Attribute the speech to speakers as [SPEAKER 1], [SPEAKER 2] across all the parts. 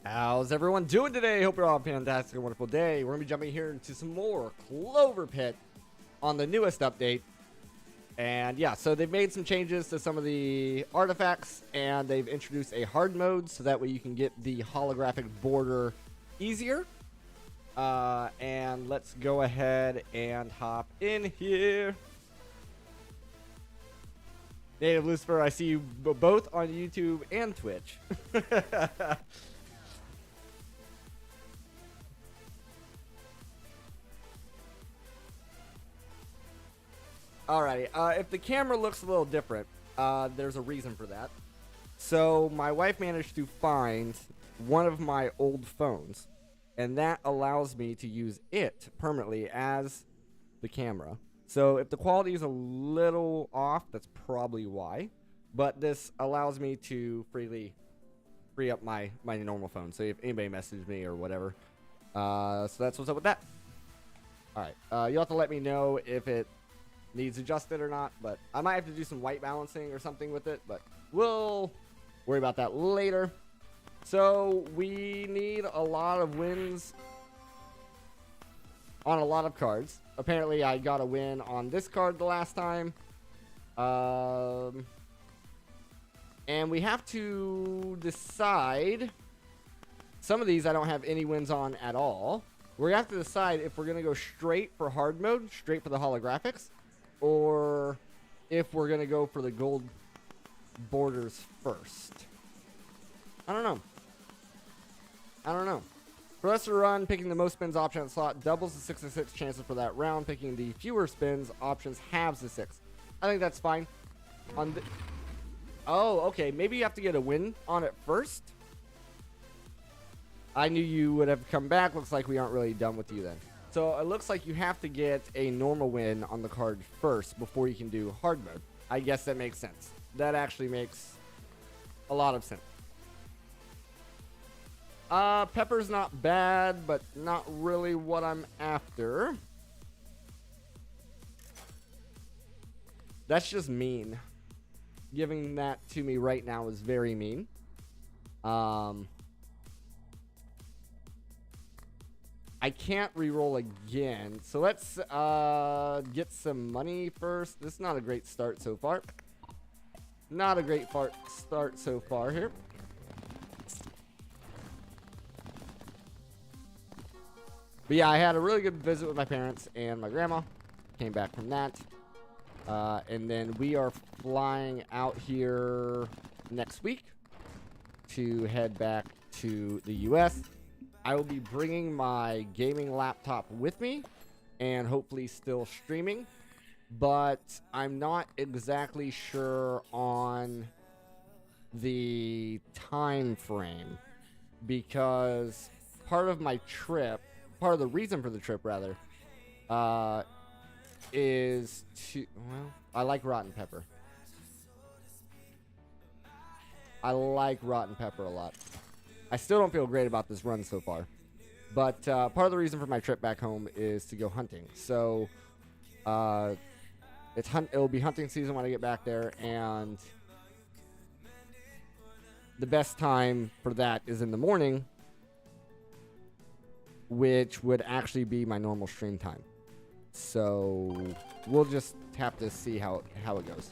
[SPEAKER 1] How's everyone doing today? Hope you're all having a fantastic and wonderful day. We're going to be jumping here into some more Clover Pit on the newest update. And yeah, so they've made some changes to some of the artifacts, and they've introduced a hard mode so that way you can get the holographic border easier. And let's go ahead and hop in here. Native Lucifer, I see you both on YouTube and Twitch. Alrighty, if the camera looks a little different, there's a reason for that. So my wife managed to find one of my old phones, and that allows me to use it permanently as the camera. So if the quality is a little off, that's probably why. But this allows me to free up my normal phone. So if anybody messages me or whatever. So that's what's up with that. Alright, you'll have to let me know if it needs adjusted or not, but I might have to do some white balancing or something with it, but we'll worry about that later. So we need a lot of wins on a lot of cards. Apparently I got a win on this card the last time, and we have to decide. Some of these I don't have any wins on at all. We're gonna have to decide if we're gonna go straight for hard mode, straight for the holographics, or if we're going to go for the gold borders first. I don't know. For us to run, picking the most spins option at slot doubles the 6 to 6 chances for that round. Picking the fewer spins options halves the 6. I think that's fine. Oh, okay. Maybe you have to get a win on it first. I knew you would have come back. Looks like we aren't really done with you then. So it looks like you have to get a normal win on the card first before you can do hard mode. I guess that makes sense. That actually makes a lot of sense. Pepper's not bad, but not really what I'm after. That's just mean. Giving that to me right now is very mean. I can't reroll again, so let's get some money first. This is not a great start so far. Not a great start so far here. But yeah, I had a really good visit with my parents and my grandma. Came back from that. And then we are flying out here next week to head back to the U.S. I will be bringing my gaming laptop with me and hopefully still streaming, but I'm not exactly sure on the time frame because part of the reason for the trip rather, is to, well, I like rotten pepper. I like rotten pepper a lot. I still don't feel great about this run so far. But part of the reason for my trip back home is to go hunting. So it'll be hunting season when I get back there, and the best time for that is in the morning, which would actually be my normal stream time. So we'll just have to see how it goes.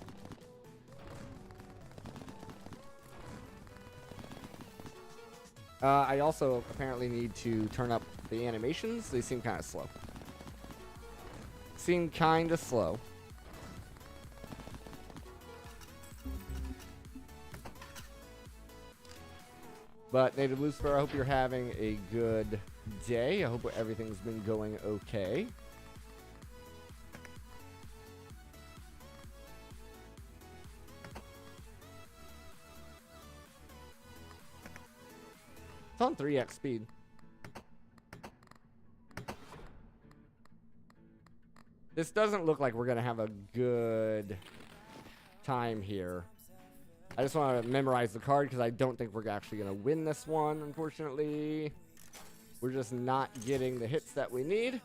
[SPEAKER 1] I also apparently need to turn up the animations. They seem kind of slow. But Native Lucifer, I hope you're having a good day. I hope everything's been going okay. It's on 3x speed. This doesn't look like we're going to have a good time here. I just want to memorize the card because I don't think we're actually going to win this one, unfortunately. We're just not getting the hits that we need.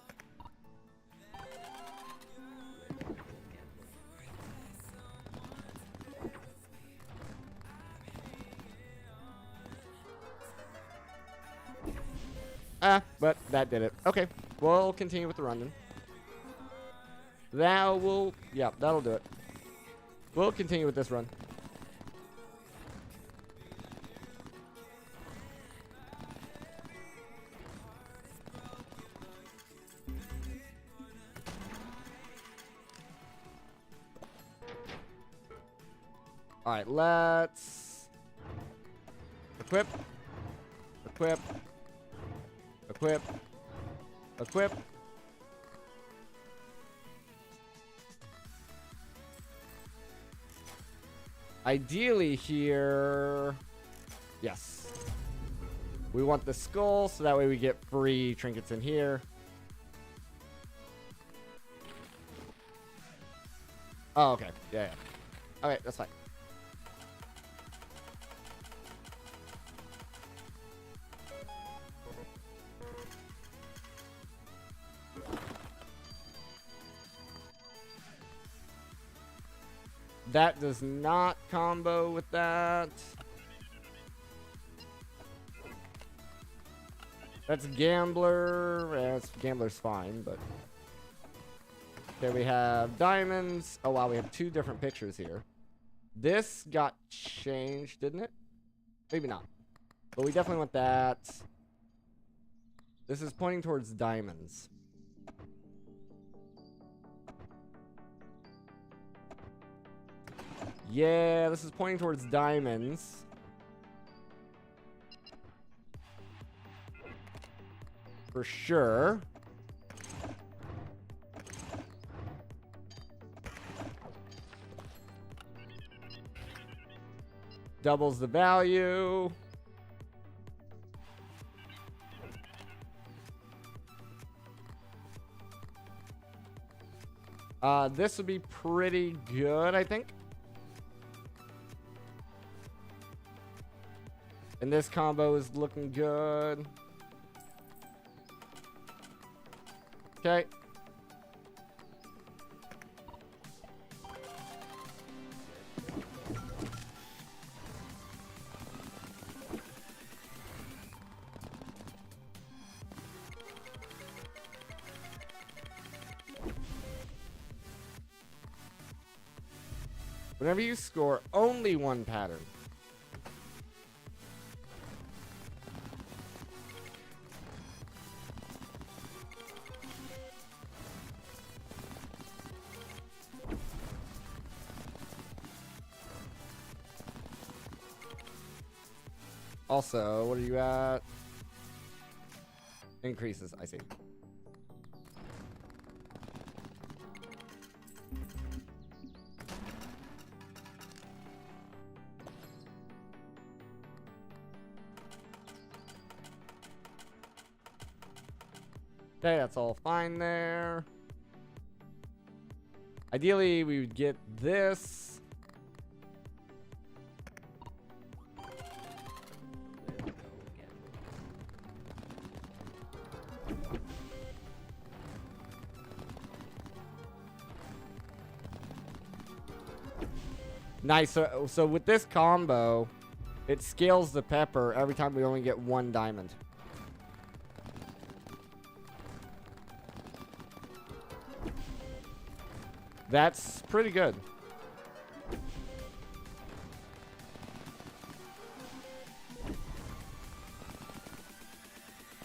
[SPEAKER 1] But that did it. Okay, we'll continue with the run then. That'll do it. We'll continue with this run. Alright, let's equip. Ideally here, yes. We want the skull so that way we get free trinkets in here. Oh, okay. Yeah. Okay, that's fine. That does not combo with that. That's Gambler. Gambler's fine, but... Okay, we have diamonds. Oh, wow, we have two different pictures here. This got changed, didn't it? Maybe not. But we definitely want that. This is pointing towards diamonds. Yeah, this is pointing towards diamonds. For sure. Doubles the value. This would be pretty good, I think. And this combo is looking good. Okay. Whenever you score only one pattern. Also, what are you at? Increases, I see. Okay, that's all fine there. Ideally, we would get this. Nice. So with this combo, it scales the pepper every time we only get 1 diamond. That's pretty good.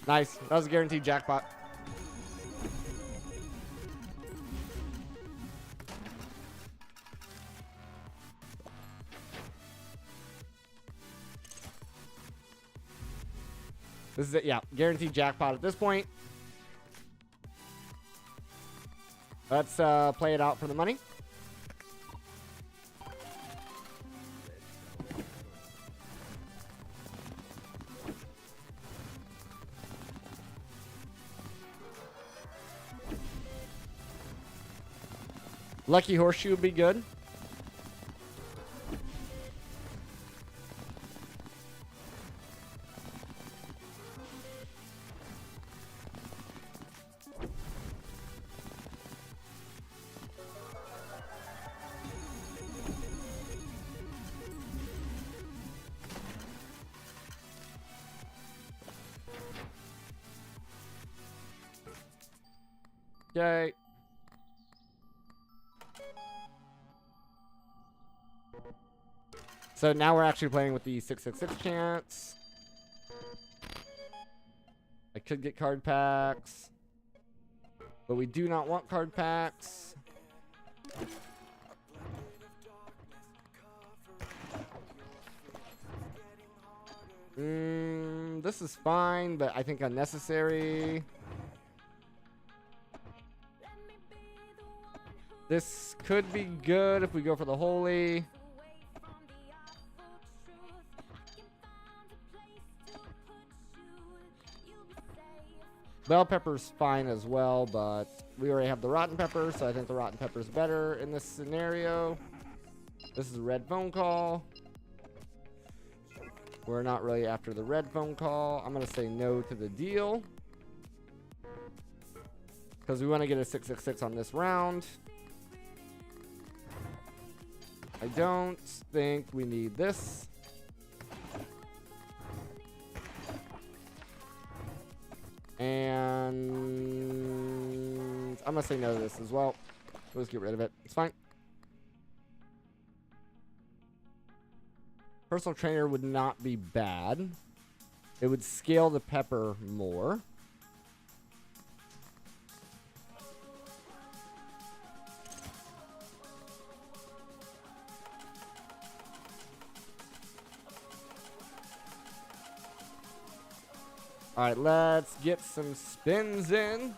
[SPEAKER 1] Nice. That was a guaranteed jackpot. This is it. Yeah, guaranteed jackpot at this point. Let's play it out for the money. Lucky horseshoe would be good. Okay. So now we're actually playing with the 666 chance. I could get card packs, but we do not want card packs. This is fine, but I think unnecessary. This could be good if we go for the holy. Bell pepper's fine as well, but we already have the rotten pepper, so I think the rotten pepper's better in this scenario. This is a red phone call. We're not really after the red phone call. I'm going to say no to the deal, because we want to get a 666 on this round. I don't think we need this. And I'm going to say no to this as well. Let's get rid of it. It's fine. Personal trainer would not be bad. It would scale the pepper more. All right, let's get some spins in.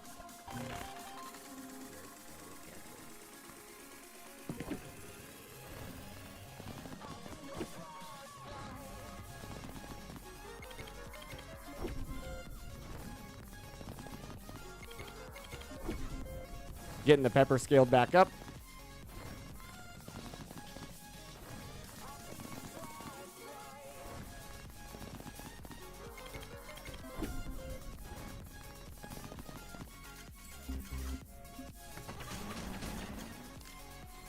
[SPEAKER 1] Getting the pepper scaled back up.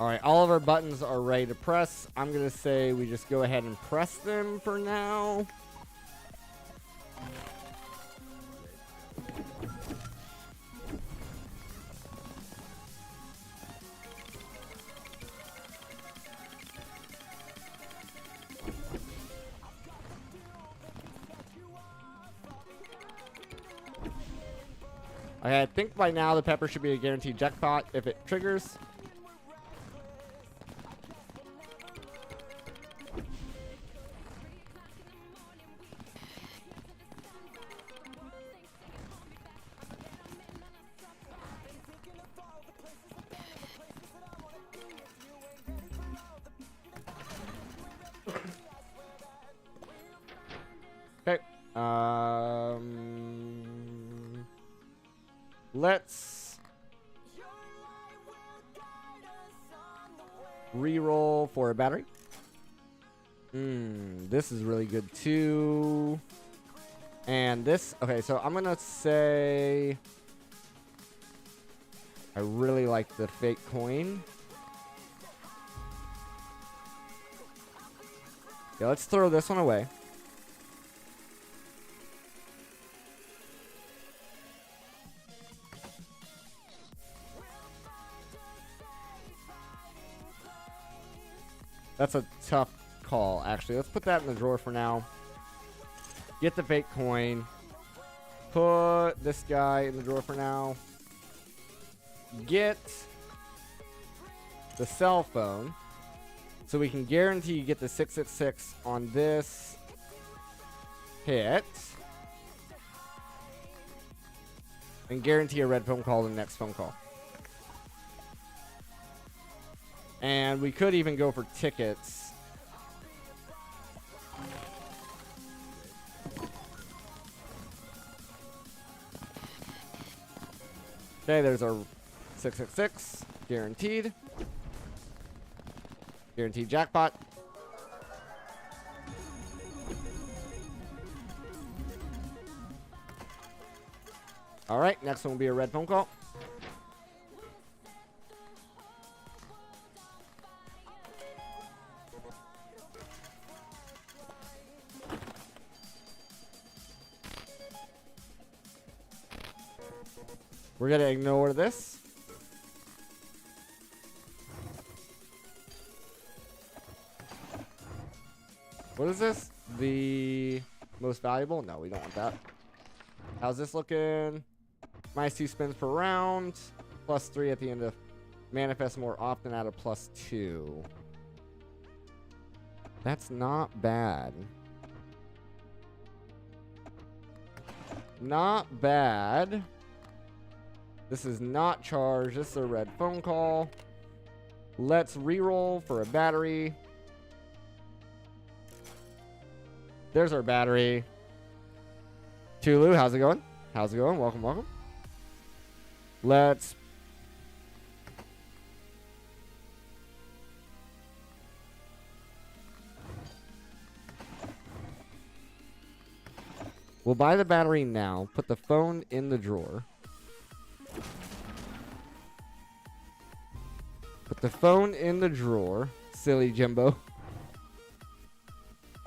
[SPEAKER 1] All right, all of our buttons are ready to press. I'm going to say we just go ahead and press them for now. Okay, I think by now the pepper should be a guaranteed jackpot if it triggers. Let's reroll for a battery. This is really good too. And this, okay, so I'm gonna say I really like the fake coin. Yeah, let's throw this one away. That's a tough call, actually. Let's put that in the drawer for now. Get the fake coin. Put this guy in the drawer for now. Get the cell phone. So we can guarantee you get the 666 on this hit. And guarantee a red phone call the next phone call. And we could even go for tickets. Okay, there's our 666. Guaranteed. Guaranteed jackpot. Alright, next one will be a red phone call. We're going to ignore this. What is this? The most valuable? No, we don't want that. How's this looking? -2 spins per round. +3 at the end of manifest more often at a +2. That's not bad. Not bad. This is not charged. This is a red phone call. Let's reroll for a battery. There's our battery. Tulu, how's it going? How's it going? Welcome, welcome. Let's... We'll buy the battery now. Put the phone in the drawer. Put the phone in the drawer. Silly Jimbo.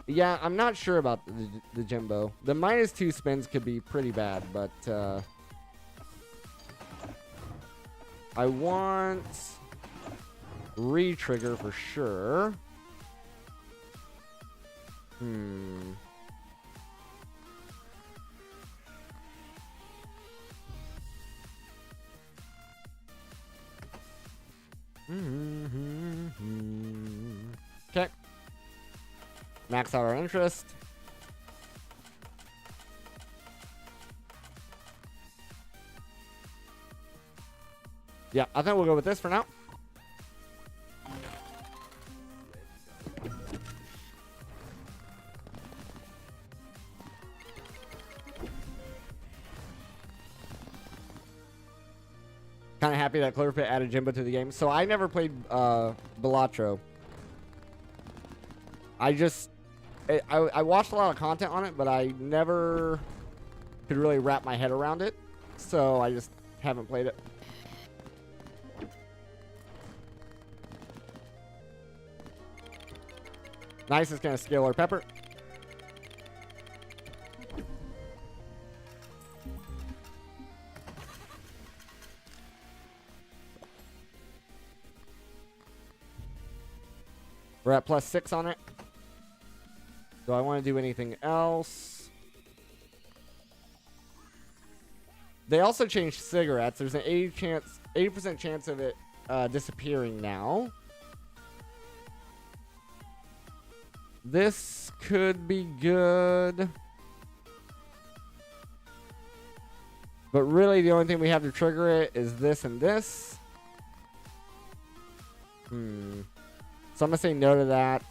[SPEAKER 1] Yeah, I'm not sure about the Jimbo. The -2 spins could be pretty bad, but I want re-trigger for sure. Okay. Max out our interest. Yeah, I think we'll go with this for now. Kind of happy that Clover Pit added Jimbo to the game. So I never played Balatro. I watched a lot of content on it, but I never could really wrap my head around it. So I just haven't played it. Nice is going to scale our pepper. We're at +6 on it. Do I want to do anything else? They also changed cigarettes. There's an 80% chance of it disappearing now. This could be good. But really, the only thing we have to trigger it is this and this. So I'm going to say no to that.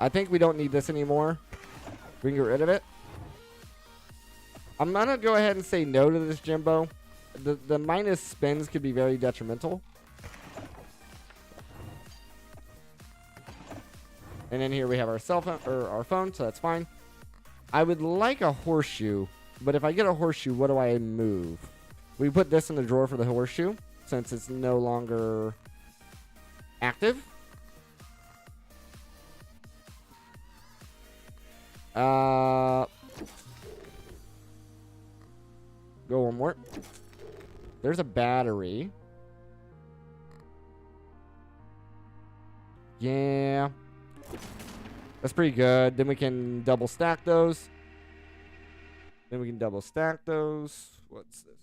[SPEAKER 1] I think we don't need this anymore. We can get rid of it. I'm going to go ahead and say no to this Jimbo. The minus spins could be very detrimental. And then here we have our cell phone, or our phone, so that's fine. I would like a horseshoe, but if I get a horseshoe, what do I move? We put this in the drawer for the horseshoe, since it's no longer active. Go one more. There's a battery. Yeah. That's pretty good. Then we can double stack those. What's this?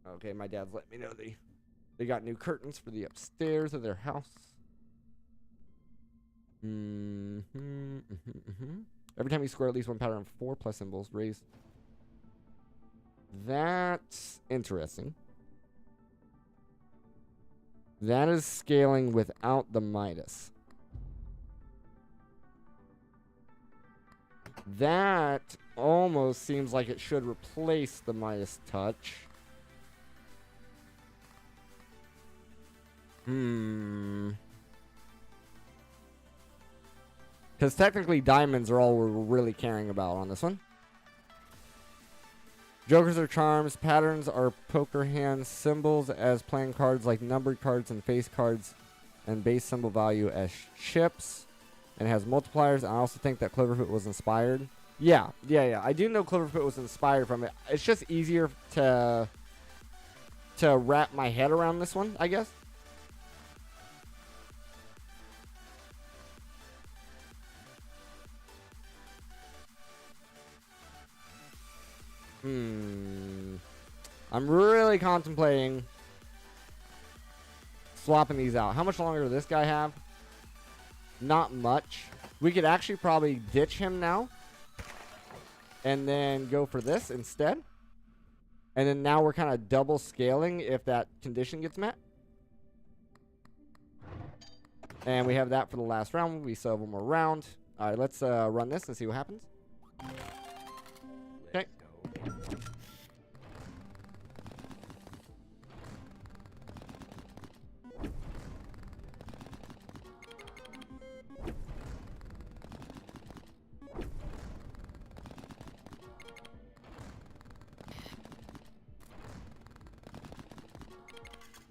[SPEAKER 1] Okay, my dad's let me know they got new curtains for the upstairs of their house. Every time you score at least one pattern, 4 plus symbols raised. That's interesting. That is scaling without the Midas. That almost seems like it should replace the Midas touch. Because technically diamonds are all we're really caring about on this one. Jokers are charms. Patterns are poker hands. Symbols as playing cards like numbered cards and face cards. And base symbol value as chips. And has multipliers. I also think that Clover Pit was inspired. Yeah. I do know Clover Pit was inspired from it. It's just easier to wrap my head around this one, I guess. I'm really contemplating swapping these out. How much longer does this guy have? Not much. We could actually probably ditch him now. And then go for this instead. And then now we're kind of double scaling if that condition gets met. And we have that for the last round. We still have one more round. Alright, let's run this and see what happens. Okay.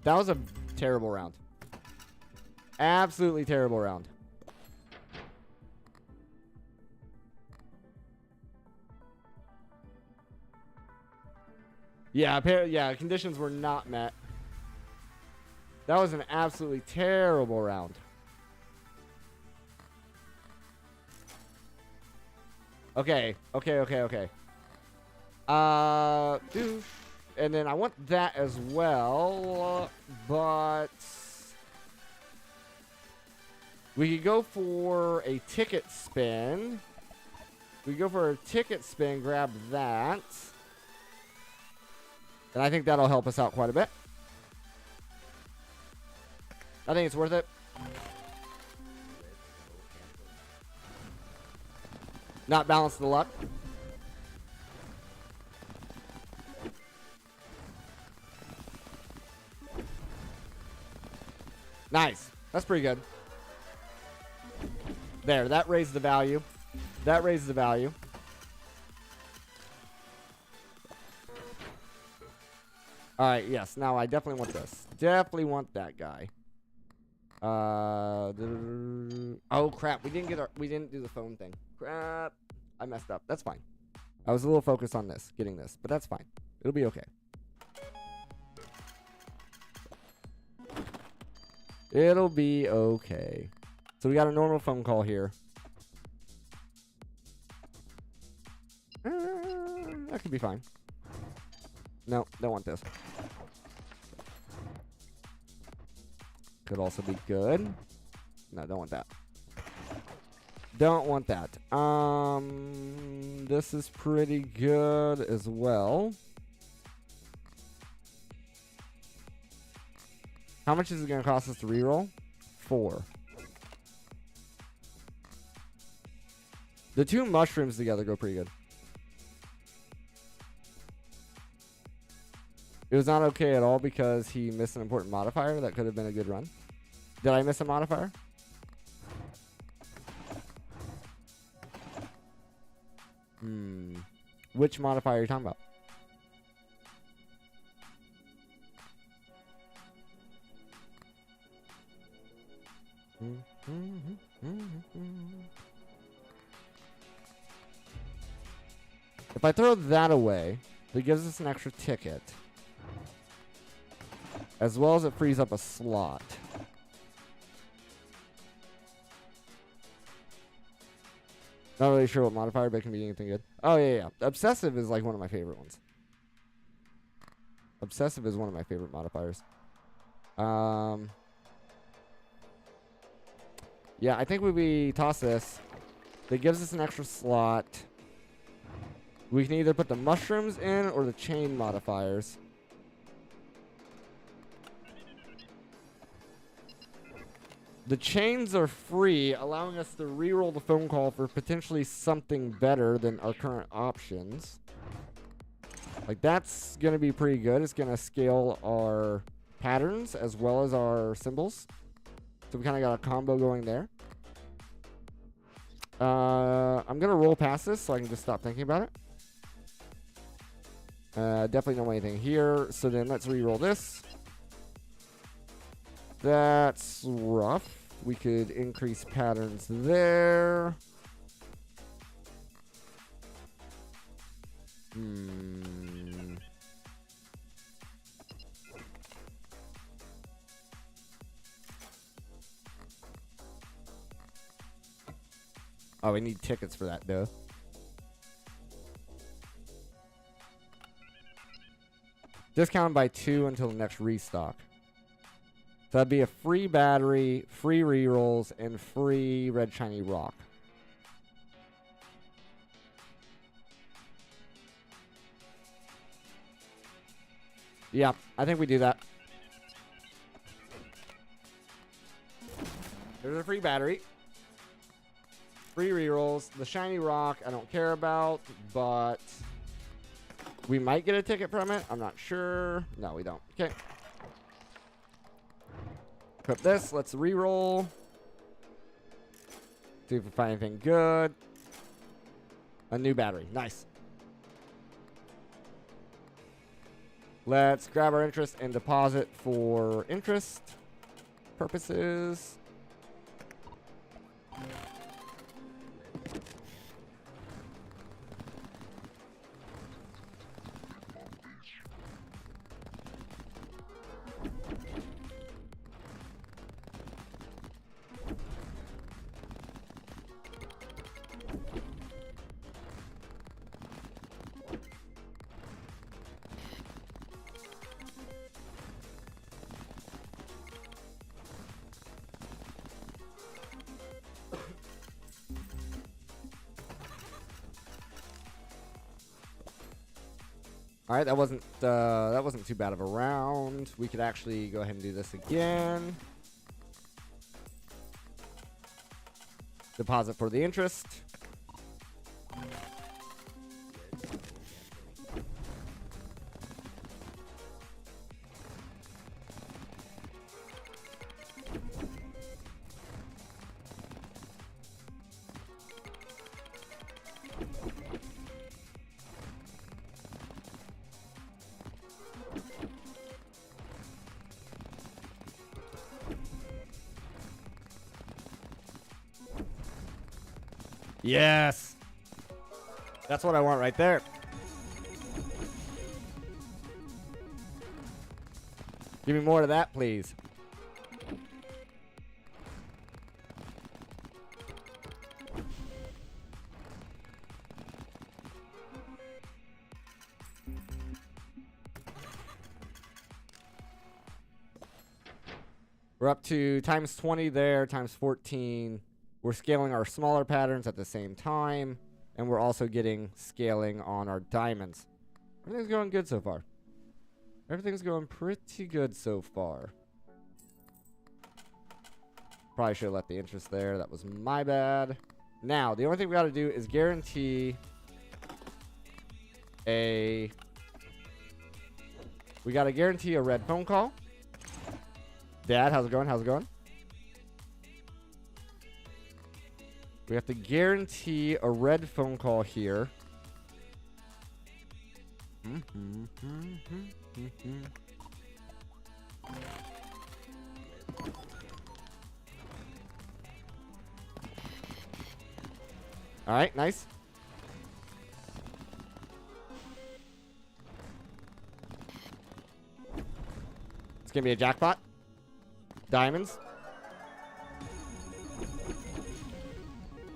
[SPEAKER 1] That was a terrible round. Absolutely terrible round. Yeah, conditions were not met. That was an absolutely terrible round. Okay. Doosh. And then I want that as well, but we could go for a ticket spin. Grab that. And I think that'll help us out quite a bit. I think it's worth it. Not balance the luck. Nice. That's pretty good. There, that raised the value. Alright, yes. Now I definitely want this. Definitely want that guy. Oh crap, we didn't do the phone thing. Crap. I messed up. That's fine. I was a little focused on this, getting this, but that's fine. It'll be okay. It'll be okay. So we got a normal phone call here. That could be fine. No, don't want this. Could also be good. No, don't want that. Don't want that. This is pretty good as well. How much is it going to cost us to reroll? 4. The 2 mushrooms together go pretty good. It was not okay at all because he missed an important modifier. That could have been a good run. Did I miss a modifier? Which modifier are you talking about? If I throw that away, that gives us an extra ticket. As well as it frees up a slot. Not really sure what modifier, but it can be anything good. Oh, yeah. Obsessive is like one of my favorite ones. Obsessive is one of my favorite modifiers. Yeah, I think we toss this. That gives us an extra slot. We can either put the mushrooms in or the chain modifiers. The chains are free, allowing us to reroll the phone call for potentially something better than our current options. Like, that's going to be pretty good. It's going to scale our patterns as well as our symbols. So we kind of got a combo going there. I'm going to roll past this so I can just stop thinking about it. Definitely don't want anything here. So then let's reroll this. That's rough. We could increase patterns there. Oh, we need tickets for that, though. Discounted by 2 until the next restock. So that'd be a free battery, free rerolls, and free red shiny rock. Yeah, I think we do that. There's a free battery. Free rerolls. The shiny rock I don't care about, but we might get a ticket from it. I'm not sure. No, we don't. Okay. Equip this. Let's reroll. See if we find anything good. A new battery. Nice. Let's grab our interest and deposit for interest purposes. All right, that wasn't too bad of a round. We could actually go ahead and do this again. Deposit for the interest. Yes. That's what I want right there. Give me more of that, please. We're up to times 20 there, times 14. We're scaling our smaller patterns at the same time, and we're also getting scaling on our diamonds. Everything's going good so far. Everything's going pretty good so far. Probably should have left the interest there. That was my bad. Now, the only thing we got to do is guarantee a... We got to guarantee a red phone call. Dad, how's it going? How's it going? We have to guarantee a red phone call here. All right, nice. It's going to be a jackpot. Diamonds.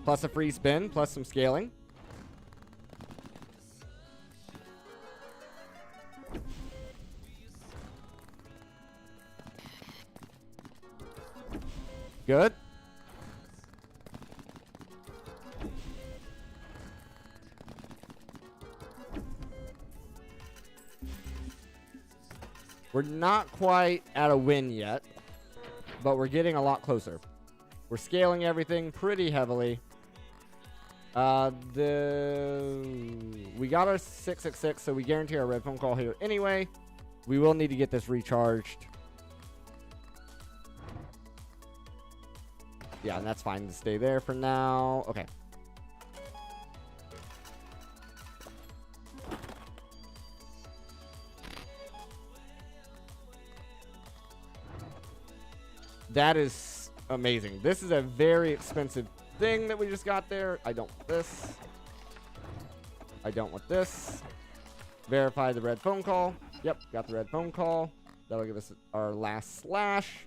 [SPEAKER 1] Plus a free spin, plus some scaling. Good. We're not quite at a win yet, but we're getting a lot closer. We're scaling everything pretty heavily. We got our 666, so we guarantee our red phone call here anyway. We will need to get this recharged. Yeah, and that's fine to stay there for now. Okay. That is amazing. This is a very expensive thing that we just got there. I don't want this. I don't want this. Verify the red phone call. Yep, got the red phone call. That'll give us our last slash.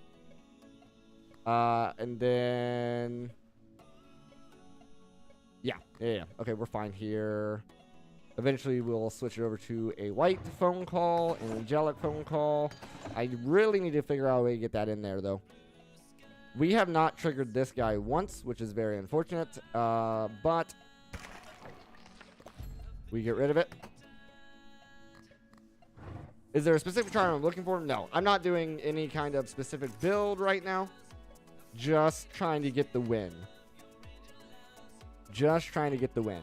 [SPEAKER 1] And then... Yeah. Okay, we're fine here. Eventually, we'll switch it over to a white phone call, an angelic phone call. I really need to figure out a way to get that in there, though. We have not triggered this guy once, which is very unfortunate, but we get rid of it. Is there a specific charm I'm looking for? No, I'm not doing any kind of specific build right now. Just trying to get the win. Just trying to get the win.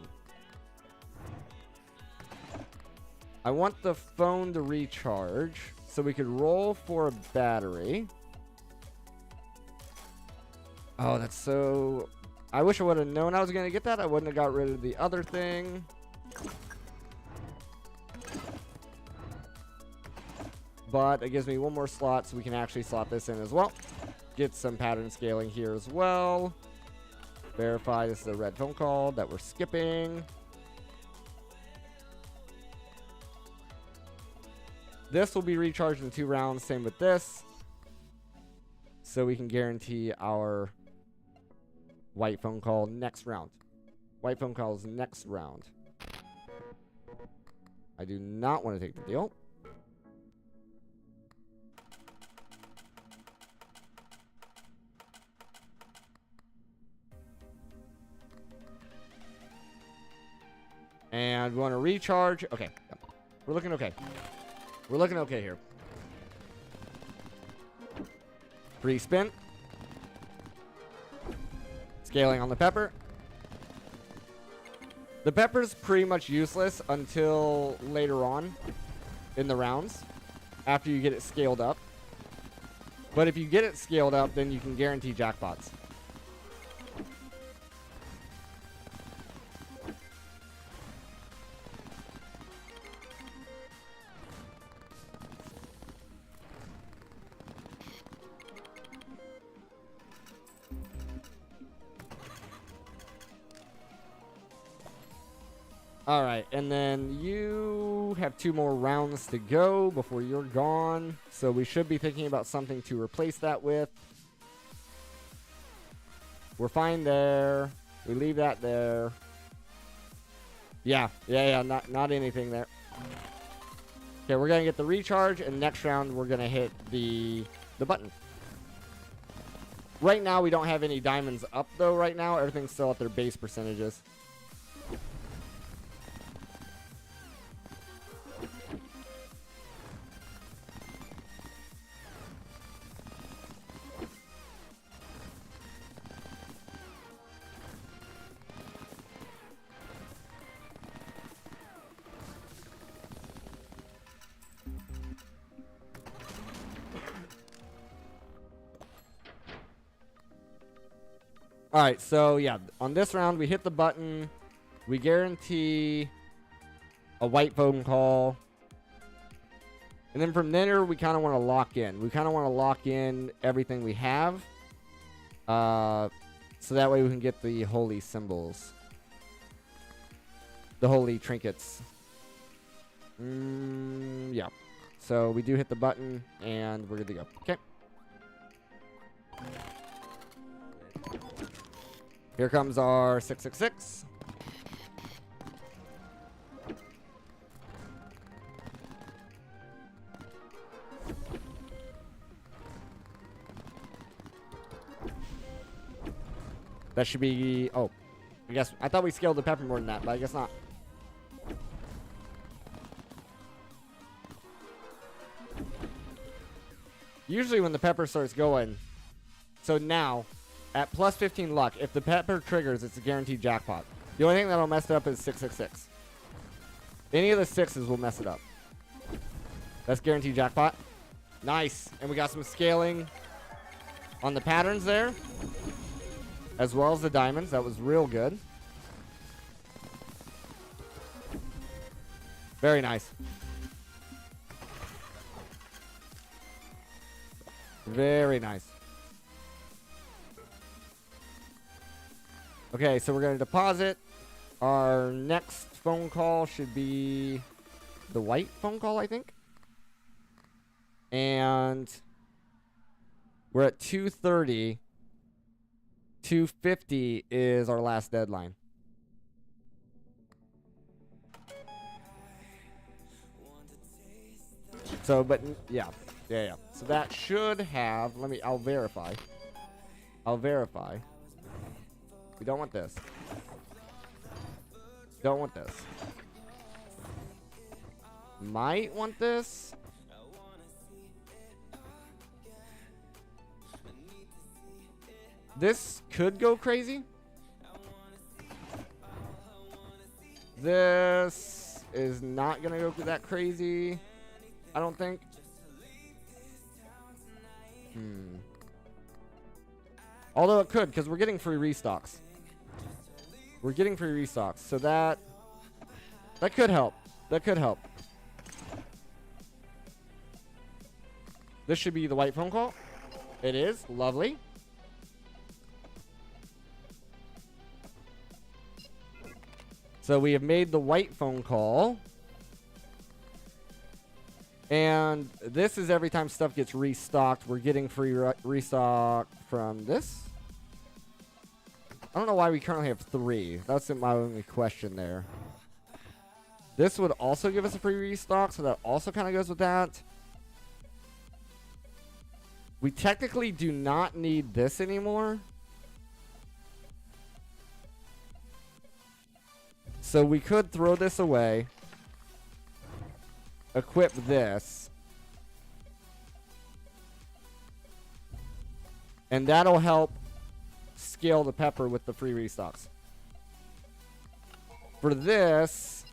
[SPEAKER 1] I want the phone to recharge so we could roll for a battery. Oh, that's so... I wish I would have known I was going to get that. I wouldn't have got rid of the other thing. But it gives me one more slot so we can actually slot this in as well. Get some pattern scaling here as well. Verify this is a red phone call that we're skipping. This will be recharged in 2 rounds. Same with this. So we can guarantee our white phone call next round. White phone calls next round. I do not want to take the deal. And we want to recharge. Okay. We're looking okay. We're looking okay here. Free spin. Scaling on the pepper. The pepper's pretty much useless until later on in the rounds, after you get it scaled up. But if you get it scaled up, then you can guarantee jackpots. All right, and then you have 2 more rounds to go before you're gone. So we should be thinking about something to replace that with. We're fine there. We leave that there. Yeah, not anything there. Okay, we're going to get the recharge, and next round we're going to hit the button. Right now we don't have any diamonds up, though, right now. Everything's still at their base percentages. All right, so yeah, on this round, we hit the button. We guarantee a white phone call. And then from there, we kind of want to lock in. We kind of want to lock in everything we have. So that way we can get the holy symbols. The holy trinkets. Yeah. So we do hit the button, and we're good to go. Okay. Here comes our 666. That should be... Oh. I guess... I thought we scaled the pepper more than that, but I guess not. Usually when the pepper starts going... So now, at plus 15 luck, if the pepper triggers, it's a guaranteed jackpot. The only thing that'll mess it up is 666. Any of the 6s will mess it up. That's guaranteed jackpot. Nice. And we got some scaling on the patterns there, as well as the diamonds. That was real good. Very nice. Very nice. Okay, so we're going to deposit. Our next phone call should be the white phone call, I think. And we're at 2:30. 2:50 is our last deadline. So, but yeah. So that should have, I'll verify. We don't want this. Don't want this. Might want this. This could go crazy. This is not gonna go that crazy, I don't think. Although it could, because we're getting free restocks. So that could help. This should be the white phone call. It is. Lovely. So we have made the white phone call. And this is every time stuff gets restocked, we're getting free restock from this. I don't know why we currently have 3. That's my only question there. This would also give us a free restock, so that also kind of goes with that. We technically do not need this anymore. So we could throw this away. Equip this. And that'll help scale the pepper with the free restocks. For this,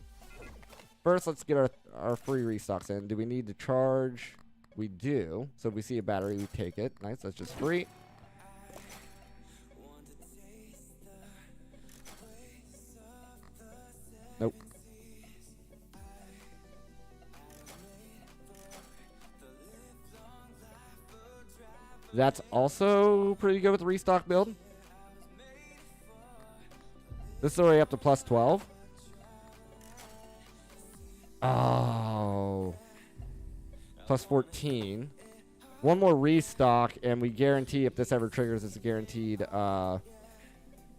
[SPEAKER 1] first let's get our free restocks in. Do we need to charge? We do. So if we see a battery, we take it. Nice, that's just free. Nope. That's also pretty good with the restock build. This is already up to plus 12. Oh. Plus 14. One more restock, and we guarantee if this ever triggers, it's a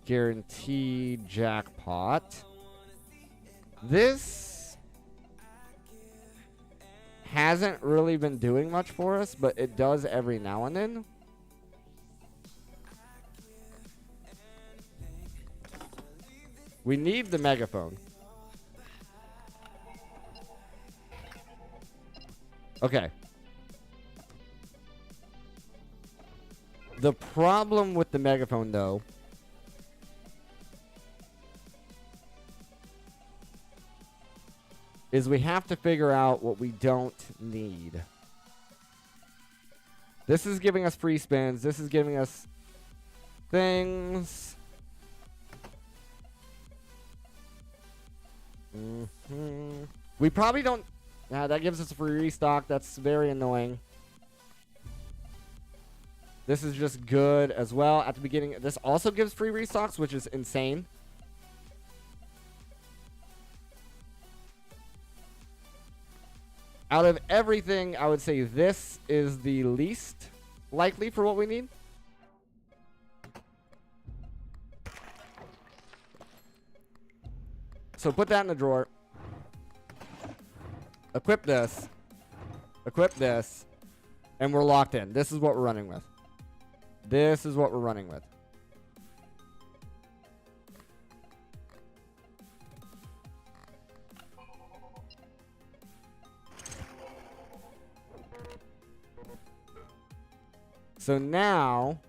[SPEAKER 1] guaranteed jackpot. This hasn't really been doing much for us, but it does every now and then. We need the megaphone. Okay. The problem with the megaphone, though, is we have to figure out what we don't need. This is giving us free spins. This is giving us things. We probably don't... that gives us a free restock. That's very annoying. This is just good as well. At the beginning, this also gives free restocks, which is insane. Out of everything, I would say this is the least likely for what we need. So put that in the drawer. Equip this. Equip this. And we're locked in. This is what we're running with. This is what we're running with. So now,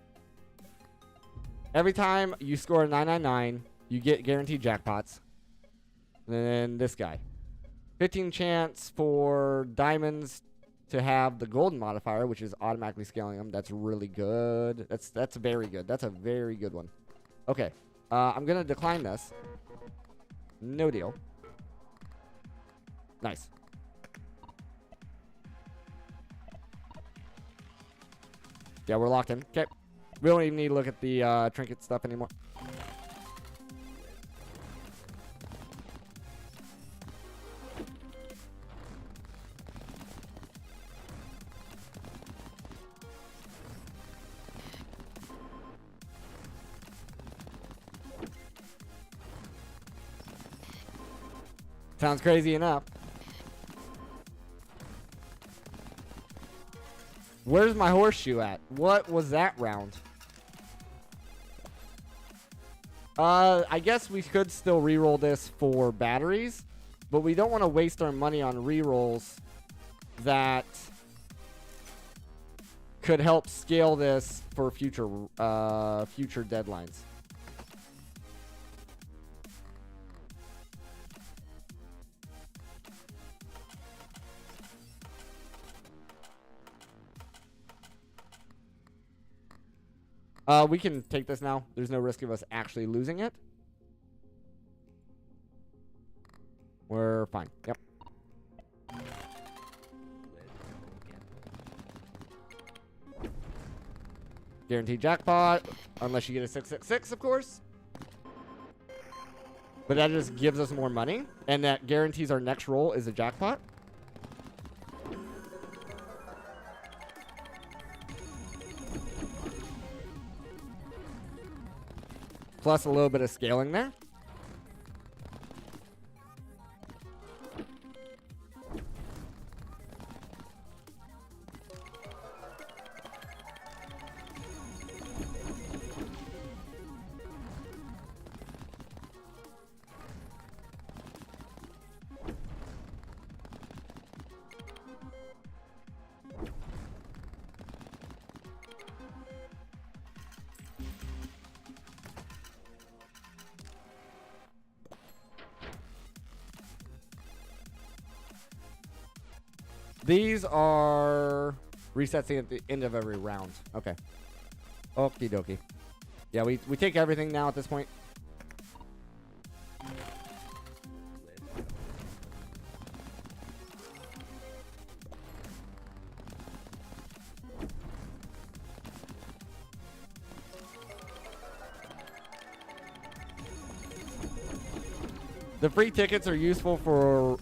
[SPEAKER 1] every time you score a 999, you get guaranteed jackpots. And then this guy. 15 chance for diamonds to have the golden modifier, which is automatically scaling them. That's really good. That's very good. That's a very good one. Okay. I'm going to decline this. No deal. Nice. Yeah, we're locked in. Okay. We don't even need to look at the trinket stuff anymore. Sounds crazy enough. Where's my horseshoe at? What was that round? I guess we could still reroll this for batteries, but we don't want to waste our money on rerolls that could help scale this for future deadlines. We can take this now. There's no risk of us actually losing it. We're fine. Yep. Guaranteed jackpot. Unless you get a 666, of course. But that just gives us more money. And that guarantees our next roll is a jackpot. Plus a little bit of scaling there. These are resetting at the end of every round. Okay. Okie dokie. Yeah, we take everything now at this point. The free tickets are useful for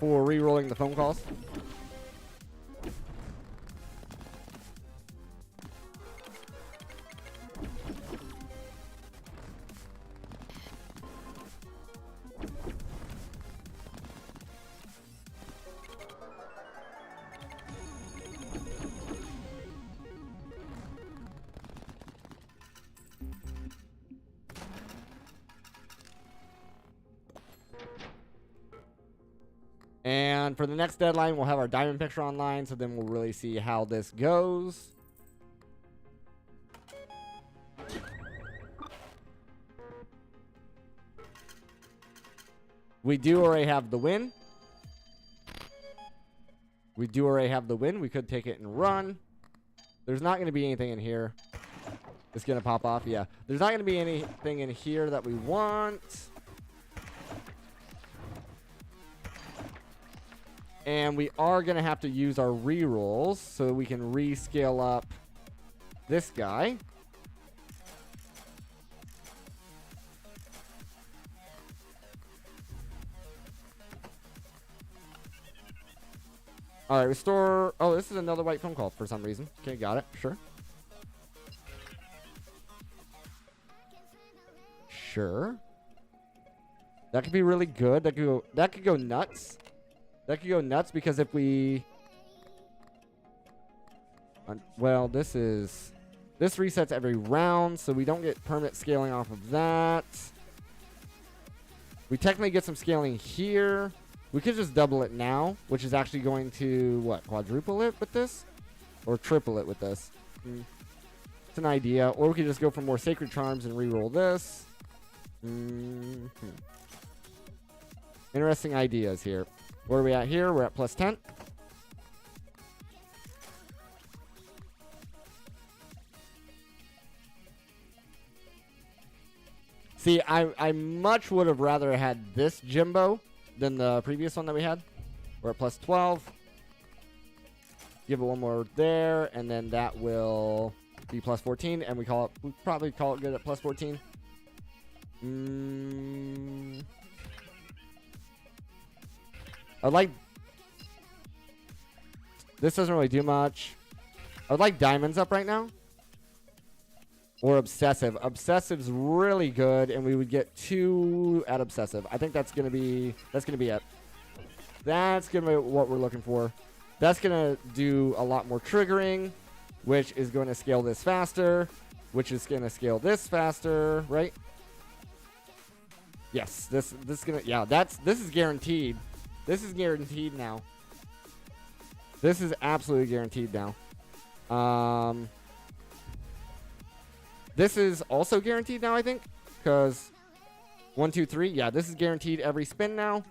[SPEAKER 1] re-rolling the phone calls. And for the next deadline, we'll have our diamond picture online, so then we'll really see how this goes. We do already have the win. We do already have the win. We could take it and run. There's not going to be anything in here. It's going to pop off. Yeah. There's not going to be anything in here that we want. And we are going to have to use our rerolls so that we can rescale up this guy. All right, restore. Oh, this is another white phone call for some reason. Okay, got it. Sure. Sure. That could be really good. That could go nuts. That could go nuts because if we... well, this resets every round, so we don't get permanent scaling off of that. We technically get some scaling here. We could just double it now, which is actually going to, what, quadruple it with this? Or triple it with this? It's an idea. Or we could just go for more Sacred Charms and reroll this. Interesting ideas here. Where are we at here? We're at plus 10. See, I much would have rather had this Jimbo than the previous one that we had. We're at plus 12. Give it one more there, and then that will be plus 14, and we probably call it good at plus 14. I'd like... this doesn't really do much. I would like diamonds up right now. Or obsessive. Obsessive's really good, and we would get 2 at obsessive. I think that's gonna be it. That's gonna be what we're looking for. That's gonna do a lot more triggering, which is going to scale this faster, which is gonna scale this faster, right? Yes, this is gonna, yeah, this is guaranteed. This is guaranteed now. This is absolutely guaranteed now. This is also guaranteed now, I think, because 1, 2, 3. Yeah, this is guaranteed every spin now.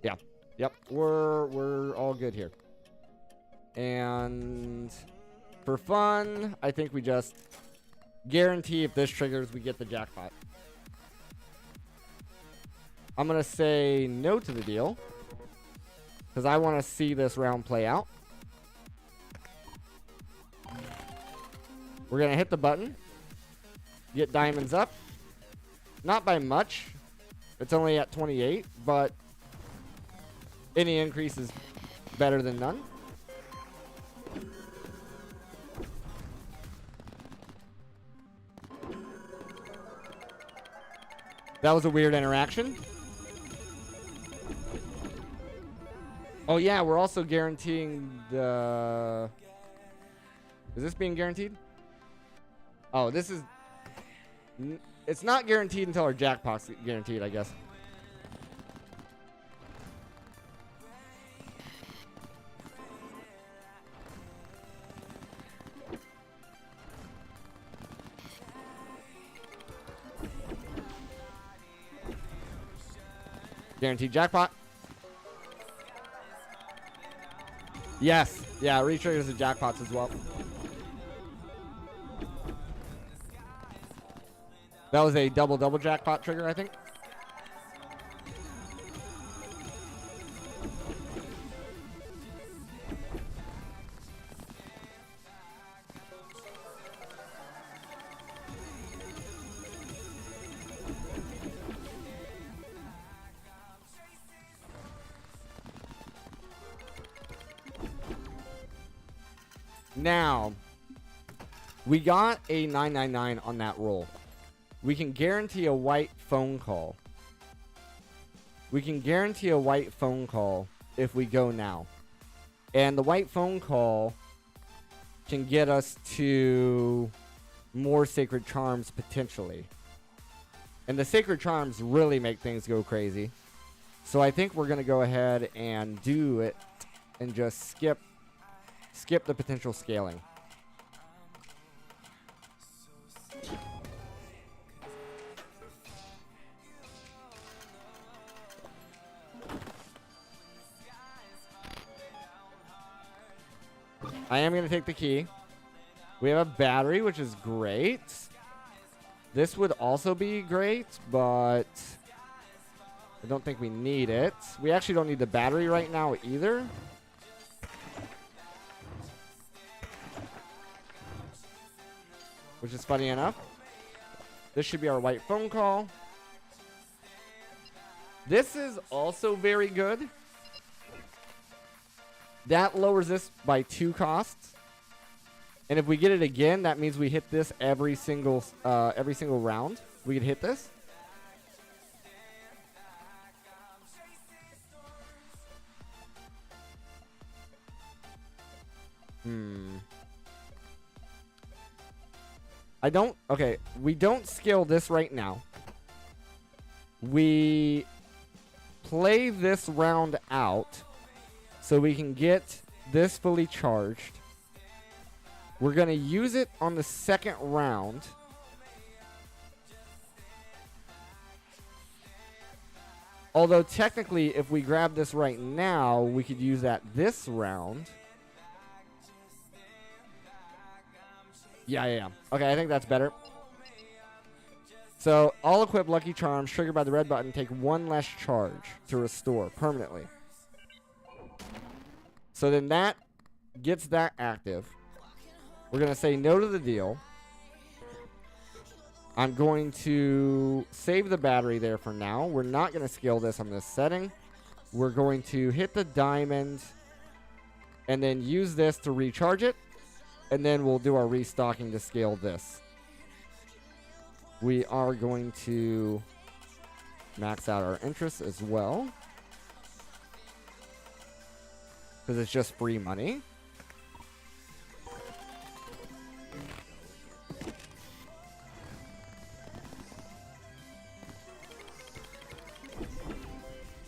[SPEAKER 1] Yeah, yep, we're all good here. And for fun, I think we just guarantee if this triggers, we get the jackpot. I'm gonna say no to the deal because I want to see this round play out. We're going to hit the button. Get diamonds up. Not by much. It's only at 28, but any increase is better than none. That was a weird interaction. Oh yeah, we're also guaranteeing the... is this being guaranteed? Oh, this is... it's not guaranteed until our jackpot's guaranteed, I guess. Guaranteed jackpot. Yes. Yeah, re-triggers the jackpots as well. That was a double jackpot trigger, I think. Now, we got a 999 on that roll. We can guarantee a white phone call. We can guarantee a white phone call if we go now. And the white phone call can get us to more Sacred Charms potentially. And the Sacred Charms really make things go crazy. So I think we're going to go ahead and do it and just skip the potential scaling. I am going to take the key. We have a battery, which is great. This would also be great, but I don't think we need it. We actually don't need the battery right now either. Which is funny enough. This should be our white phone call. This is also very good. That lowers this by 2 costs. And if we get it again, that means we hit this every single round. We could hit this. Okay, we don't scale this right now. We play this round out so we can get this fully charged. We're going to use it on the second round. Although technically, if we grab this right now, we could use that this round. Yeah. Okay, I think that's better. So, all equipped Lucky Charms triggered by the red button take 1 less charge to restore permanently. So then that gets that active. We're going to say no to the deal. I'm going to save the battery there for now. We're not going to scale this on this setting. We're going to hit the diamond and then use this to recharge it. And then we'll do our restocking to scale this. We are going to max out our interest as well, because it's just free money.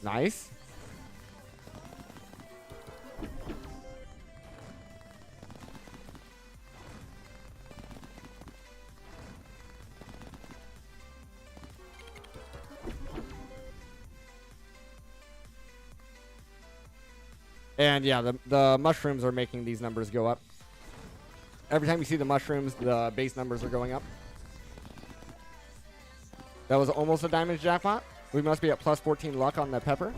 [SPEAKER 1] Nice. And yeah, the mushrooms are making these numbers go up. Every time you see the mushrooms, the base numbers are going up. That was almost a diamond jackpot. We must be at plus 14 luck on the pepper.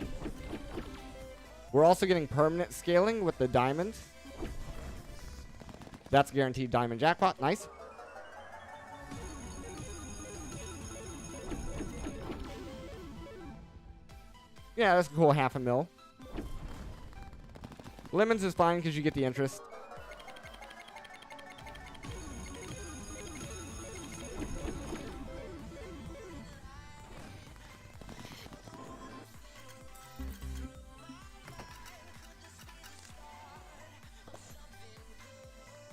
[SPEAKER 1] We're also getting permanent scaling with the diamond. That's guaranteed diamond jackpot. Nice. Yeah, that's a cool $500,000. Lemons is fine because you get the interest.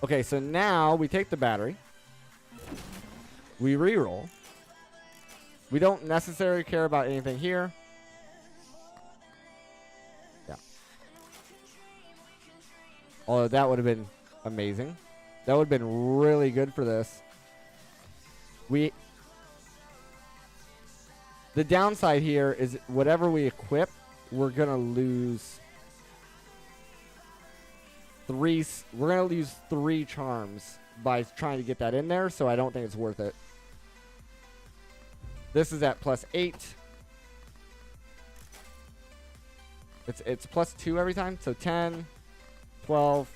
[SPEAKER 1] Okay, so now we take the battery. We reroll. We don't necessarily care about anything here. Although that would have been amazing. That would have been really good for this. The downside here is whatever we equip, we're going to lose 3. We're going to lose 3 charms by trying to get that in there, so I don't think it's worth it. This is at plus 8. It's plus 2 every time, so 10. 12,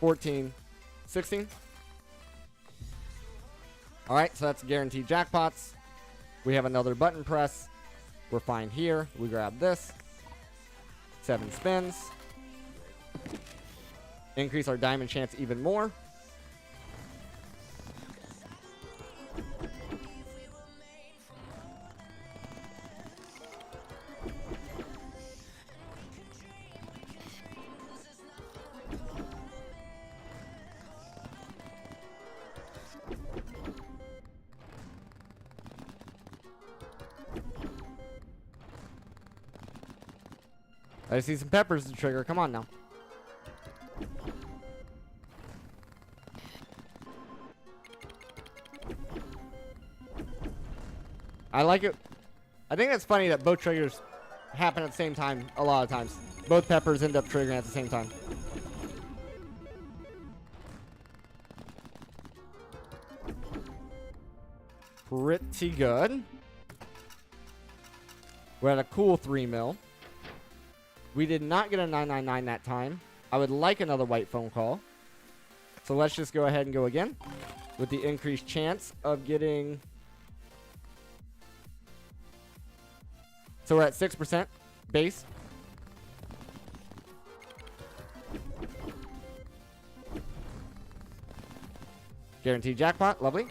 [SPEAKER 1] 14, 16. All right, so that's guaranteed jackpots. We have another button press. We're fine here. We grab this. 7 spins. Increase our diamond chance even more. I see some peppers to trigger. Come on now. I like it. I think it's funny that both triggers happen at the same time a lot of times. Both peppers end up triggering at the same time. pretty good. We're at a cool 3 mil. We did not get a 999 that time. I would like another white phone call. So let's just go ahead and go again with the increased chance of getting. So we're at 6% base. Guaranteed jackpot. Lovely.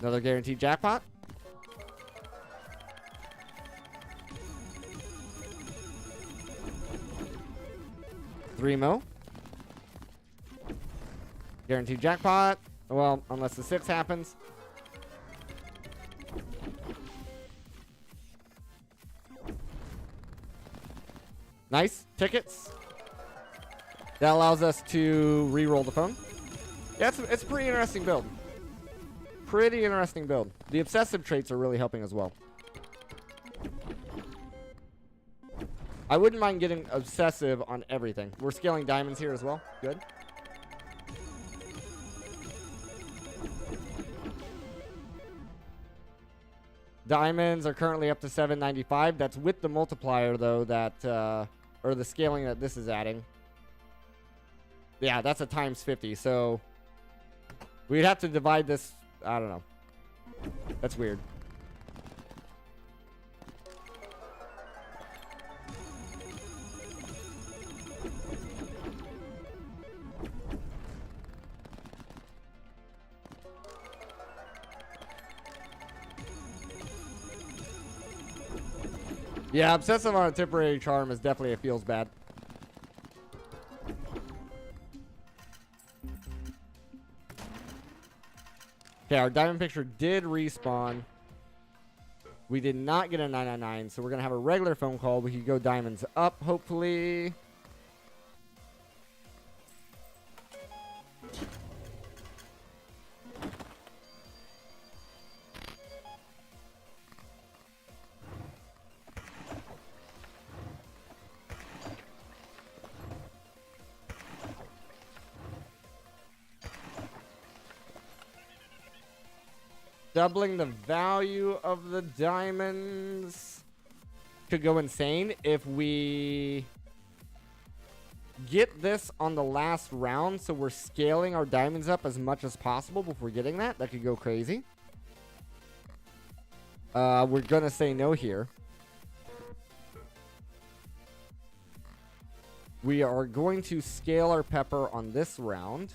[SPEAKER 1] Another guaranteed jackpot. $3 mil. Guaranteed jackpot. Well, unless the 6 happens. Nice. Tickets. That allows us to re-roll the phone. Yeah, it's a pretty interesting build. Pretty interesting build. The obsessive traits are really helping as well. I wouldn't mind getting obsessive on everything. We're scaling diamonds here as well. Good. Diamonds are currently up to 795. That's with the multiplier, though, that, or the scaling that this is adding. Yeah, that's a times 50. So we'd have to divide this. I don't know. That's weird. Yeah, obsessive on a temporary charm is definitely, it feels bad. Okay, our diamond picture did respawn. We did not get a 999, so we're going to have a regular phone call. We could go diamonds up, hopefully. Doubling the value of the diamonds could go insane if we get this on the last round. So we're scaling our diamonds up as much as possible before getting that. That could go crazy. We're going to say no here. We are going to scale our pepper on this round.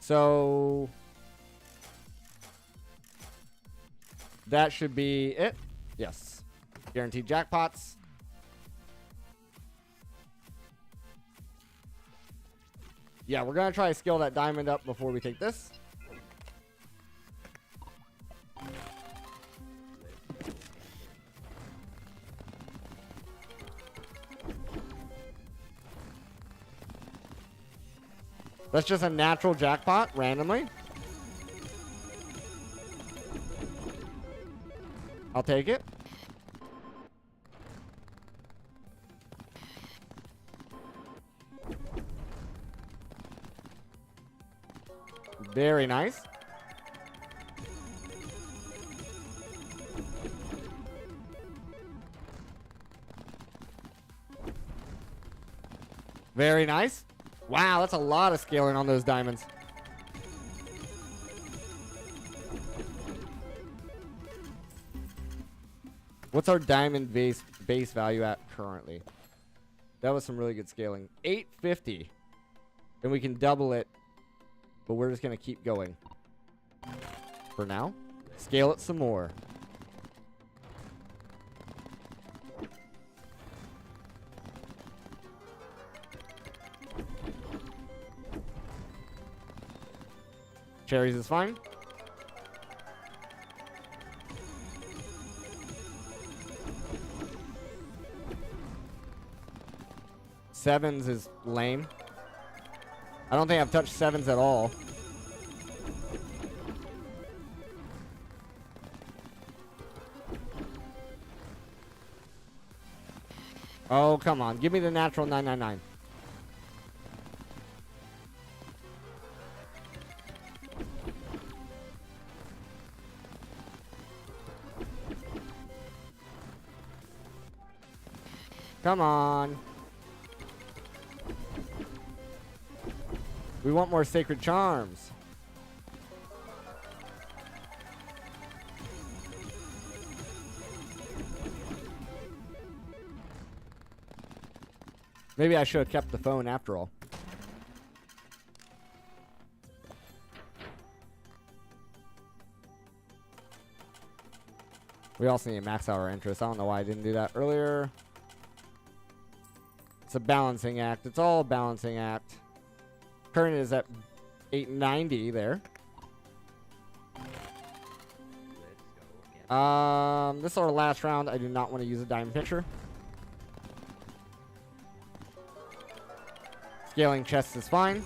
[SPEAKER 1] So that should be it. Yes. Guaranteed jackpots. Yeah, we're going to try to scale that diamond up before we take this. That's just a natural jackpot, randomly. I'll take it. Very nice. Very nice. Wow, that's a lot of scaling on those diamonds. What's our diamond base value at currently? That was some really good scaling. 850. And we can double it, but we're just going to keep going. For now, scale it some more. Cherries is fine. Sevens is lame. I don't think I've touched sevens at all. Oh, come on. Give me the natural 999. Come on. We want more sacred charms. Maybe I should have kept the phone after all. We also need to max out our interest. I don't know why I didn't do that earlier. It's a balancing act. It's all a balancing act. Current is at 890 there. This is our last round. I do not want to use a diamond picture. Scaling chest is fine.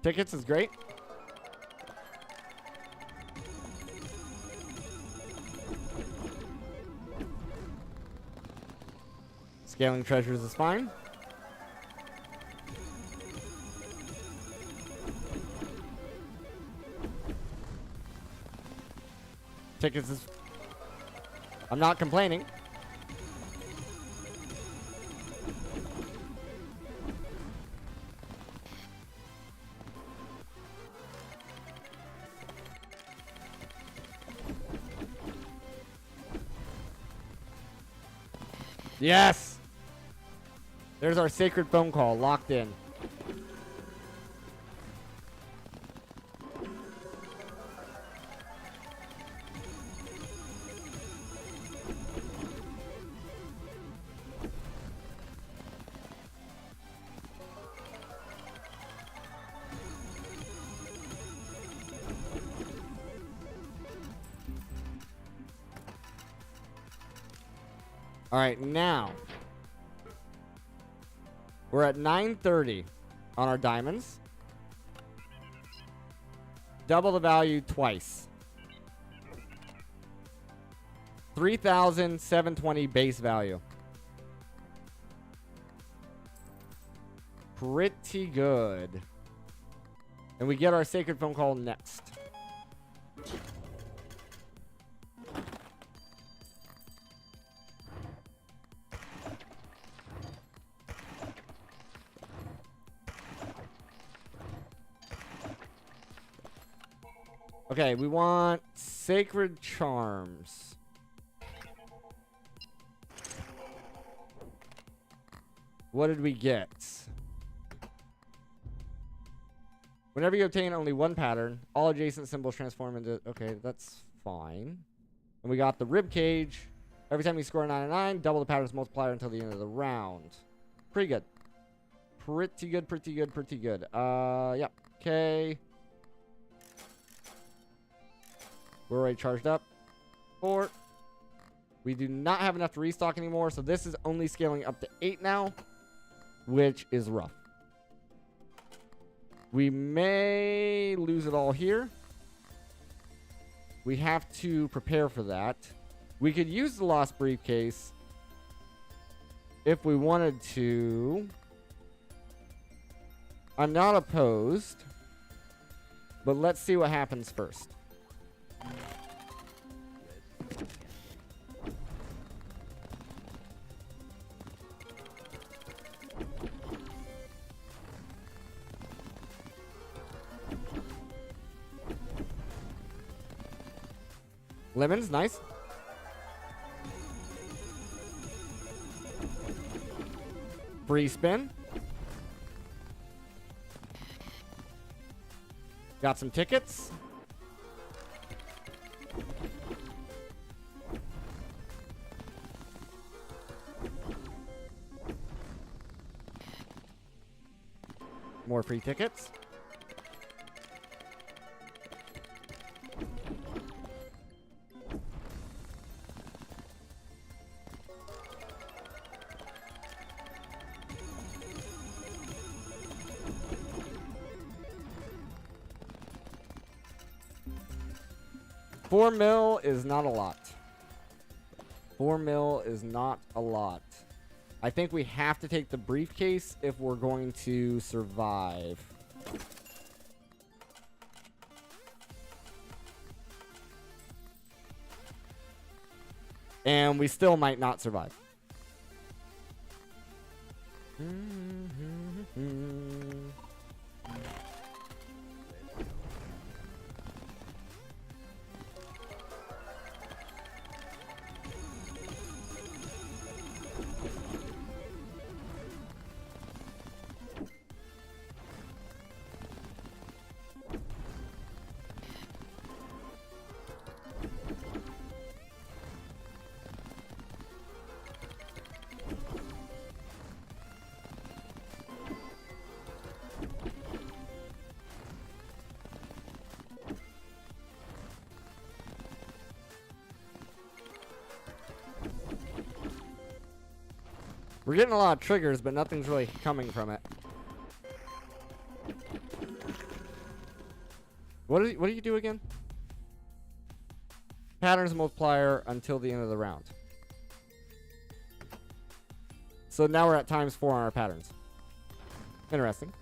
[SPEAKER 1] Tickets is great. Scaling treasures is fine. Tickets is... I'm not complaining. Yes! There's our sacred phone call locked in. All right, now we're at 930 on our diamonds. Double the value twice. 3,720 base value. Pretty good. And we get our sacred phone call next. Okay, we want sacred charms. What did we get? Whenever you obtain only one pattern, all adjacent symbols transform into... Okay, that's fine. And we got the rib cage. Every time you score a 999, double the pattern's multiplier until the end of the round. Pretty good. Pretty good, pretty good, pretty good. Yep. Okay. We're already charged up. 4. We do not have enough to restock anymore, so this is only scaling up to 8 now, which is rough. We may lose it all here. We have to prepare for that. We could use the lost briefcase if we wanted to. I'm not opposed, but let's see what happens first. Lemons, nice. Free spin. Got some tickets. More free tickets. 4 mil is not a lot. 4 mil is not a lot. I think we have to take the briefcase if we're going to survive. And we still might not survive. We're getting a lot of triggers, but nothing's really coming from it. What do you do again? Patterns multiplier until the end of the round. So now we're at ×4 on our patterns. Interesting.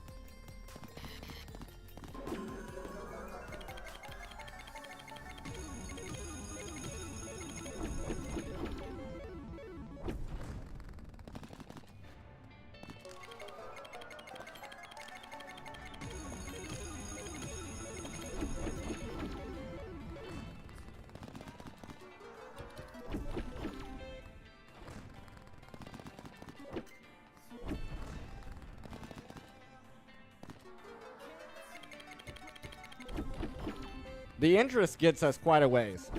[SPEAKER 1] The interest gets us quite a ways.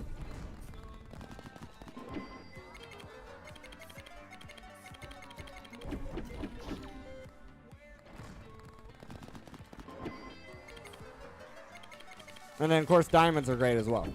[SPEAKER 1] And then, of course, diamonds are great as well.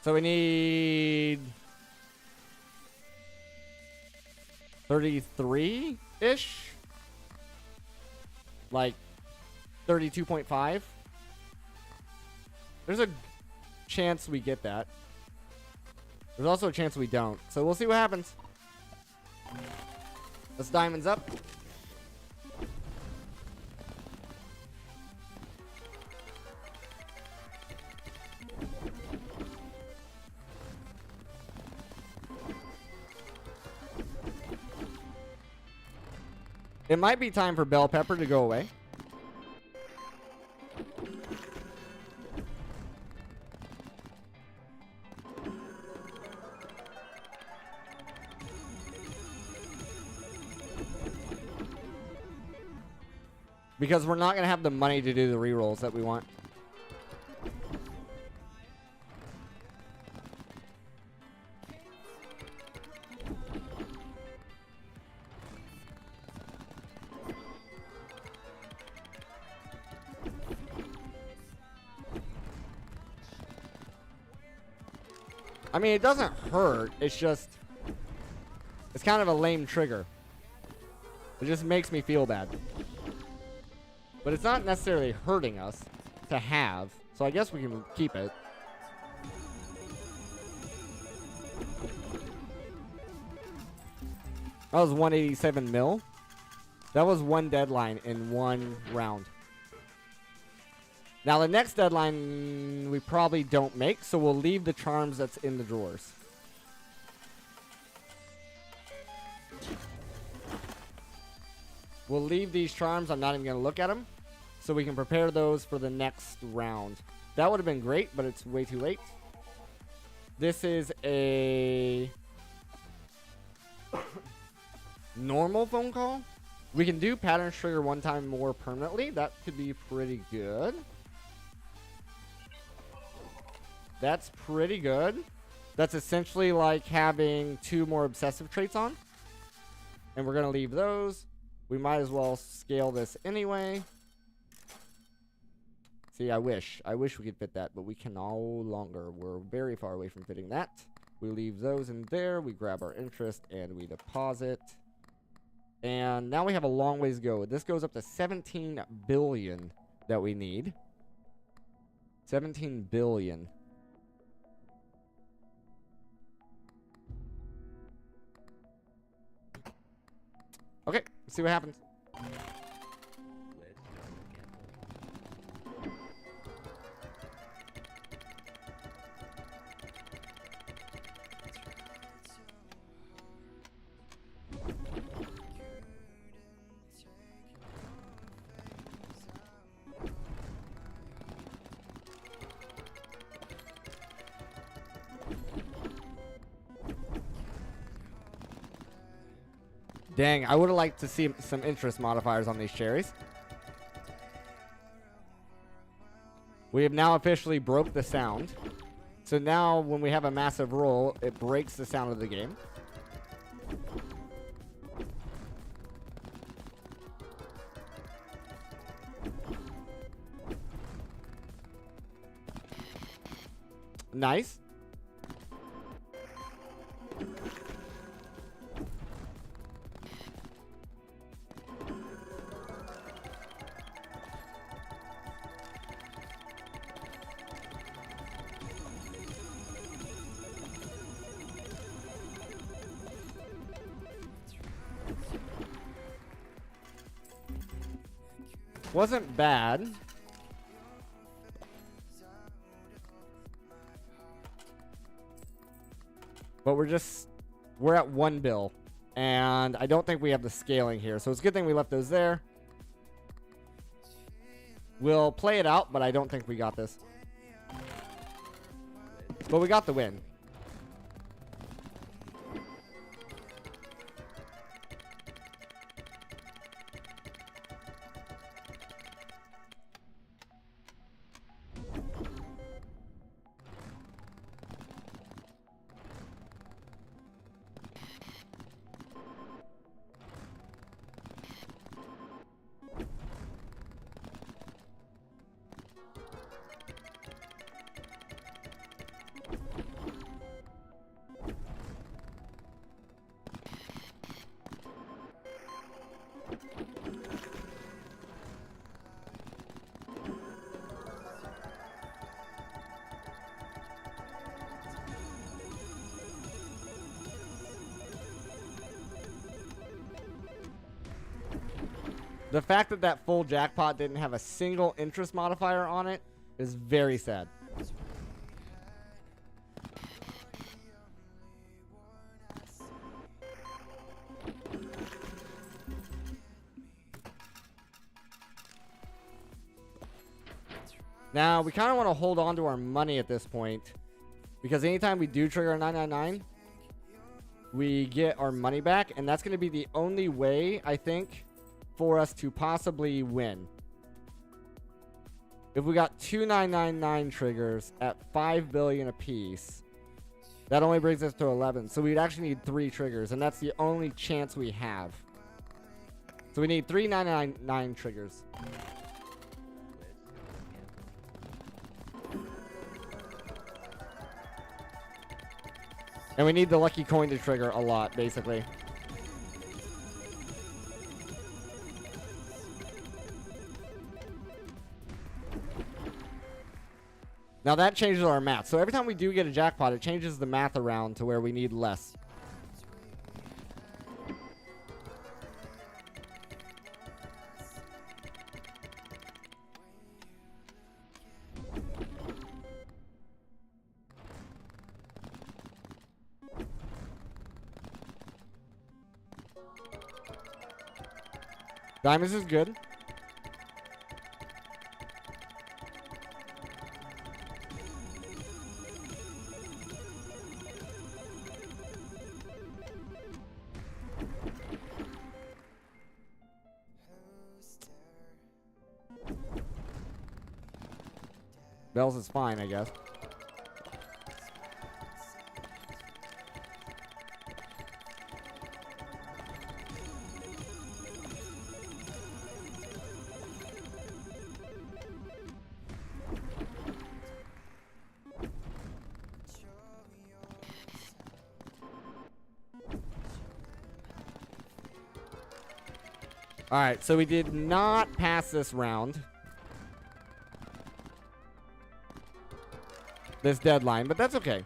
[SPEAKER 1] So we need 33-ish? Like 32.5? There's a chance we get that. There's also a chance we don't. So we'll see what happens. Let's diamonds up. It might be time for bell pepper to go away. Because we're not going to have the money to do the rerolls that we want. I mean, it doesn't hurt. It's just... It's kind of a lame trigger. It just makes me feel bad. But it's not necessarily hurting us to have. So I guess we can keep it. That was 187 mil. That was one deadline in one round. Now, the next deadline we probably don't make, so we'll leave the charms that's in the drawers. We'll leave these charms. I'm not even going to look at them. So we can prepare those for the next round. That would have been great, but it's way too late. This is a normal phone call. We can do pattern trigger one time more permanently. That could be pretty good. That's pretty good. That's essentially like having 2 more obsessive traits on. And we're going to leave those. We might as well scale this anyway. See, I wish we could fit that, but we can no longer. We're very far away from fitting that. We leave those in there. We grab our interest and we deposit. And now we have a long ways to go. This goes up to 17 billion that we need. 17 billion. Okay, let's see what happens. Dang, I would have liked to see some interest modifiers on these cherries. We have now officially broke the sound. So now when we have a massive roll, it breaks the sound of the game. Nice. Wasn't bad. But we're at 1 bill. And I don't think we have the scaling here. So it's a good thing we left those there. We'll play it out, but I don't think we got this. But we got the win. The fact that that full jackpot didn't have a single interest modifier on it is very sad. Now, we kind of want to hold on to our money at this point, because anytime we do trigger a 999, we get our money back, and that's going to be the only way, I think, for us to possibly win. If we got 2 999 triggers at 5 billion apiece, that only brings us to 11. So we'd actually need 3 triggers, and that's the only chance we have. So we need 3 999 triggers. And we need the lucky coin to trigger a lot, basically. Now that changes our math. So every time we do get a jackpot, it changes the math around to where we need less. Diamonds is good. Bells is fine, I guess. Alright, so we did not pass this round. This deadline, but that's okay.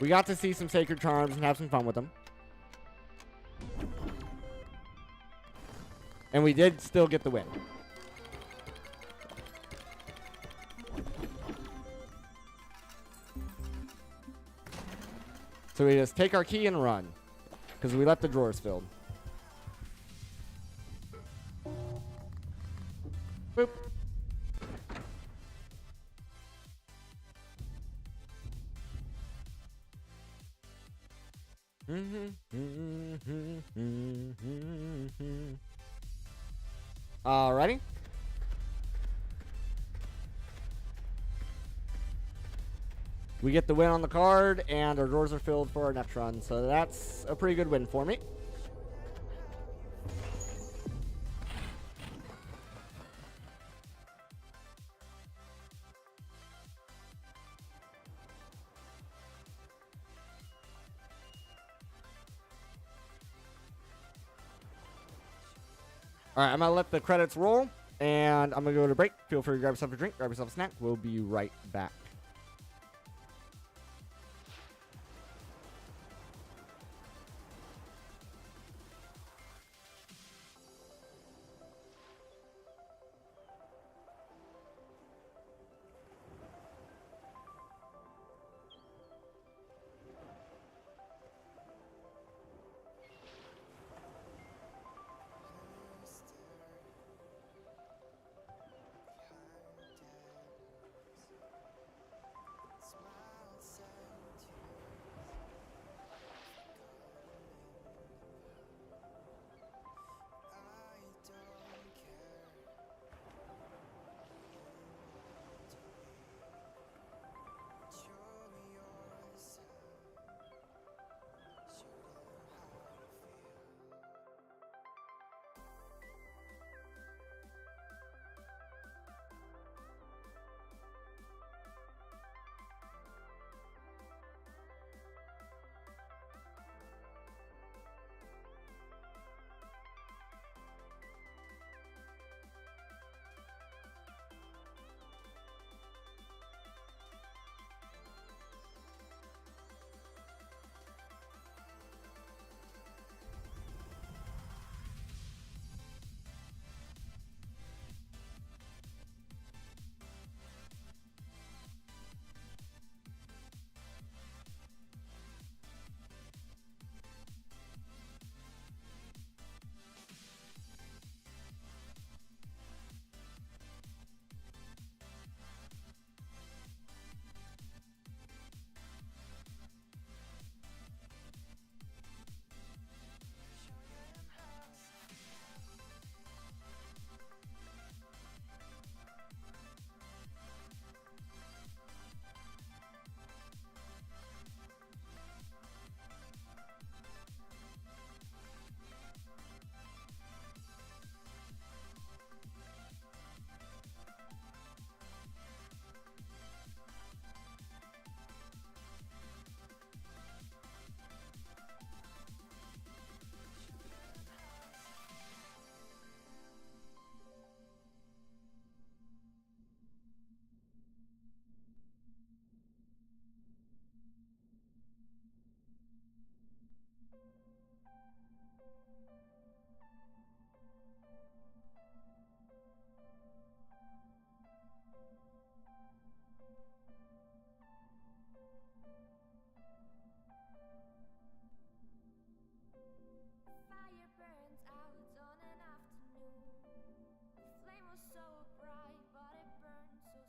[SPEAKER 1] We got to see some Sacred Charms and have some fun with them. And we did still get the win. So we just take our key and run. Because we left the drawers filled. Boop. Alrighty. We get the win on the card, and our drawers are filled for our next run. So that's a pretty good win for me. Alright, I'm going to let the credits roll, and I'm going to go to break. Feel free to grab yourself a drink, grab yourself a snack. We'll be right back.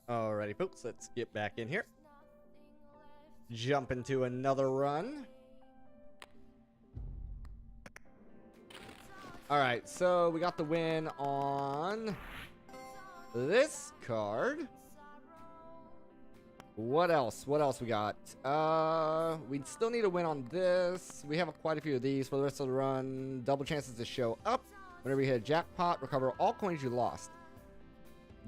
[SPEAKER 1] Alrighty, folks, let's get back in here. Jump into another run. Alright, so we got the win on this card. What else? What else we got? We still need a win on this. We have quite a few of these for the rest of the run. Double chances to show up. Whenever you hit a jackpot, recover all coins you lost.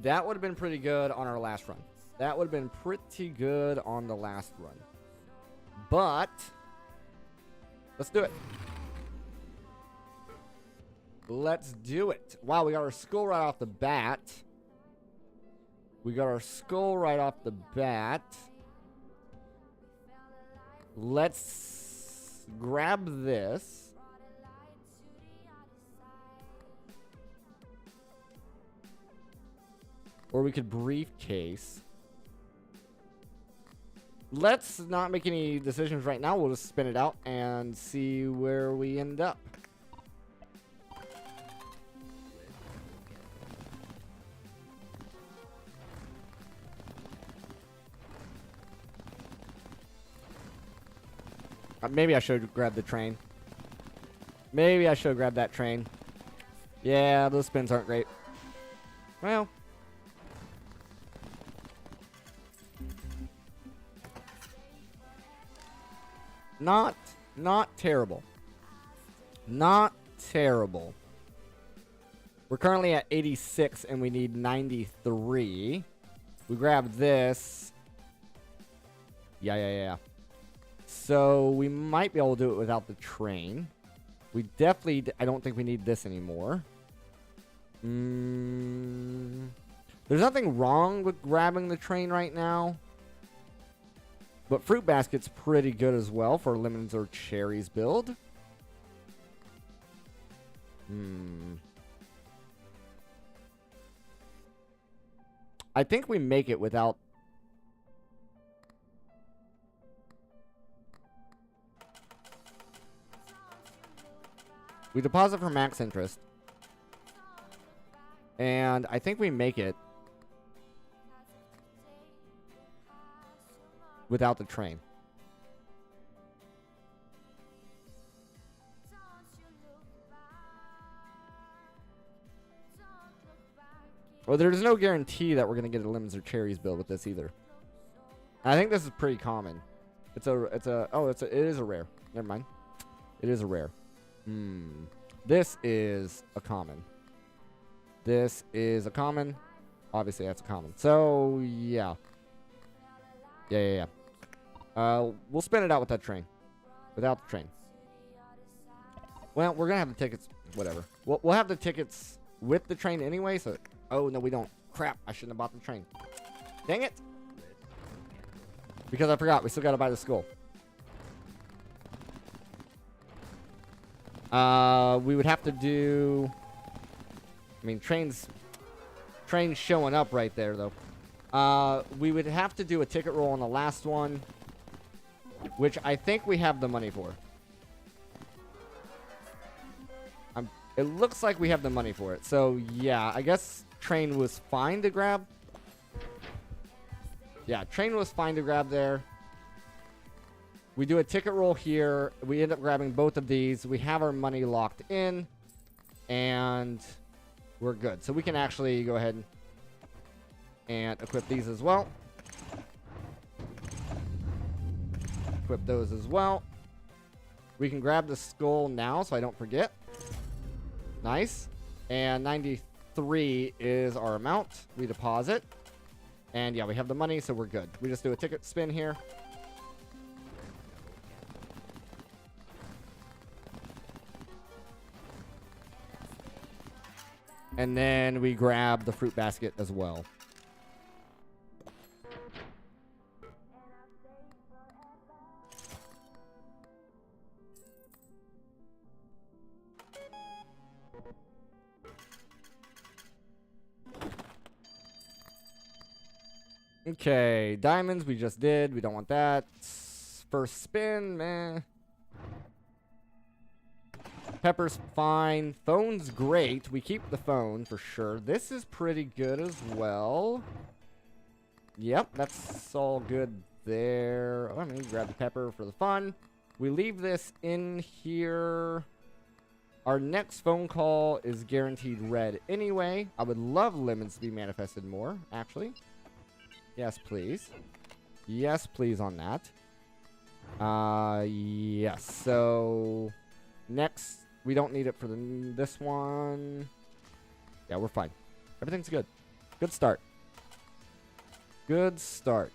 [SPEAKER 1] That would have been pretty good on our last run. That would have been pretty good on the last run. But let's do it. Let's do it. Wow, we got our skull right off the bat. Let's grab this. Or we could briefcase. Let's not make any decisions right now. We'll just spin it out and see where we end up. Maybe I should grab the train. Maybe I should grab that train. Yeah, those spins aren't great. Well. Not terrible. Not terrible. We're currently at 86 and we need 93. We grab this. Yeah. So we might be able to do it without the train. We definitely, I don't think we need this anymore. There's nothing wrong with grabbing the train right now. But Fruit Basket's pretty good as well for lemons or cherries build. I think we make it without... We deposit for max interest. And I think we make it without the train. Well, there's no guarantee that we're going to get a lemons or cherries build with this either. I think this is pretty common. It is a rare. Never mind. It is a rare. This is a common. This is a common. Obviously, that's a common. So, yeah. Yeah. We'll spin it out with that train. Without the train. Well, we're going to have the tickets. Whatever. We'll have the tickets with the train anyway, so... Oh, no, we don't. Crap, I shouldn't have bought the train. Dang it. Because I forgot. We still got to buy the skull. We would have to do... I mean, train's showing up right there, though. We would have to do a ticket roll on the last one, which I think we have the money for. It looks like we have the money for it. So, yeah, I guess train was fine to grab. Yeah, train was fine to grab there. We do a ticket roll here. We end up grabbing both of these. We have our money locked in. And we're good. So we can actually go ahead and equip these as well. Equip those as well. We can grab the skull now so I don't forget. Nice. And 93 is our amount. We deposit. And yeah, we have the money, so we're good. We just do a ticket spin here. And then we grab the fruit basket as well. Okay, diamonds we just did. We don't want that. First spin, meh. Pepper's fine. Phone's great. We keep the phone for sure. This is pretty good as well. Yep, that's all good there. Oh, I'm gonna grab the pepper for the fun. We leave this in here. Our next phone call is guaranteed red anyway. I would love lemons to be manifested more, actually. Yes, please. Yes, please on that. Yes. So, next, we don't need it for this one. Yeah, we're fine. Everything's good. Good start. Good start.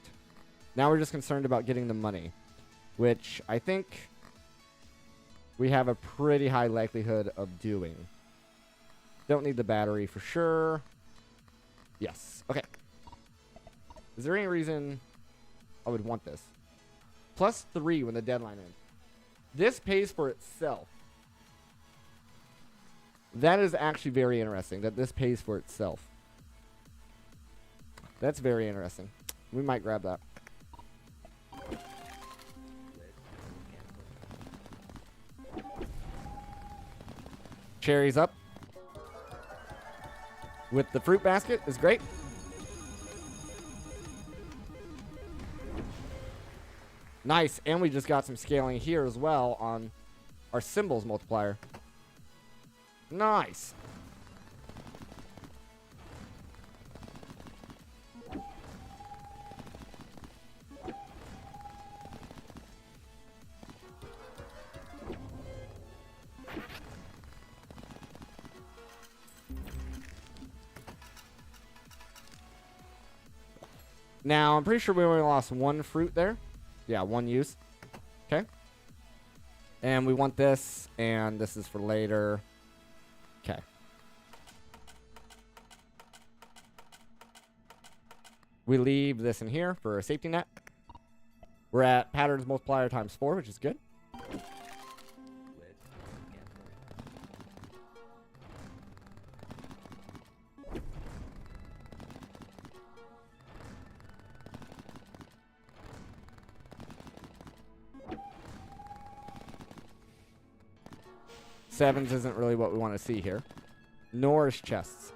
[SPEAKER 1] Now we're just concerned about getting the money, which I think we have a pretty high likelihood of doing. Don't need the battery for sure. Yes. Okay. Is there any reason I would want this? +3 when the deadline ends. This pays for itself. That is actually very interesting, that this pays for itself. That's very interesting. We might grab that. Cherries up. With the fruit basket is great. Nice, and we just got some scaling here as well on our symbols multiplier. Nice. Now, I'm pretty sure we only lost one fruit there. Yeah, one use. Okay. And we want this, and this is for later. Okay. We leave this in here for a safety net. We're at patterns multiplier ×4, which is good. Sevens isn't really what we want to see here. Nor is chests.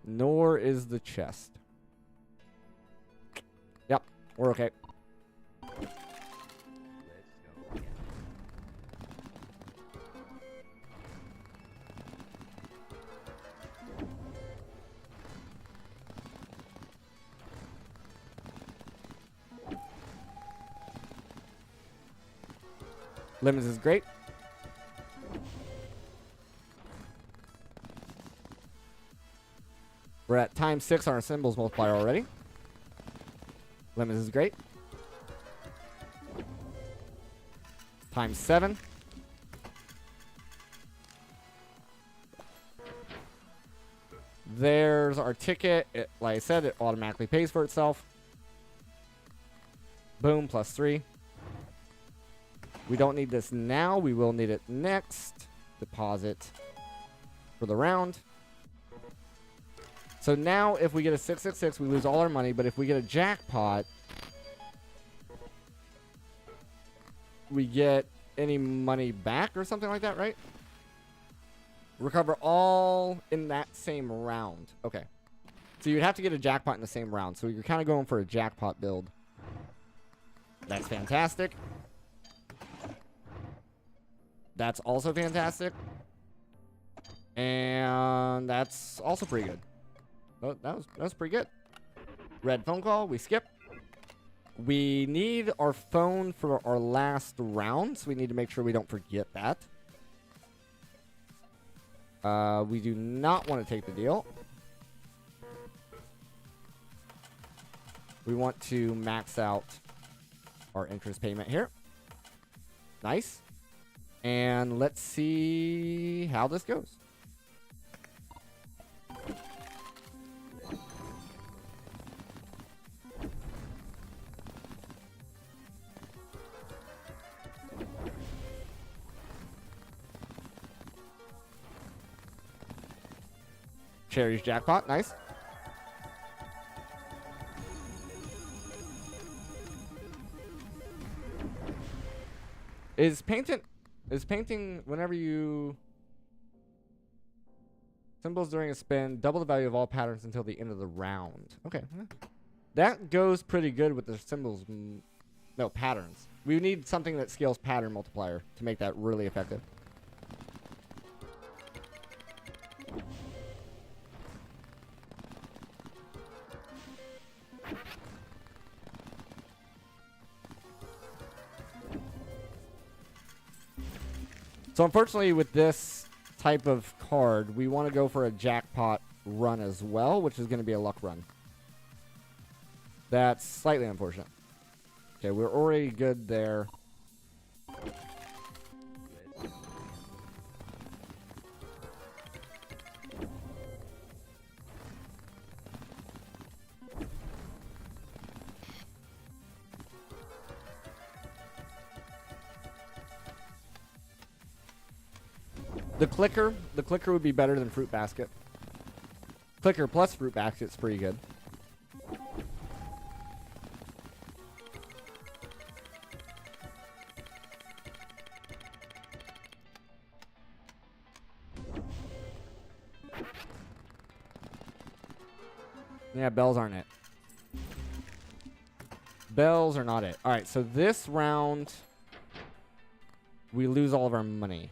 [SPEAKER 1] Nor is the chest. Yep, we're okay. Lemons is great. We're at ×6 on our symbols multiplier already. Lemons is great. ×7. There's our ticket. Like I said, it automatically pays for itself. Boom, +3. We don't need this now. We will need it next. Deposit for the round. So now if we get a 666, we lose all our money. But if we get a jackpot, we get any money back or something like that, right? Recover all in that same round. Okay. So you'd have to get a jackpot in the same round. So you're kind of going for a jackpot build. That's fantastic. That's also fantastic. And that's also pretty good. Oh, that was pretty good. Red phone call. We skip. We need our phone for our last round, so we need to make sure we don't forget that. We do not want to take the deal. We want to max out our interest payment here. Nice. And let's see how this goes. Cherry's jackpot, nice. Is painting whenever you symbols during a spin, double the value of all patterns until the end of the round. Okay. That goes pretty good with the symbols. No, patterns. We need something that scales pattern multiplier to make that really effective. So unfortunately with this type of card, we want to go for a jackpot run as well, which is going to be a luck run. That's slightly unfortunate. Okay, we're already good there. The clicker would be better than fruit basket. Clicker plus fruit basket's pretty good. Yeah, bells aren't it. Bells are not it. All right, so this round, we lose all of our money.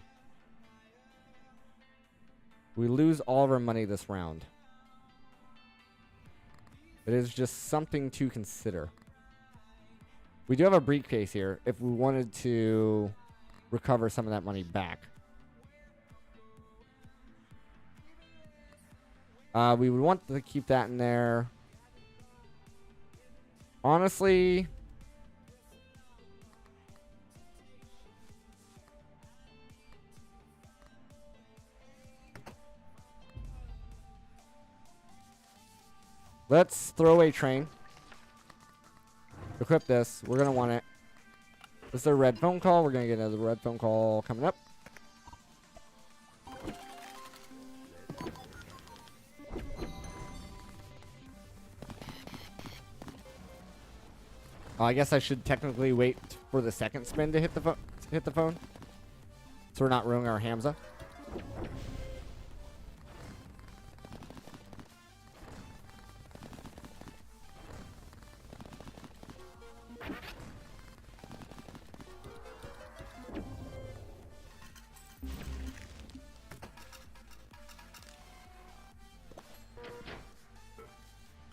[SPEAKER 1] We lose all of our money this round. It is just something to consider. We do have a briefcase here if we wanted to recover some of that money back. We would want to keep that in there. Honestly, let's throw away train. Equip this. We're going to want it. This is a red phone call. We're going to get another red phone call coming up. I guess I should technically wait for the second spin to hit the phone. So we're not ruining our Hamza.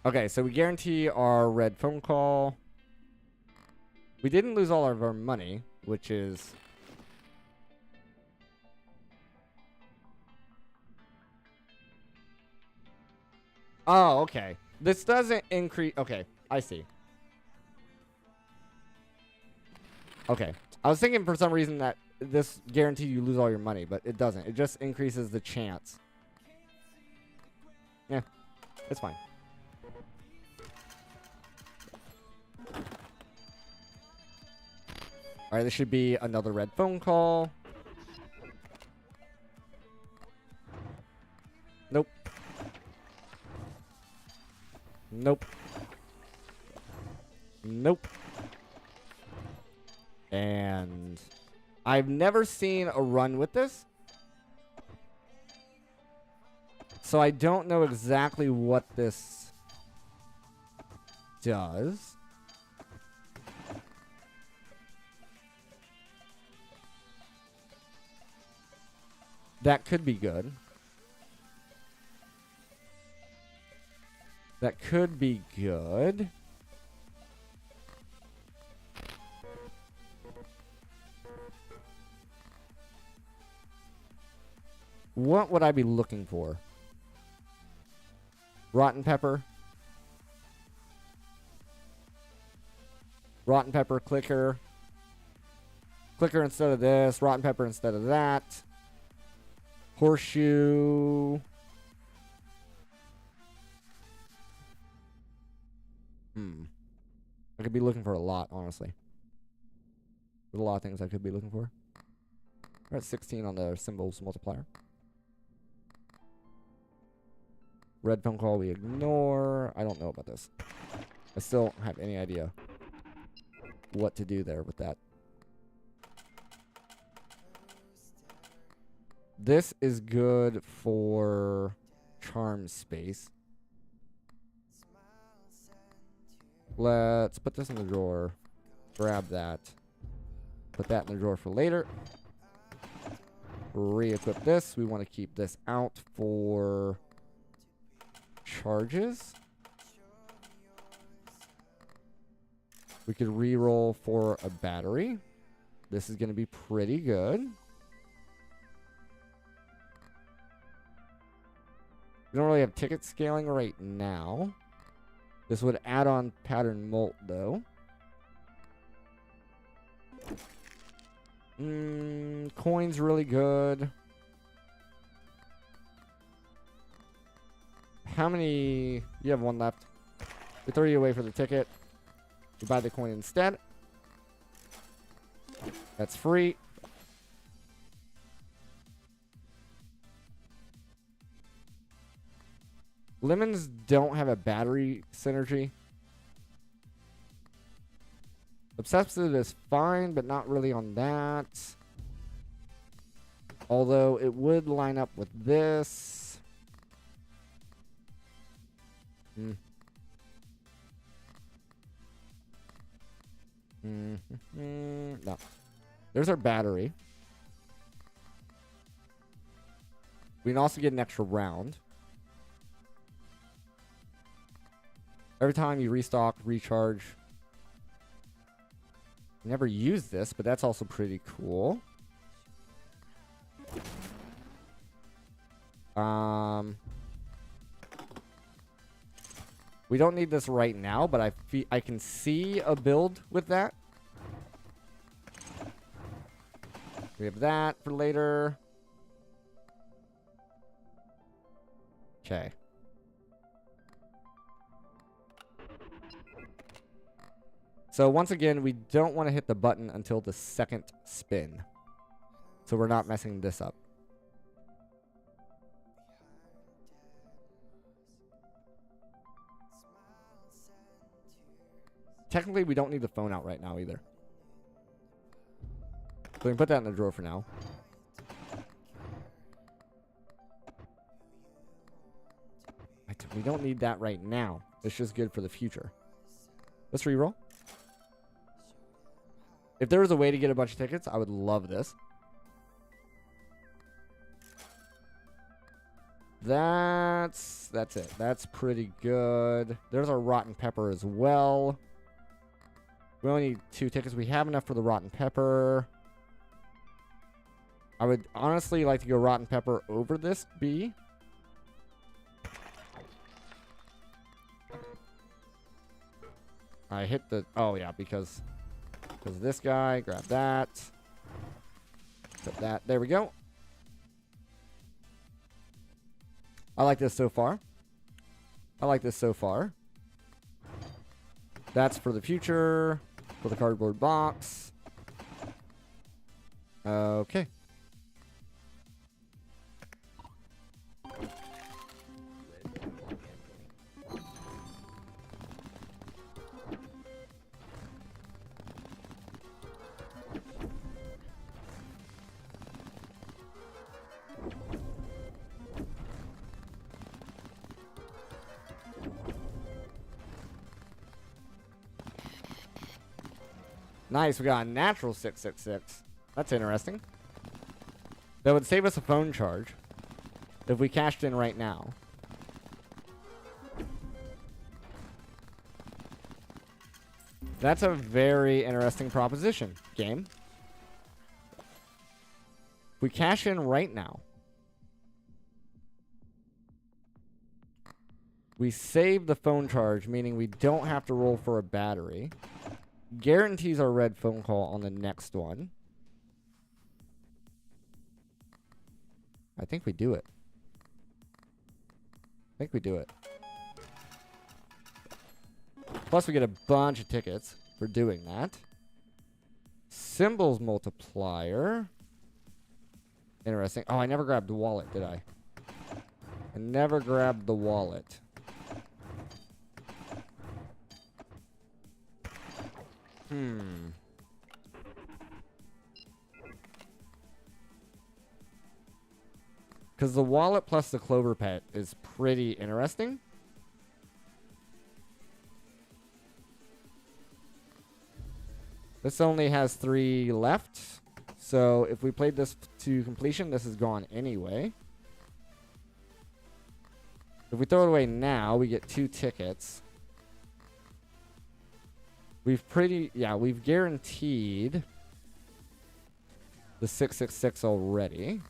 [SPEAKER 1] Okay, so we guarantee our red phone call. We didn't lose all of our money, which is... Oh, okay. This doesn't increase... Okay, I see. Okay. I was thinking for some reason that this guaranteed you lose all your money, but it doesn't. It just increases the chance. Yeah, it's fine. Alright, this should be another red phone call. Nope. Nope. Nope. And I've never seen a run with this. So I don't know exactly what this does. That could be good. That could be good. What would I be looking for? Rotten pepper. Rotten pepper, clicker. Clicker instead of this. Rotten pepper instead of that. Horseshoe. I could be looking for a lot, honestly. There's a lot of things I could be looking for. We're at 16 on the symbols multiplier. Red phone call we ignore. I don't know about this. I still don't have any idea what to do there with that. This is good for charm space. Let's put this in the drawer. Grab that. Put that in the drawer for later. Re-equip this. We want to keep this out for charges. We could re-roll for a battery. This is going to be pretty good. We don't really have ticket scaling right now. This would add on pattern molt, though. Coin's really good. How many? You have one left. We throw you away for the ticket. We buy the coin instead. That's free. Lemons don't have a battery synergy. Obsessive is fine, but not really on that. Although it would line up with this. No. There's our battery. We can also get an extra round. Every time you restock, recharge. Never used this, but that's also pretty cool. We don't need this right now, but I can see a build with that. We have that for later. Okay. So once again, we don't want to hit the button until the second spin. So we're not messing this up. Technically, we don't need the phone out right now either. So we can put that in the drawer for now. We don't need that right now. It's just good for the future. Let's reroll. If there was a way to get a bunch of tickets, I would love this. That's it. That's pretty good. There's our rotten pepper as well. We only need 2 tickets. We have enough for the rotten pepper. I would honestly like to go rotten pepper over this bee. I hit the... Oh, yeah, because this guy. Grab that. Put that. There we go. I like this so far. I like this so far. That's for the future. For the cardboard box. Okay. Nice, we got a natural 666. That's interesting. That would save us a phone charge if we cashed in right now. That's a very interesting proposition, game. If we cash in right now, we save the phone charge, meaning we don't have to roll for a battery. Guarantees our red phone call on the next one. I think we do it. Plus we get a bunch of tickets for doing that. Symbols multiplier. Interesting. Oh, I never grabbed the wallet, did I? I never grabbed the wallet. Because the wallet plus the Clover Pit is pretty interesting. This only has 3 left. So if we played this to completion, this is gone anyway. If we throw it away now, we get 2 tickets. We've guaranteed the 666 already.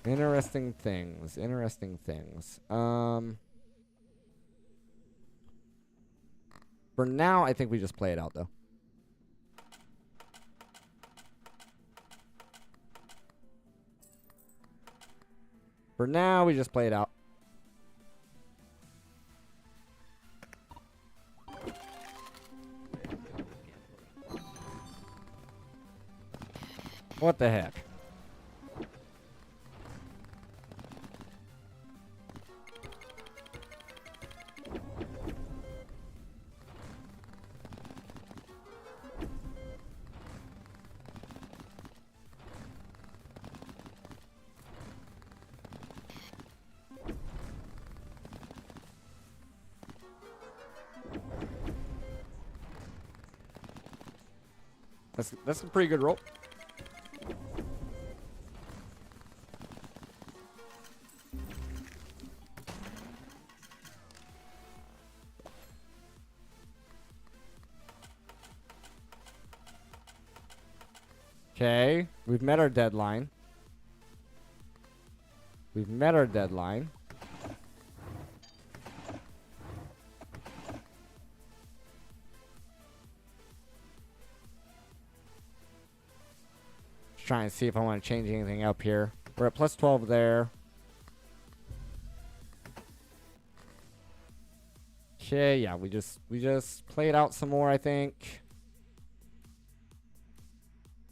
[SPEAKER 1] Interesting things. Interesting things. For now, I think we just play it out, though. For now, we just play it out. What the heck? That's a pretty good roll. Okay, we've met our deadline. We've met our deadline. Just trying to see if I want to change anything up here. We're at plus 12 there. Okay, yeah, we just played out some more, I think.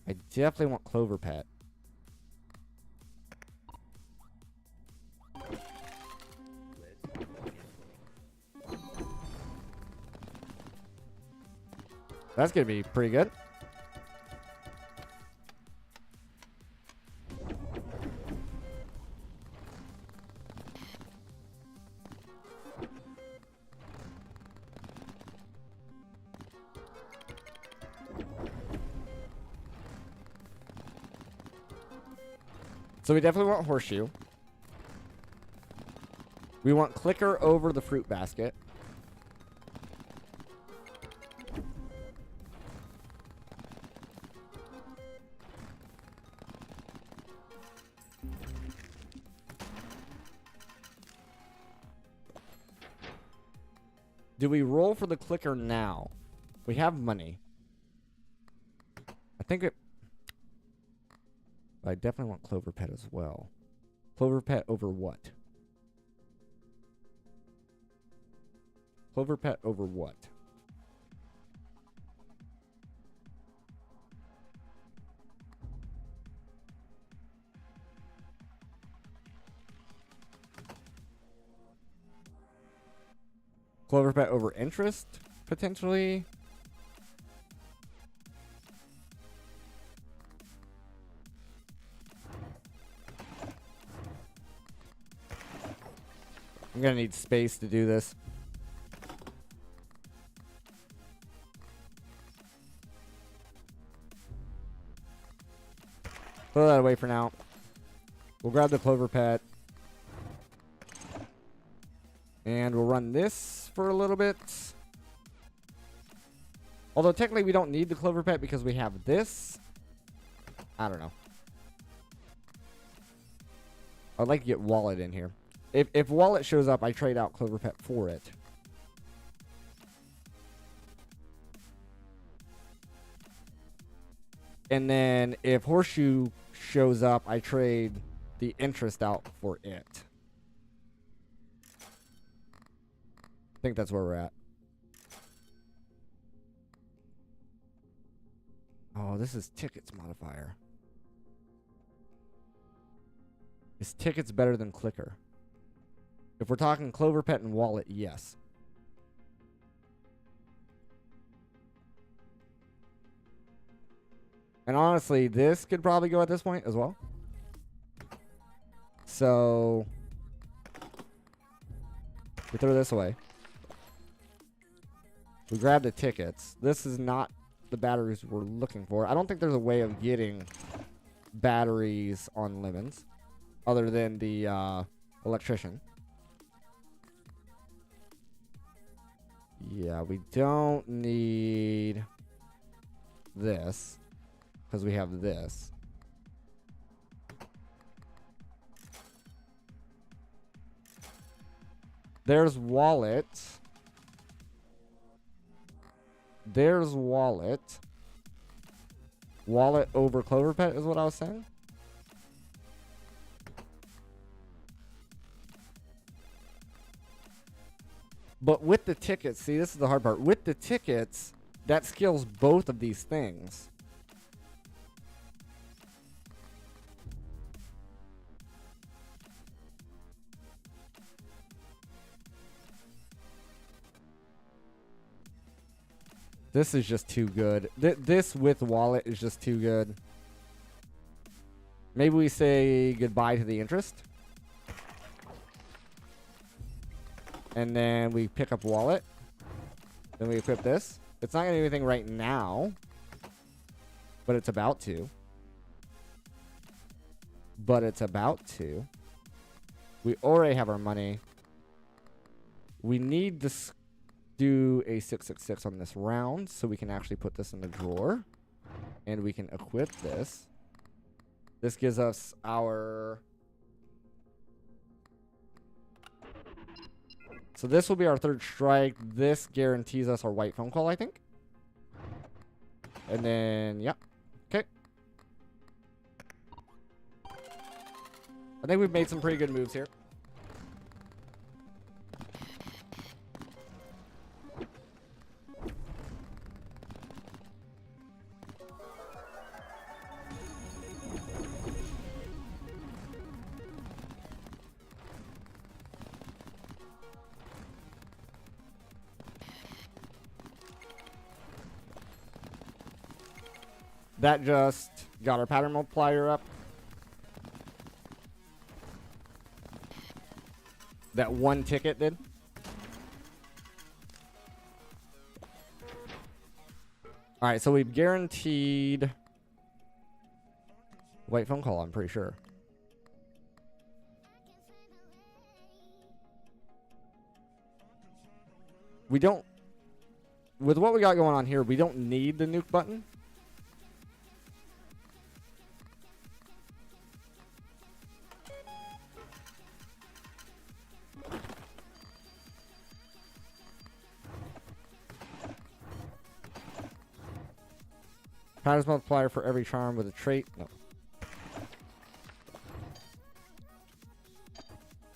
[SPEAKER 1] I definitely want Clover Pit. That's gonna be pretty good. So we definitely want Horseshoe. We want Clicker over the fruit basket. Do we roll for the Clicker now? We have money. I think it... I definitely want Clover Pit as well. Clover Pit over what? Clover Pit over what? Clover Pit over interest, potentially. I'm gonna need space to do this. Throw that away for now. We'll grab the Clover Pit. And we'll run this for a little bit. Although technically we don't need the Clover Pit because we have this. I don't know. I'd like to get Wallet in here. If Wallet shows up, I trade out Clover Pit for it. And then if Horseshoe shows up, I trade the interest out for it. I think that's where we're at. Oh, this is tickets modifier. Is tickets better than Clicker? If we're talking Clover Pit and Wallet, yes. And honestly, this could probably go at this point as well. So we throw this away. We grab the tickets. This is not the batteries we're looking for. I don't think there's a way of getting batteries on lemons other than the electrician. Yeah, we don't need this because we have this. There's wallet. There's wallet. Wallet over Clover Pit is what I was saying. But with the tickets, see, this is the hard part. With the tickets, that skills both of these things. This is just too good. This with wallet is just too good. Maybe we say goodbye to the interest. And then we pick up wallet. Then we equip this. It's not going to do anything right now. But it's about to. But it's about to. We already have our money. We need to do a 666 on this round so we can actually put this in the drawer. And we can equip this. This gives us our... So this will be our third strike. This guarantees us our white phone call, I think. And then, yeah. Okay. I think we've made some pretty good moves here. That just got our pattern multiplier up. That one ticket did. Alright, so we've guaranteed white phone call, I'm pretty sure. We don't... With what we got going on here, we don't need the nuke button. Patterns multiplier for every charm with a trait. No.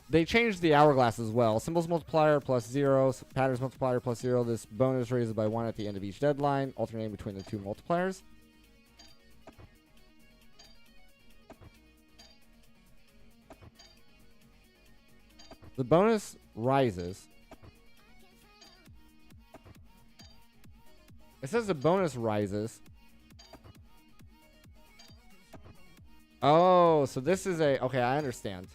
[SPEAKER 1] They changed the hourglass as well. Symbols multiplier plus 0. Patterns multiplier plus 0. This bonus raises by 1 at the end of each deadline, alternating between the two multipliers. The bonus rises. It says the bonus rises. Oh, so this is a... Okay, I understand.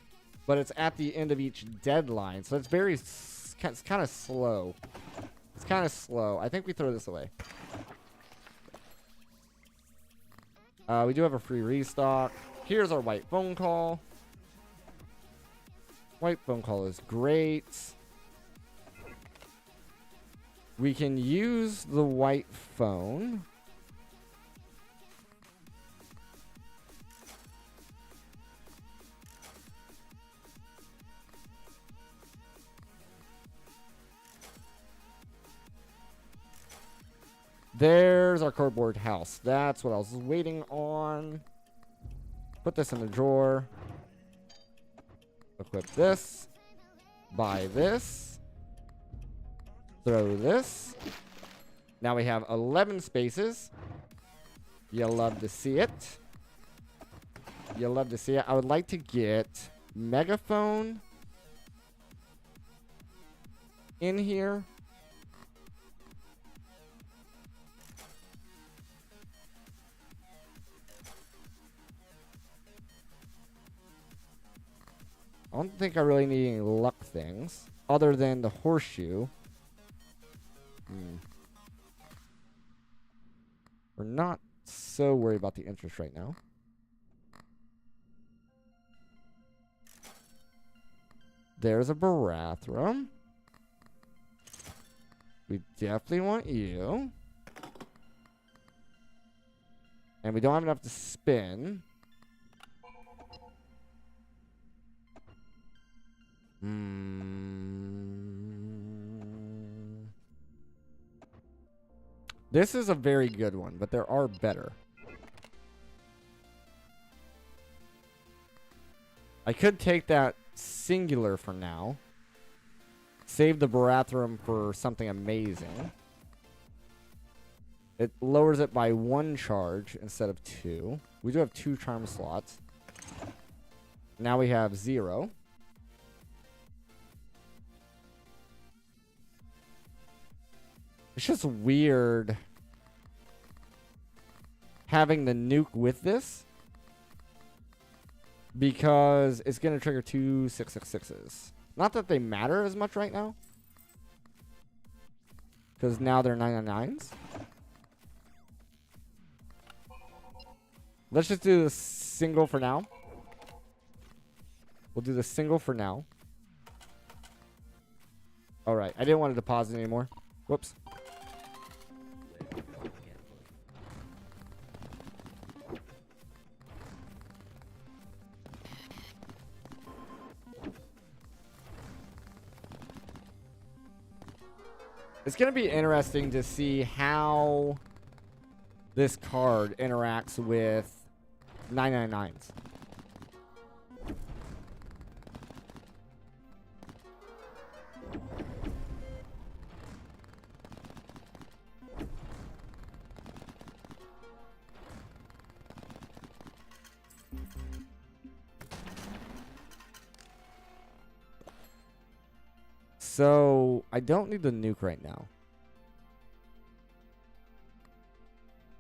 [SPEAKER 1] But it's at the end of each deadline. So it's very... It's kind of slow. It's kind of slow. I think we throw this away. We do have a free restock. Here's our white phone call. White phone call is great. We can use the white phone. There's our cardboard house. That's what I was waiting on. Put this in the drawer. Equip this. Buy this. Throw this. Now we have 11 spaces. You'll love to see it. You'll love to see it. I would like to get megaphone in here. I don't think I really need any luck things other than the horseshoe. We're not so worried about the interest right now. There's a bathroom. We definitely want you. And we don't have enough to spin. This is a very good one, but there are better. I could take that singular for now. Save the Barathrum for something amazing. It lowers it by 1 charge instead of 2. We do have 2 charm slots. Now we have 0. It's just weird having the nuke with this, because it's going to trigger 2 666s. Not that they matter as much right now, because now they're 999s. Let's just do the single for now. We'll do the single for now. Alright, I didn't want to deposit anymore. Whoops. It's going to be interesting to see how this card interacts with 999s. So, I don't need the nuke right now.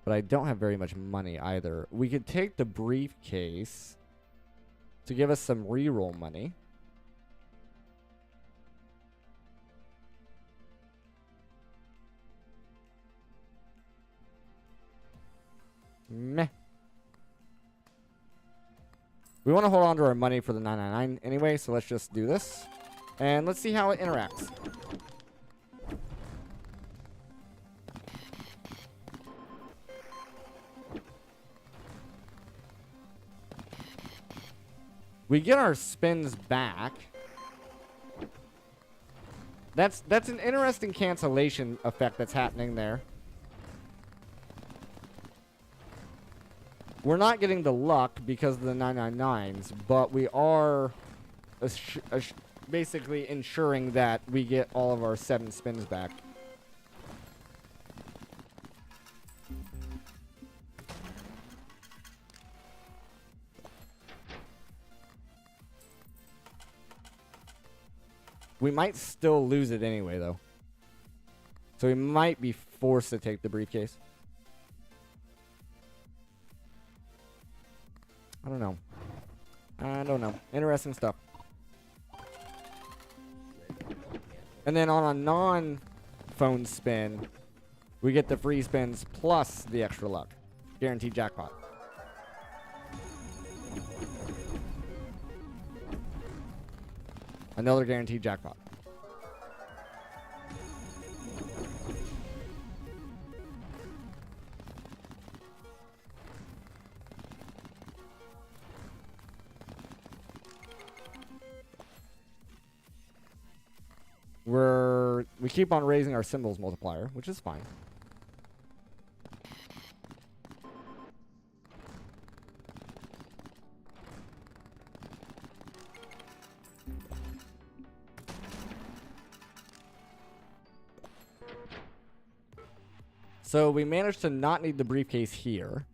[SPEAKER 1] But I don't have very much money either. We could take the briefcase to give us some reroll money. Meh. We want to hold on to our money for the 999 anyway, so let's just do this. And let's see how it interacts. We get our spins back. That's an interesting cancellation effect that's happening there. We're not getting the luck because of the 999s, but we are basically ensuring that we get all of our 7 spins back. We might still lose it anyway, though. So we might be forced to take the briefcase. I don't know. I don't know. Interesting stuff. And then on a non-phone spin, we get the free spins plus the extra luck. Guaranteed jackpot. Another guaranteed jackpot. We keep on raising our symbols multiplier, which is fine. So we managed to not need the briefcase here.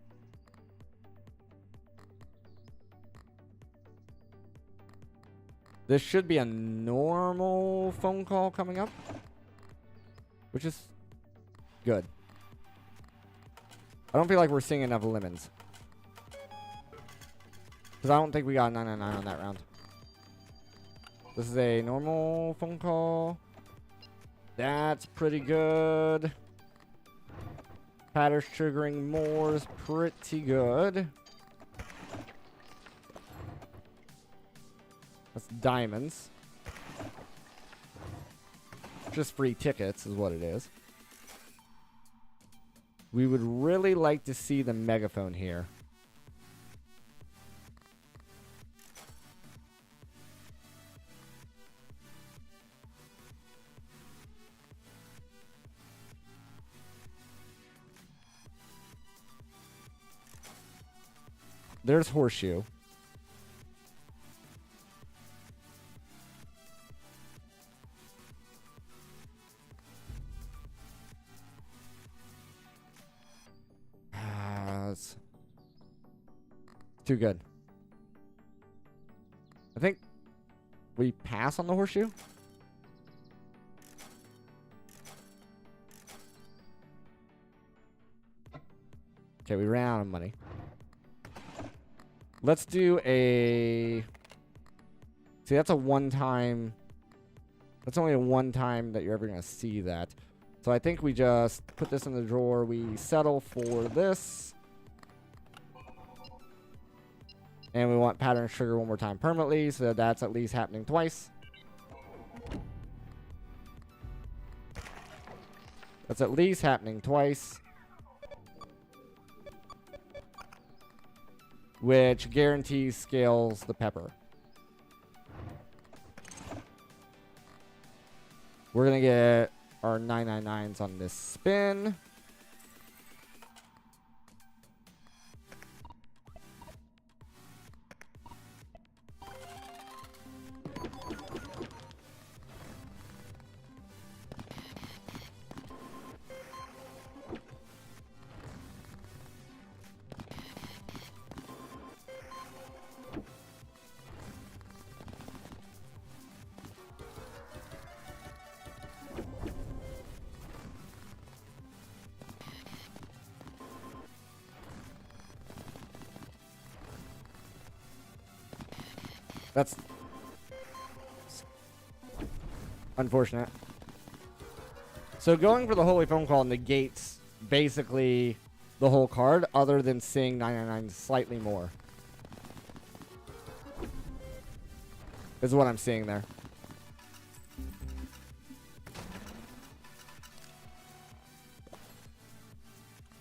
[SPEAKER 1] This should be a normal phone call coming up, which is good. I don't feel like we're seeing enough lemons, because I don't think we got 999 on that round. This is a normal phone call. That's pretty good. Patterns triggering more is pretty good. That's diamonds. Just free tickets is what it is. We would really like to see the megaphone here. There's horseshoe. It's too good. I think we pass on the horseshoe. Okay, we ran out of money. Let's do a... See, that's a one-time... That's only a one-time that you're ever going to see that. So I think we just put this in the drawer. We settle for this. And we want pattern sugar one more time permanently, so that's at least happening twice. That's at least happening twice. Which guarantees scales the pepper. We're going to get our 999s on this spin. That's unfortunate. So going for the Holy Phone Call negates basically the whole card, other than seeing 999 slightly more. Is what I'm seeing there.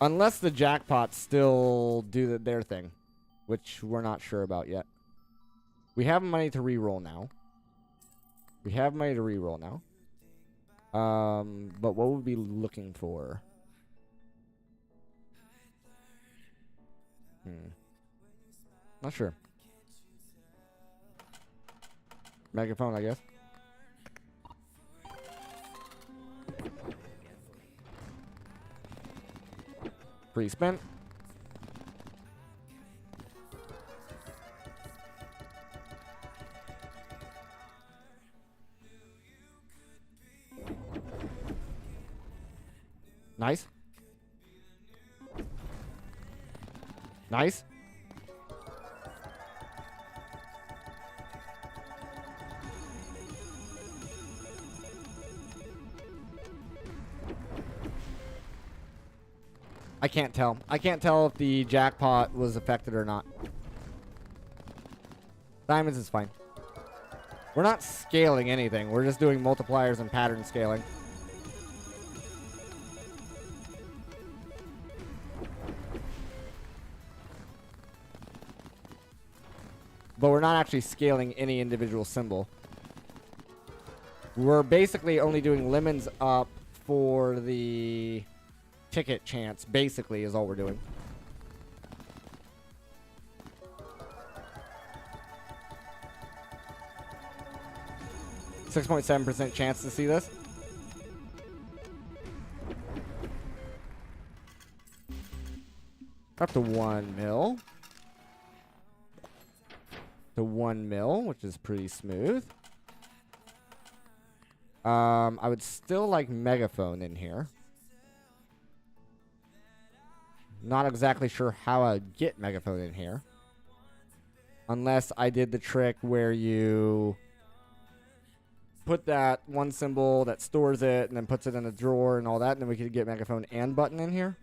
[SPEAKER 1] Unless the jackpots still do their thing, which we're not sure about yet. We have money to reroll now. We have money to reroll now. But what would we be looking for? Not sure. Megaphone, I guess. Pre-spent. Nice. Nice. I can't tell. I can't tell if the jackpot was affected or not. Diamonds is fine. We're not scaling anything. We're just doing multipliers and pattern scaling. But we're not actually scaling any individual symbol. We're basically only doing lemons up for the ticket chance, basically, is all we're doing. .7% chance to see this. Up to 1 mil. To 1 mil, which is pretty smooth. I would still like megaphone in here. Not exactly sure how I'd get megaphone in here. Unless I did the trick where you put that one symbol that stores it and then puts it in a drawer and all that, and then we could get megaphone and button in here.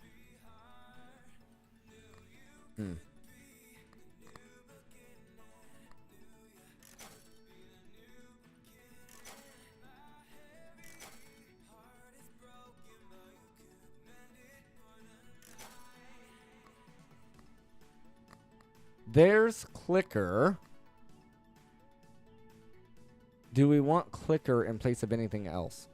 [SPEAKER 1] There's clicker. Do we want clicker in place of anything else?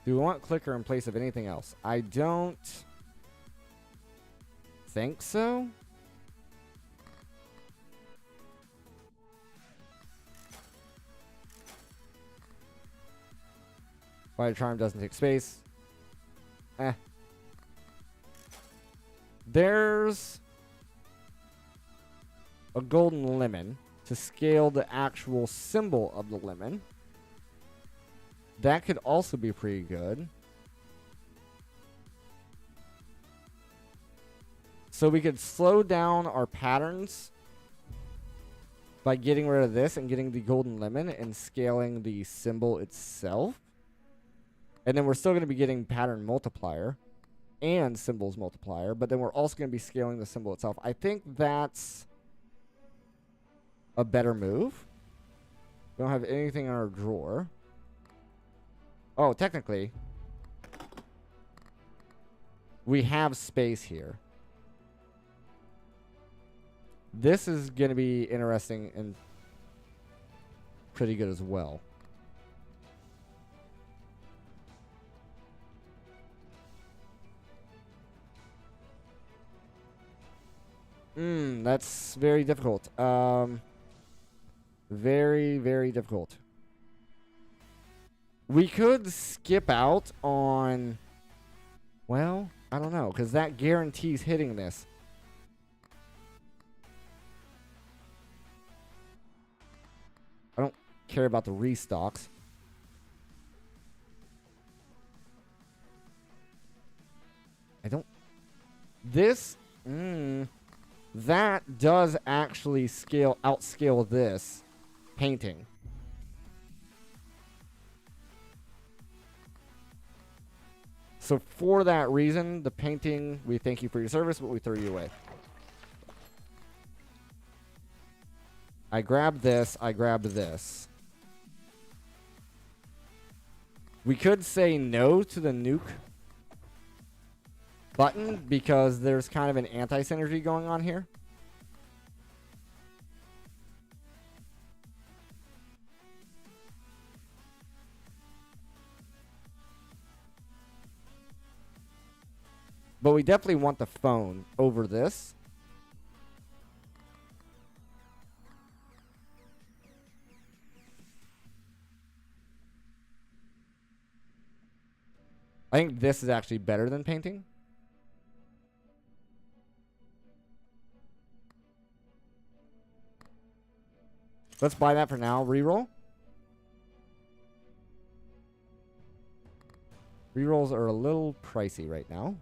[SPEAKER 1] Do we want clicker in place of anything else? I don't think so. Fire charm doesn't take space. There's a golden lemon to scale the actual symbol of the lemon. That could also be pretty good. So we could slow down our patterns by getting rid of this and getting the golden lemon and scaling the symbol itself. And then we're still going to be getting pattern multiplier and symbols multiplier, but then we're also going to be scaling the symbol itself. I think that's a better move. We don't have anything in our drawer. Oh, technically, we have space here. This is going to be interesting and pretty good as well. That's very difficult. Very, very difficult. We could skip out on... Well, I don't know, because that guarantees hitting this. I don't care about the restocks. I don't... This... that does actually outscale this painting. So for that reason, the painting, we thank you for your service, but we throw you away. I grabbed this, I grabbed this. We could say no to the nuke button because there's kind of an anti-synergy going on here. But we definitely want the phone over this. I think this is actually better than painting. Let's buy that for now. Reroll. Rerolls are a little pricey right now.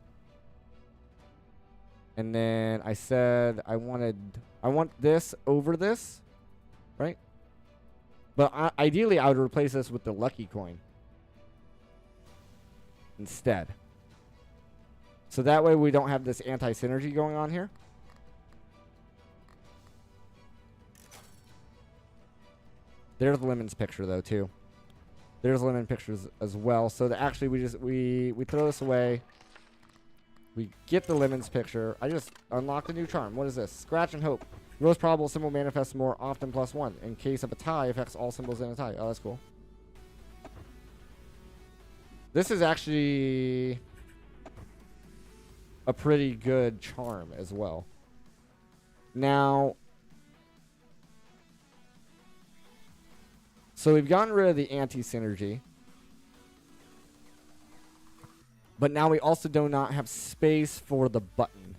[SPEAKER 1] And then I said I want this over this, right? But ideally I would replace this with the lucky coin instead. So that way we don't have this anti-synergy going on here. There's Lemon's picture though too. There's Lemon pictures as well. So that actually we throw this away. We get the Lemon's picture. I just unlocked a new charm. What is this? Scratch and Hope. Most probable symbol manifests more often +1. In case of a tie, affects all symbols in a tie. Oh, that's cool. This is actually a pretty good charm as well. Now, so we've gotten rid of the anti-synergy. But now we also do not have space for the button.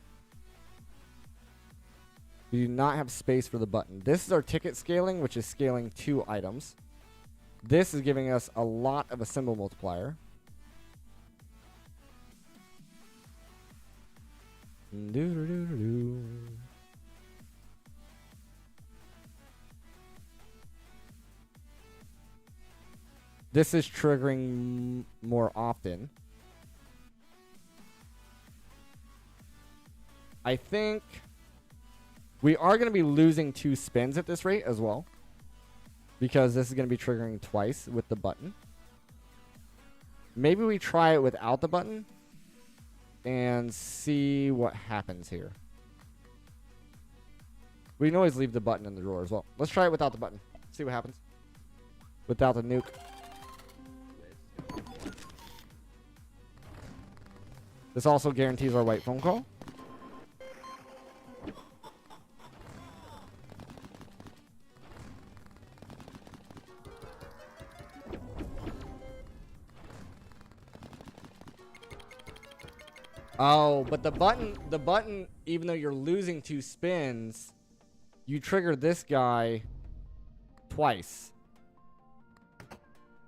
[SPEAKER 1] We do not have space for the button. This is our ticket scaling, which is scaling 2 items. This is giving us a lot of a symbol multiplier. This is triggering more often. I think we are going to be losing 2 spins at this rate as well, because this is going to be triggering twice with the button. Maybe we try it without the button and see what happens here. We can always leave the button in the drawer as well. Let's try it without the button. See what happens. Without the nuke. This also guarantees our right phone call. Oh, but the button, even though you're losing 2 spins, you trigger this guy twice.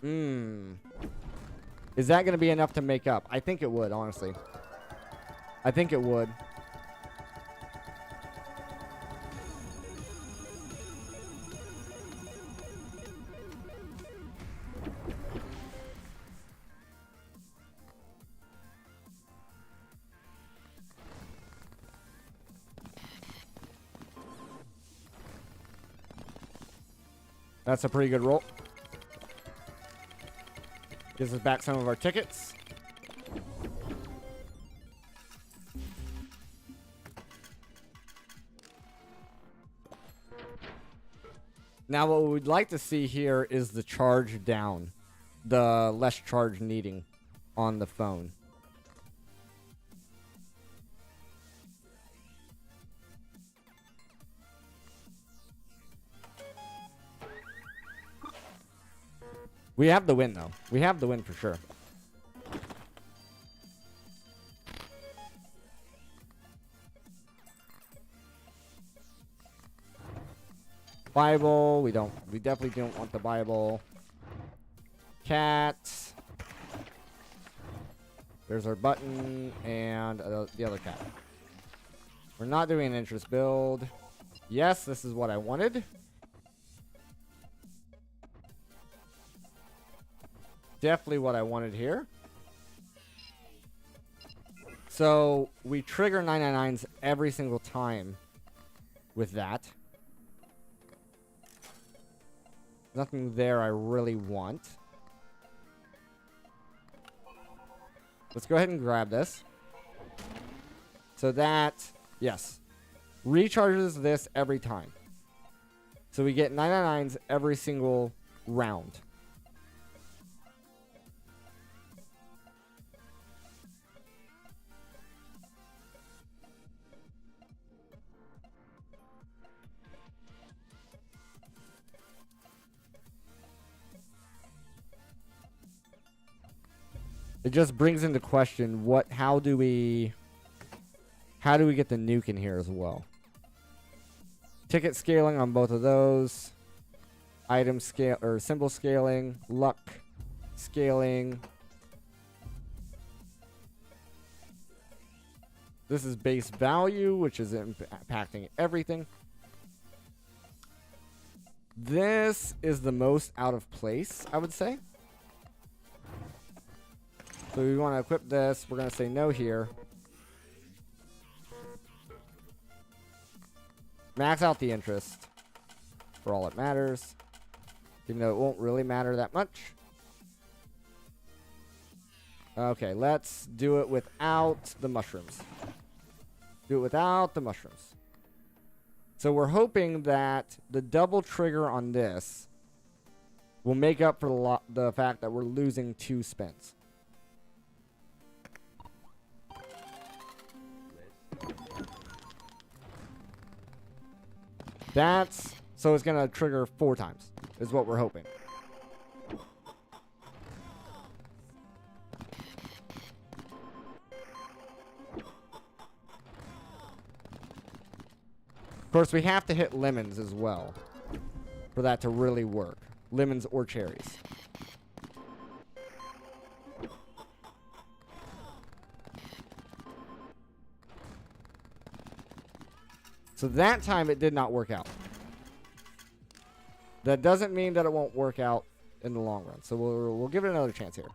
[SPEAKER 1] Is that going to be enough to make up? I think it would, honestly. I think it would. That's a pretty good roll. Gives us back some of our tickets. Now what we'd like to see here is the charge down. The less charge needing on the phone. We have the win, though. We have the win for sure. Bible. We definitely don't want the Bible. Cat. There's our button and the other cat. We're not doing an interest build. Yes, this is what I wanted. Definitely what I wanted here. So we trigger 999s every single time with that. Nothing there I really want. Let's go ahead and grab this. So that, yes, recharges this every time. So we get 999s every single round. It just brings into question how do we get the nuke in here as well? Ticket scaling on both of those. Item scale or symbol scaling, luck scaling. This is base value, which is impacting everything. This is the most out of place, I would say. So we want to equip this. We're going to say no here. Max out the interest for all it matters. Even though it won't really matter that much. Okay, let's do it without the mushrooms. Do it without the mushrooms. So we're hoping that the double trigger on this will make up for the fact that we're losing 2 spins. So it's going to trigger 4 times, is what we're hoping. Of course, we have to hit lemons as well for that to really work. Lemons or cherries. So that time it did not work out. That doesn't mean that it won't work out in the long run. So we'll give it another chance here.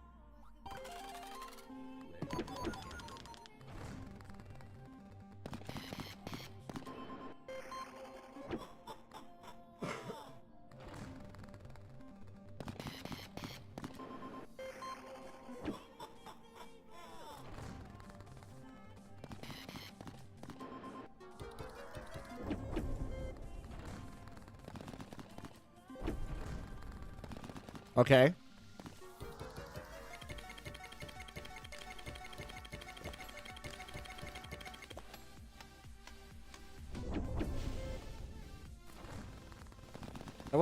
[SPEAKER 1] Okay.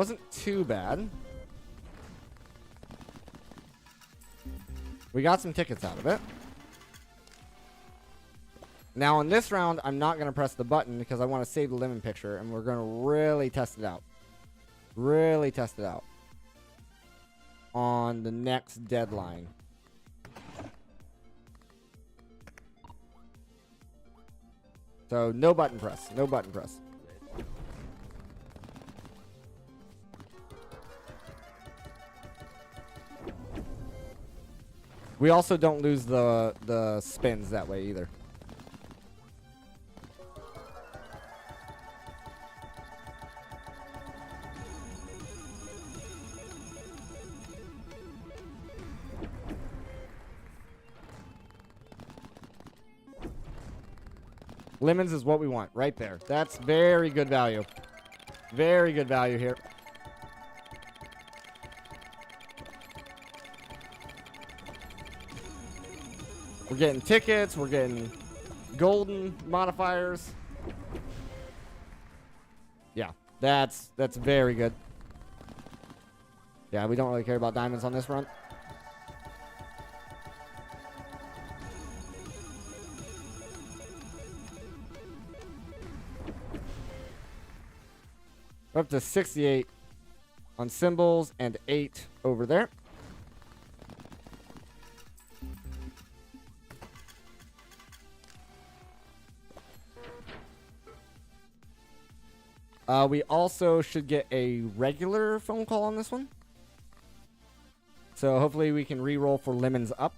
[SPEAKER 1] wasn't too bad. We got some tickets out of it. Now, in this round, I'm not going to press the button because I want to save the lemon picture, and we're going to really test it out. Really test it out. On the next deadline. So, no button press. No button press. We also don't lose the spins that way either. Lemons is what we want right there. That's very good value. Very good value here. We're getting tickets. We're getting golden modifiers. Yeah, that's very good. Yeah, we don't really care about diamonds on this run. We're up to 68 on symbols and 8 over there. We also should get a regular phone call on this one. So hopefully we can re-roll for lemons up.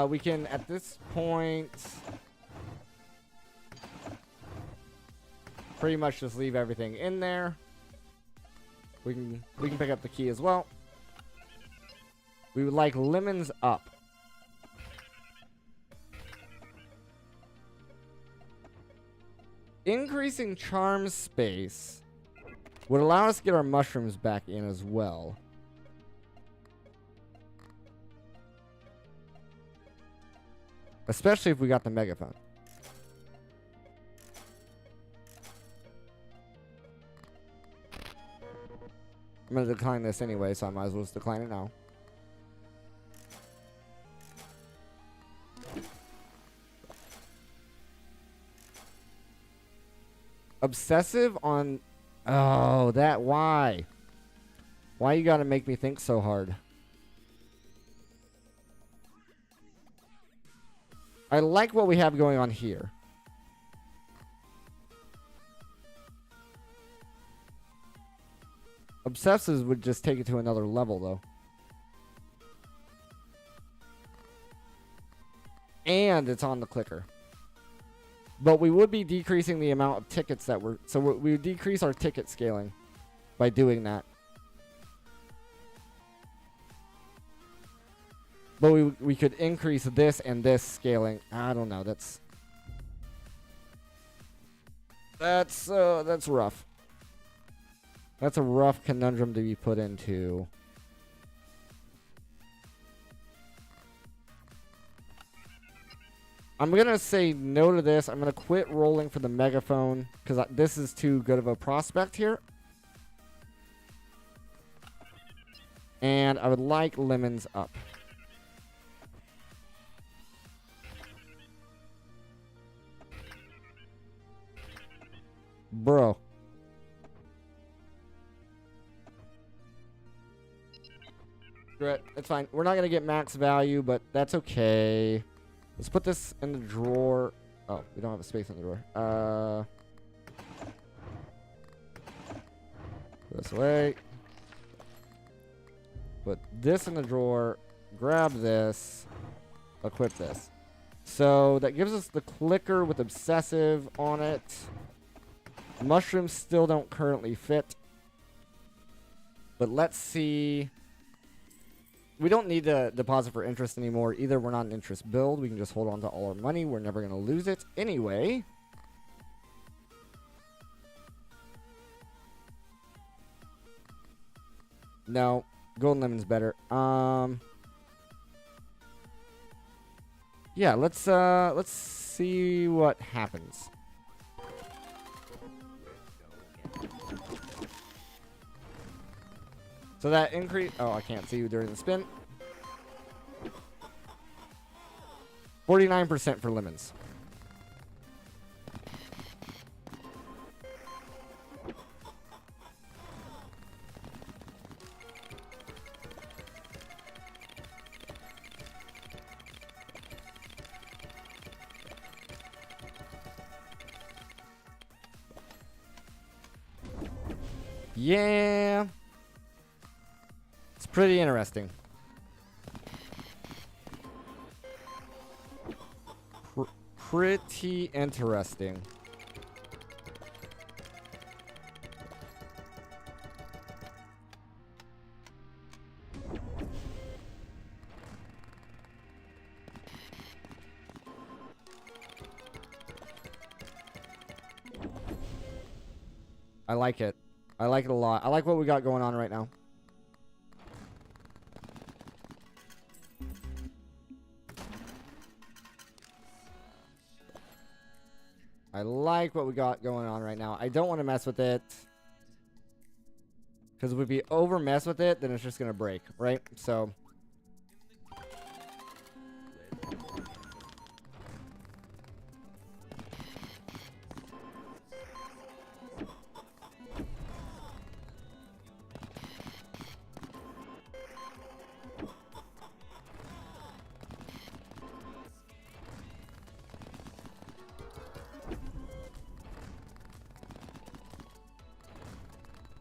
[SPEAKER 1] We can, at this point, pretty much just leave everything in there. We can pick up the key as well. We would like lemons up. Increasing charm space would allow us to get our mushrooms back in as well. Especially if we got the megaphone. I'm going to decline this anyway, so I might as well just decline it now. Obsessive on... Oh, that... Why? Why you gotta make me think so hard? I like what we have going on here. Obsessives would just take it to another level, though. And it's on the clicker. But we would be decreasing the amount of tickets that we're... So we would decrease our ticket scaling by doing that. But we could increase this and this scaling. I don't know. That's rough. That's a rough conundrum to be put into. I'm going to say no to this. I'm going to quit rolling for the megaphone because this is too good of a prospect here. And I would like lemons up. Bro. It's fine. We're not going to get max value, but that's okay. Let's put this in the drawer. Oh, we don't have a space in the drawer. This way. Put this in the drawer. Grab this. Equip this. So that gives us the clicker with obsessive on it. Mushrooms still don't currently fit. But let's see. We don't need to deposit for interest anymore. Either we're not an interest build. We can just hold on to all our money. We're never going to lose it anyway. No. Golden lemon's better. Yeah, let's see what happens. So that increase. Oh, I can't see you during the spin. 49% for lemons. Yeah. It's pretty interesting. Pretty interesting. I like it. I like it a lot. I like what we got going on right now. I like what we got going on right now. I don't want to mess with it. Because if we over mess with it, then it's just going to break, right? So...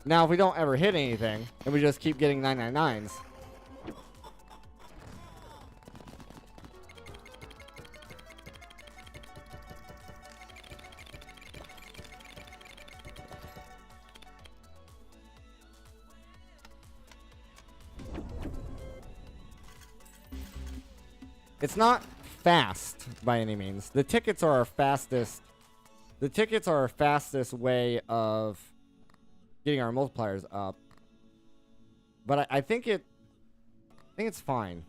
[SPEAKER 1] Now, if we don't ever hit anything, and we just keep getting 999s. It's not fast by any means. The tickets are our fastest. The tickets are our fastest way of getting our multipliers up, but I think it's fine.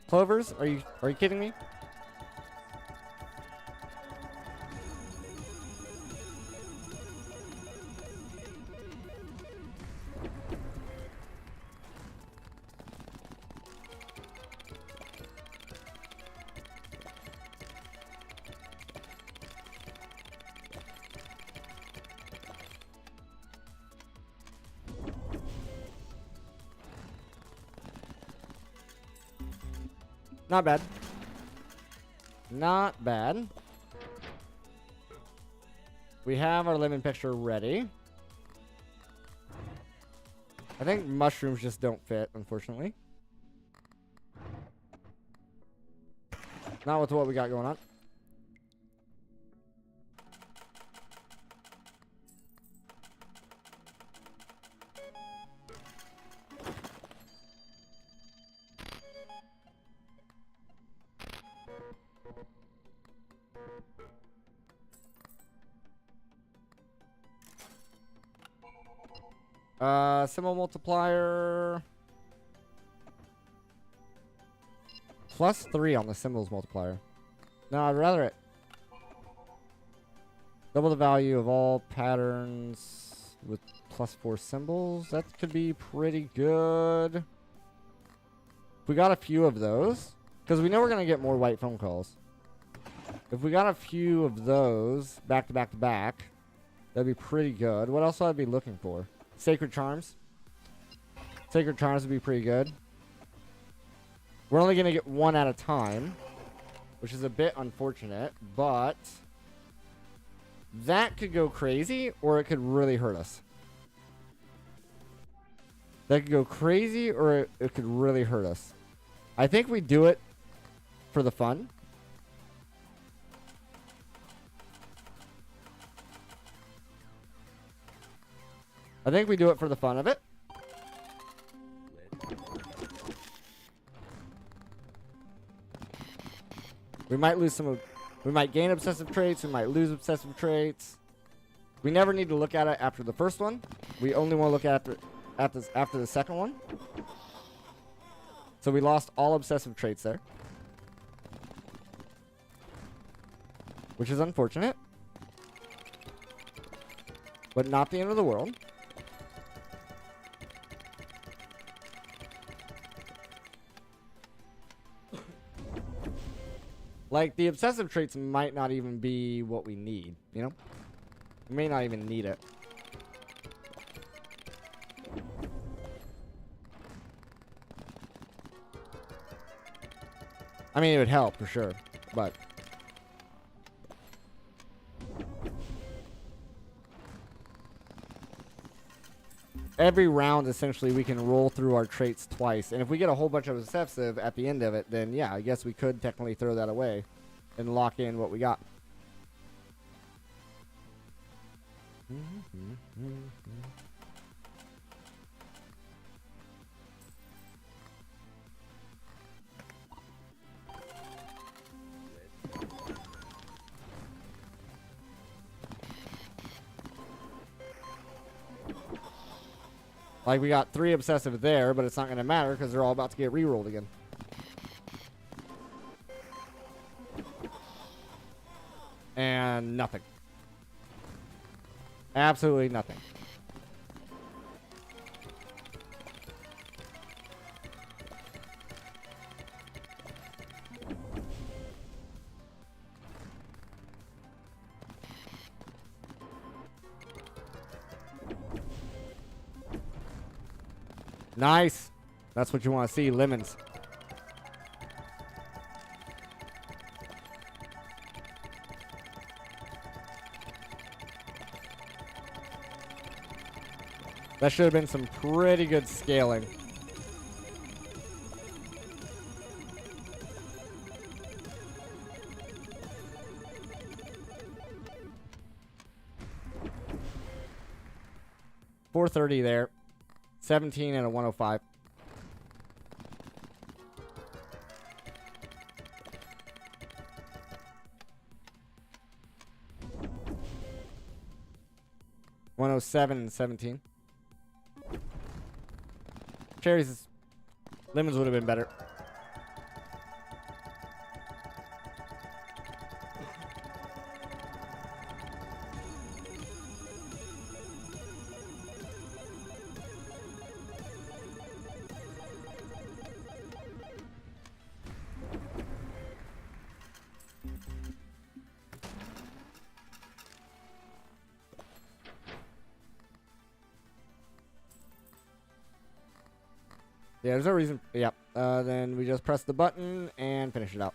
[SPEAKER 1] Clovers? Are you kidding me? Not bad. Not bad. We have our lemon picture ready. I think mushrooms just don't fit, unfortunately. Not with what we got going on. Symbol multiplier. +3 on the symbols multiplier. No, I'd rather it. Double the value of all patterns with +4 symbols. That could be pretty good. If we got a few of those, because we know we're going to get more white phone calls. If we got a few of those back to back to back, that'd be pretty good. What else would I be looking for? Sacred Charms. Sacred Charms would be pretty good. We're only going to get one at a time, which is a bit unfortunate, but that could go crazy or it could really hurt us. That could go crazy or it could really hurt us. I think we do it for the fun. I think we do it for the fun of it. We might lose some of... We might gain obsessive traits. We might lose obsessive traits. We never need to look at it after the first one. We only want to look at it after the second one. So we lost all obsessive traits there, which is unfortunate, but not the end of the world. Like, the obsessive traits might not even be what we need, you know? We may not even need it. I mean, it would help for sure, but... Every round, essentially, we can roll through our traits twice. And if we get a whole bunch of obsessive at the end of it, then yeah, I guess we could technically throw that away and lock in what we got. Like, we got 3 obsessive there, but it's not going to matter because they're all about to get re-rolled again. And nothing. Absolutely nothing. Nice. That's what you want to see, lemons. That should have been some pretty good scaling. $430 there. 17 and a 105. $107 and 17. Cherries, lemons would have been better. Yeah, there's no reason. Yep. Then we just press the button and finish it out.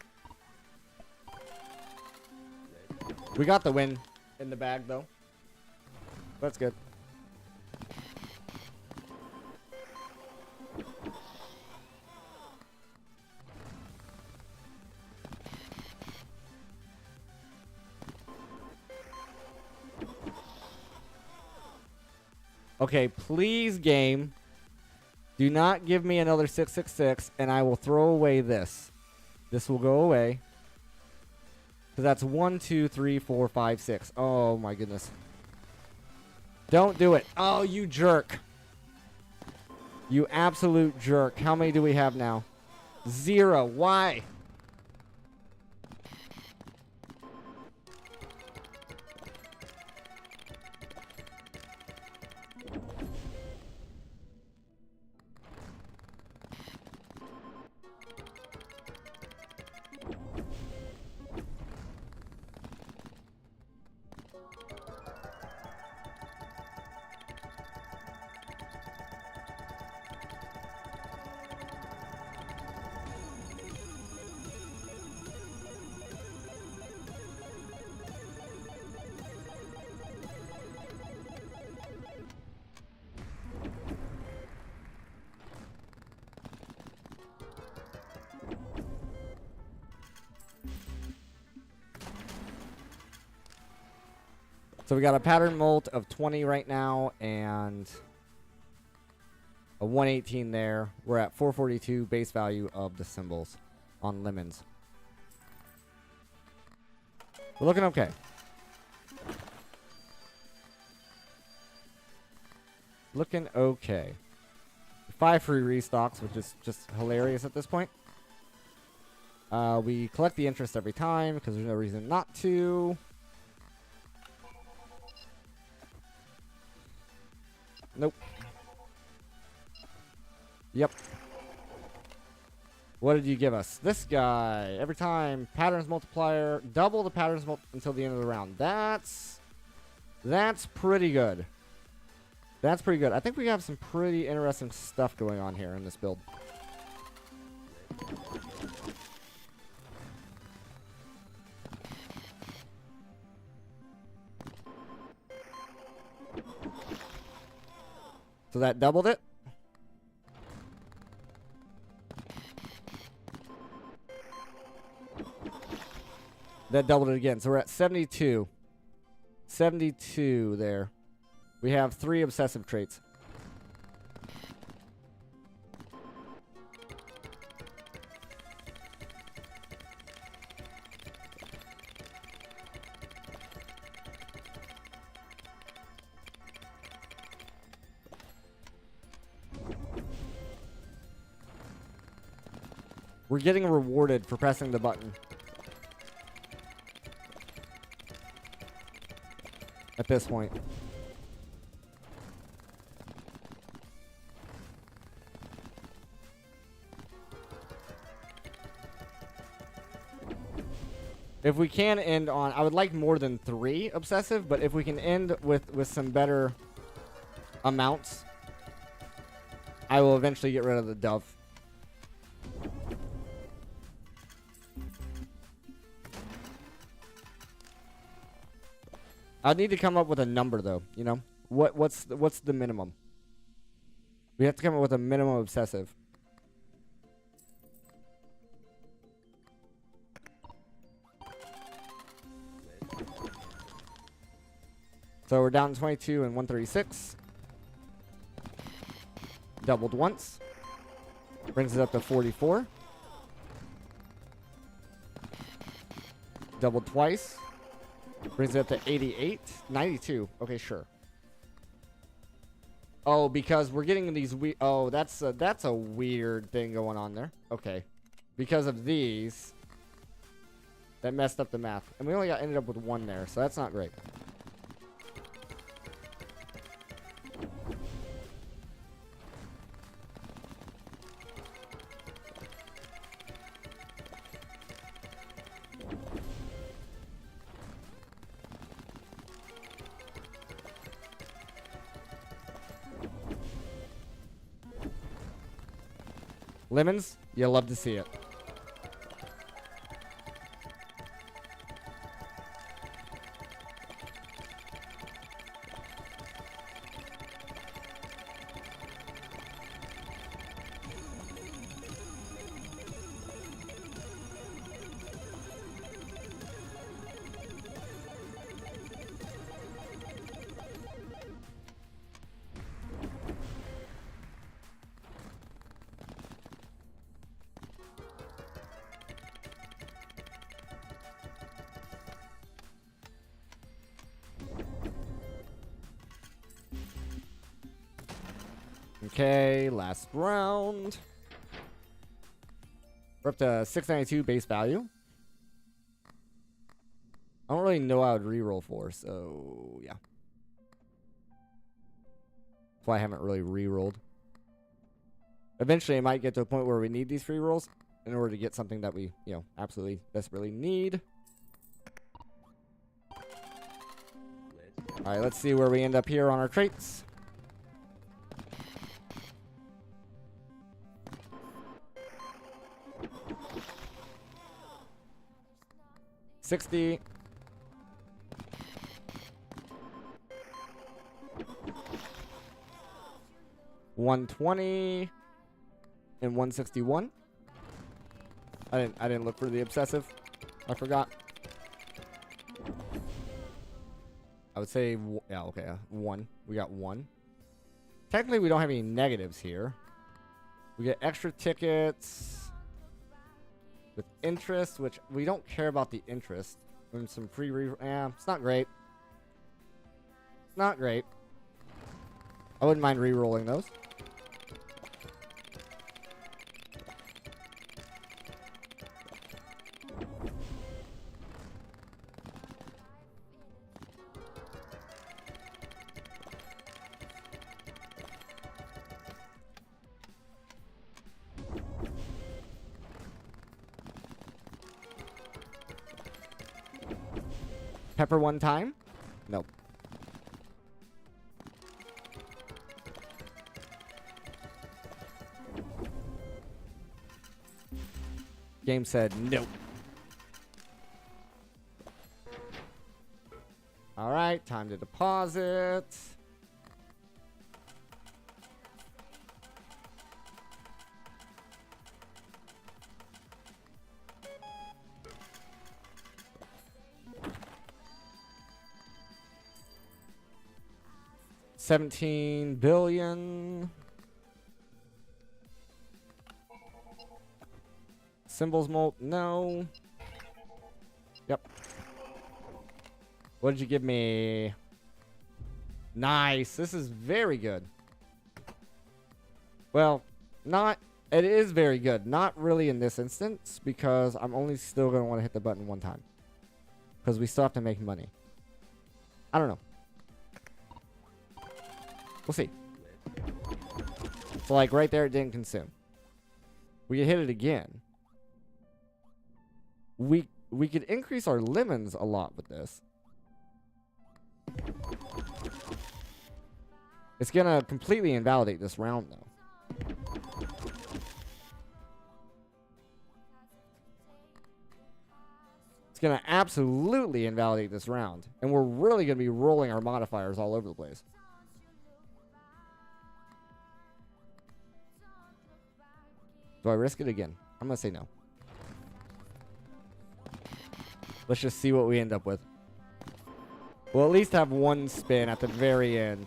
[SPEAKER 1] We got the win in the bag, though. That's good. Okay, please, game. Do not give me another 666, and I will throw away this. This will go away. So that's 1, 2, 3, 4, 5, 6. Oh, my goodness. Don't do it. Oh, you jerk. You absolute jerk. How many do we have now? 0. Why? So we got a pattern molt of 20 right now and a 118 there. We're at 442 base value of the symbols on lemons. We're looking okay. Looking okay. 5 free restocks, which is just hilarious at this point. We collect the interest every time because there's no reason not to. Nope. Yep. What did you give us? This guy. Every time. Patterns multiplier. Double the patterns until the end of the round. That's pretty good. That's pretty good. I think we have some pretty interesting stuff going on here in this build. So that doubled it. That doubled it again. So we're at 72. 72 there. We have 3 obsessive traits. We're getting rewarded for pressing the button. At this point. If we can end on, I would like more than 3 obsessive, but if we can end with some better amounts, I will eventually get rid of the dove. I need to come up with a number though, you know? What's the minimum? We have to come up with a minimum obsessive. So we're down to 22 and 136. Doubled once. Brings it up to 44. Doubled twice. Brings it up to 88. 92. Okay, sure. Oh, because we're getting these oh, that's a weird thing going on there. Okay. Because of these, that messed up the math. And we only ended up with 1 there, so that's not great. Lemons, you'll love to see it. Okay, last round. We're up to 692 base value. I don't really know how I'd reroll for, so yeah. That's why I haven't really rerolled. Eventually, I might get to a point where we need these free rolls in order to get something that we, you know, absolutely desperately need. All right, let's see where we end up here on our traits. $60. $120 and $161. I didn't look for the obsessive. I forgot. I would say, yeah, okay, 1. We got 1. Technically, we don't have any negatives here. We get extra tickets with interest, which we don't care about the interest. And some free it's not great. Not great. I wouldn't mind re-rolling those. Pepper one time? Nope. Game said nope. All right, time to deposit. $17 billion. Symbols molt, no. Yep. What did you give me? Nice. This is very good. Well, not. It is very good. Not really in this instance because I'm only still going to want to hit the button one time. Because we still have to make money. I don't know. We'll see. So like right there, it didn't consume. We could hit it again. We could increase our lemons a lot with this. It's gonna completely invalidate this round though. It's gonna absolutely invalidate this round. And we're really gonna be rolling our modifiers all over the place. Do I risk it again? I'm gonna say no. Let's just see what we end up with. We'll at least have one spin at the very end.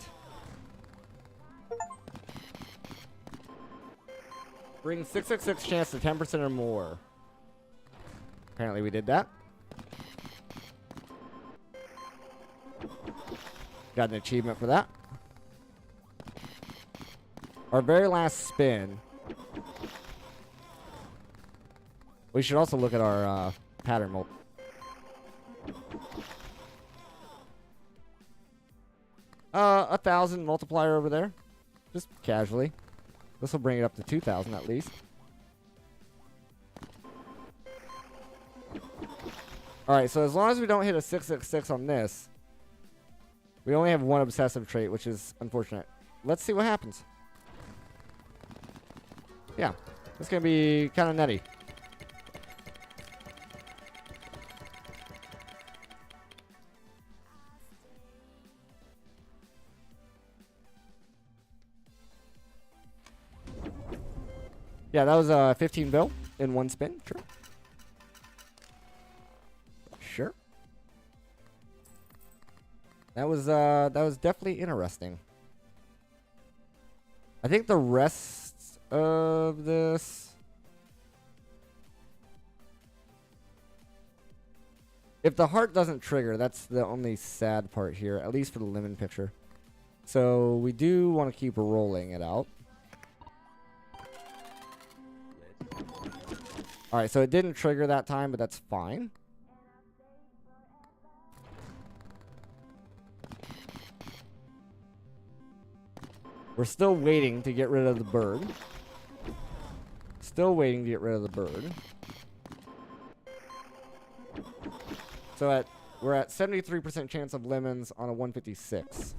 [SPEAKER 1] Bring 666 chance to 10% or more. Apparently we did that. Got an achievement for that. Our very last spin. We should also look at our pattern mode. A 1,000 multiplier over there. Just casually. This will bring it up to 2,000 at least. Alright, so as long as we don't hit a 666 on this, we only have one obsessive trait, which is unfortunate. Let's see what happens. Yeah, it's going to be kind of nutty. Yeah, that was 15 bill in one spin. Sure. Sure. That was definitely interesting. I think the rest of this, if the heart doesn't trigger, that's the only sad part here, at least for the lemon picture. So we do want to keep rolling it out. Alright, so it didn't trigger that time, but that's fine. We're still waiting to get rid of the bird. Still waiting to get rid of the bird. So we're at 73% chance of lemons on a 156.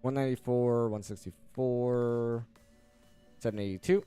[SPEAKER 1] $194, $164, $782.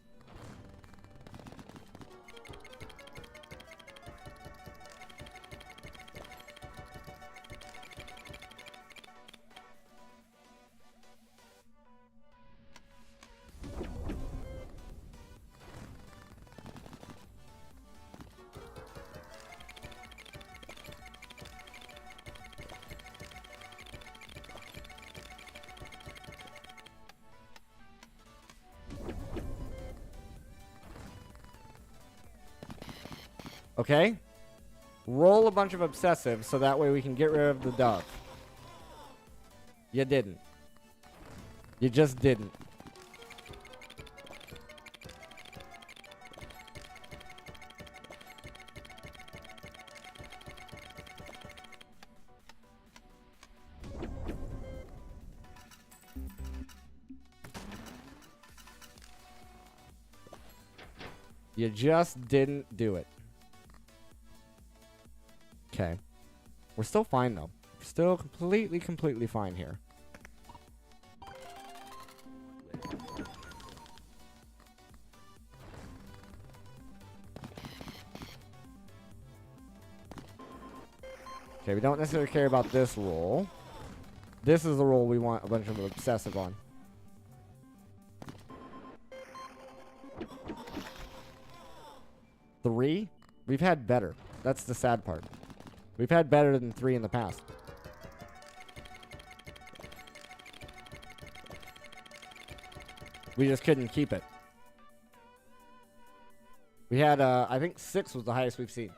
[SPEAKER 1] Okay? Roll a bunch of obsessive so that way we can get rid of the dove. You didn't. You just didn't. You just didn't do it. Okay. We're still fine, though. We're still completely fine here. Okay, we don't necessarily care about this roll. This is the roll we want a bunch of obsessive on. Three? We've had better. That's the sad part. We've had better than 3 in the past. We just couldn't keep it. We had, I think 6 was the highest we've seen.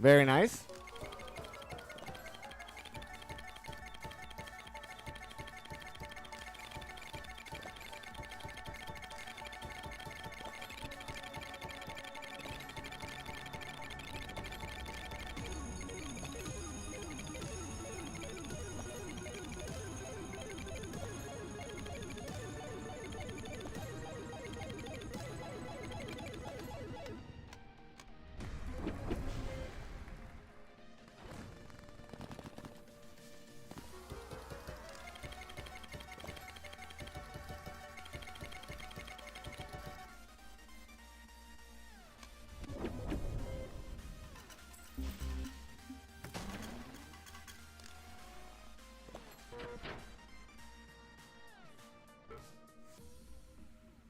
[SPEAKER 1] Very nice.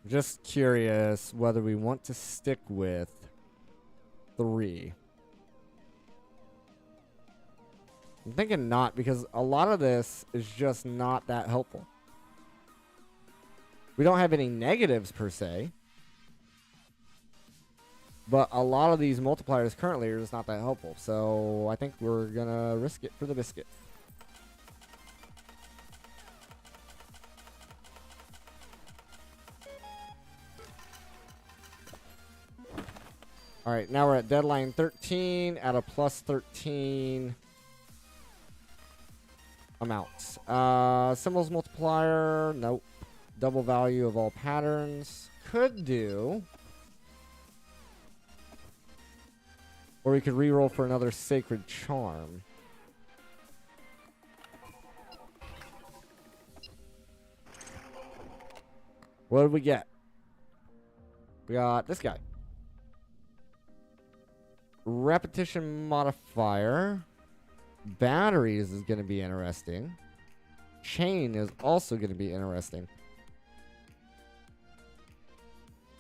[SPEAKER 1] Just curious whether we want to stick with 3. I'm thinking not, because a lot of this is just not that helpful. We don't have any negatives per se, but a lot of these multipliers currently are just not that helpful. So I think we're gonna risk it for the biscuit. All right, now we're at deadline 13 at a plus 13 amounts. Symbols multiplier, nope. Double value of all patterns, could do. Or we could reroll for another sacred charm. What did we get? We got this guy. Repetition modifier. Batteries is going to be interesting. Chain is also going to be interesting.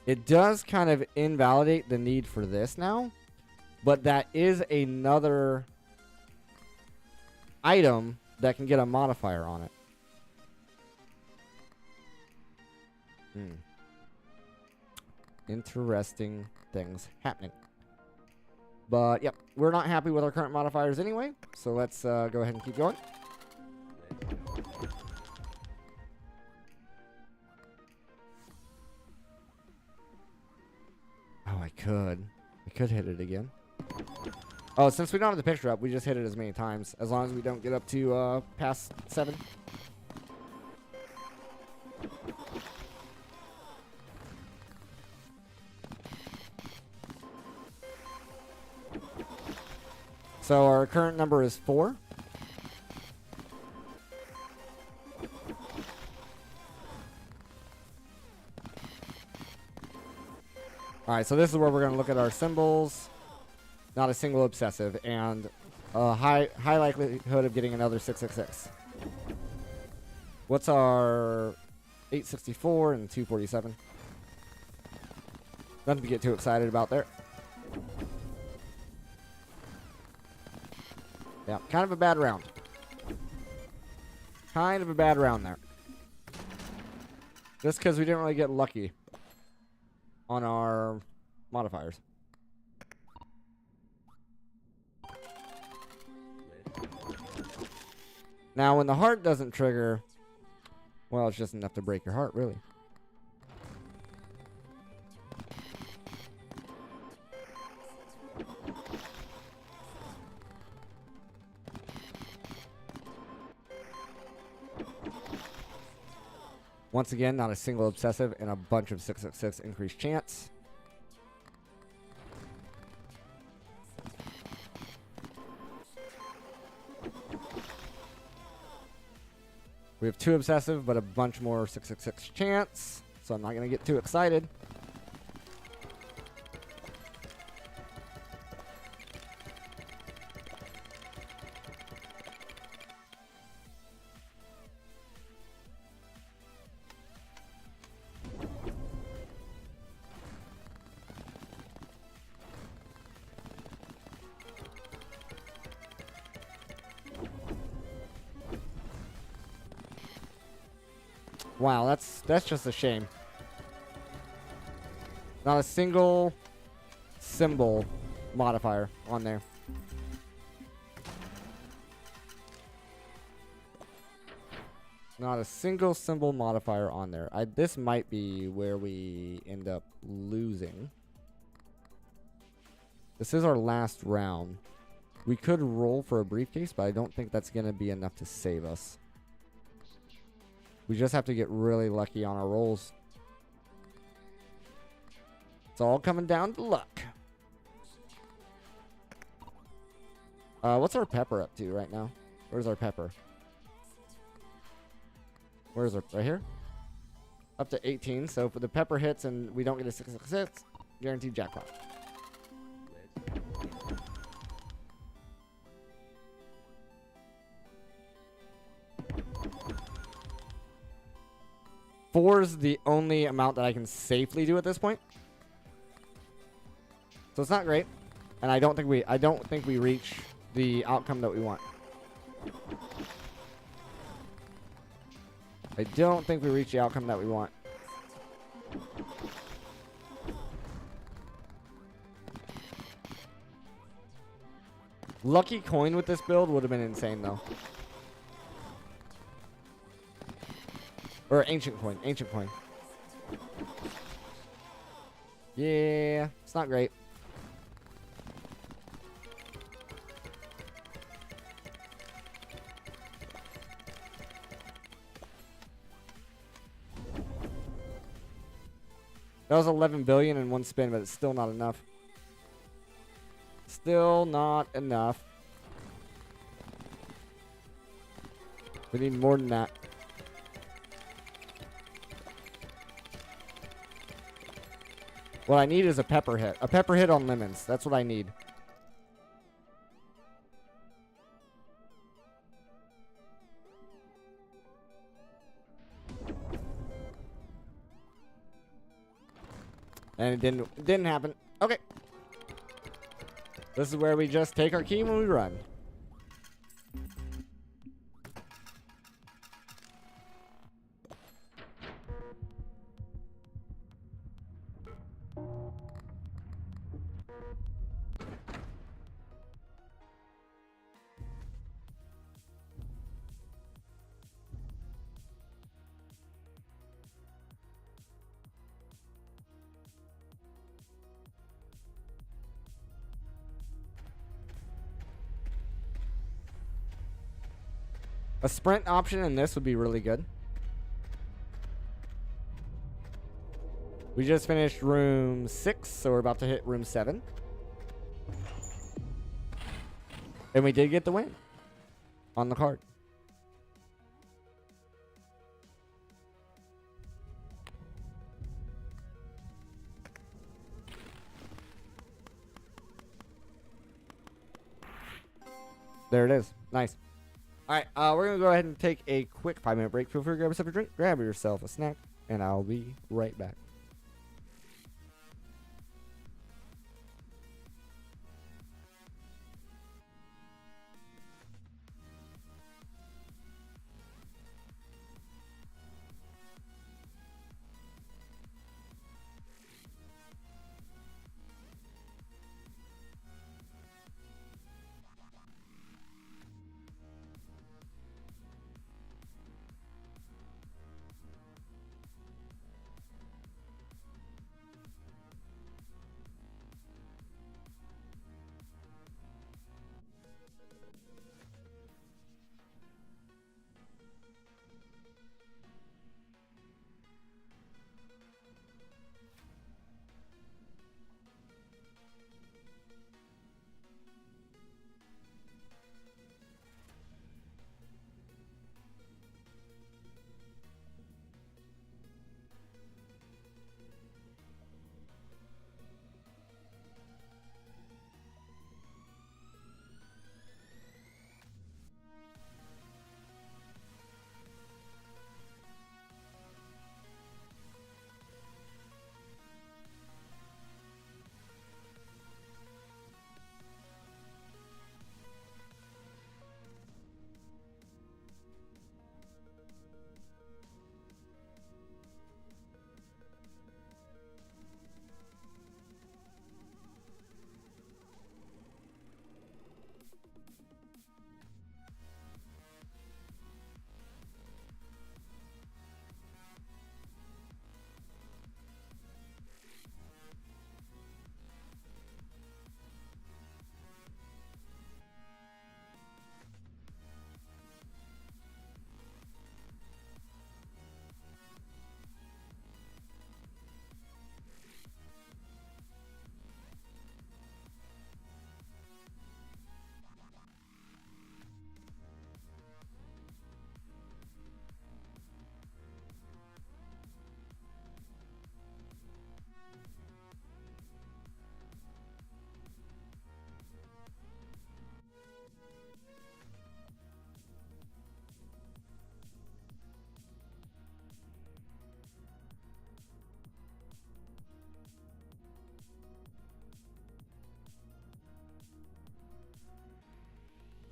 [SPEAKER 1] It does kind of invalidate the need for this now, but that is another item that can get a modifier on it. Interesting things happening. But, yep, we're not happy with our current modifiers anyway, so let's go ahead and keep going. Oh, I could hit it again. Oh, since we don't have the picture up, we just hit it as many times, as long as we don't get up to past 7. So our current number is 4. All right, so this is where we're going to look at our symbols. Not a single obsessive, and a high likelihood of getting another 666. What's our 864 and 247? Nothing to get too excited about there. Yeah, kind of a bad round. Kind of a bad round there. Just because we didn't really get lucky on our modifiers. Now, when the heart doesn't trigger, well, it's just enough to break your heart, really. Once again, not a single obsessive and a bunch of 666 increased chance. We have 2 obsessive, but a bunch more 666 chance. So I'm not going to get too excited. Wow, that's just a shame. Not a single symbol modifier on there. Not a single symbol modifier on there. This might be where we end up losing. This is our last round. We could roll for a briefcase, but I don't think that's going to be enough to save us. We just have to get really lucky on our rolls. It's all coming down to luck. What's our pepper up to right now? Where's our pepper? Where's our... Right here? Up to 18. So if the pepper hits and we don't get a 666, guaranteed jackpot. Four is the only amount that I can safely do at this point. So it's not great. And I don't think we reach the outcome that we want. I don't think we reach the outcome that we want. Lucky coin with this build would have been insane though. Or ancient coin. Ancient coin. Yeah, it's not great. That was 11 billion in one spin, but it's still not enough. Still not enough. We need more than that. What I need is a pepper hit. A pepper hit on lemons. That's what I need. And it didn't happen. Okay. This is where we just take our key when we run. A sprint option in this would be really good. We just finished room 6, so we're about to hit room 7. And we did get the win on the card. There it is. Nice. All right, we're going to go ahead and take a quick 5-minute break. Feel free to grab yourself a drink, grab yourself a snack, and I'll be right back.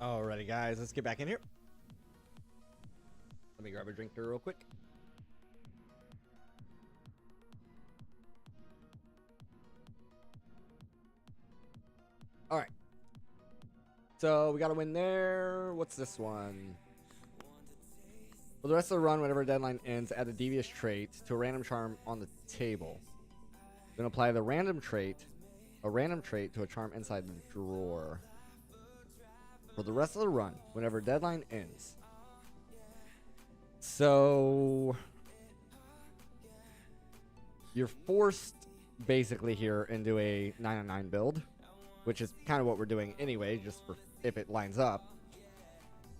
[SPEAKER 1] Alrighty, guys, let's get back in here. Let me grab a drink here real quick. Alright. So, we got a win there. What's this one? For the rest of the run, whenever a deadline ends, add a devious trait to a random charm on the table. Then apply the random trait, to a charm inside the drawer. For the rest of the run, whenever a deadline ends. So, you're forced basically here into a 9-on-9 build, which is kind of what we're doing anyway, just for if it lines up.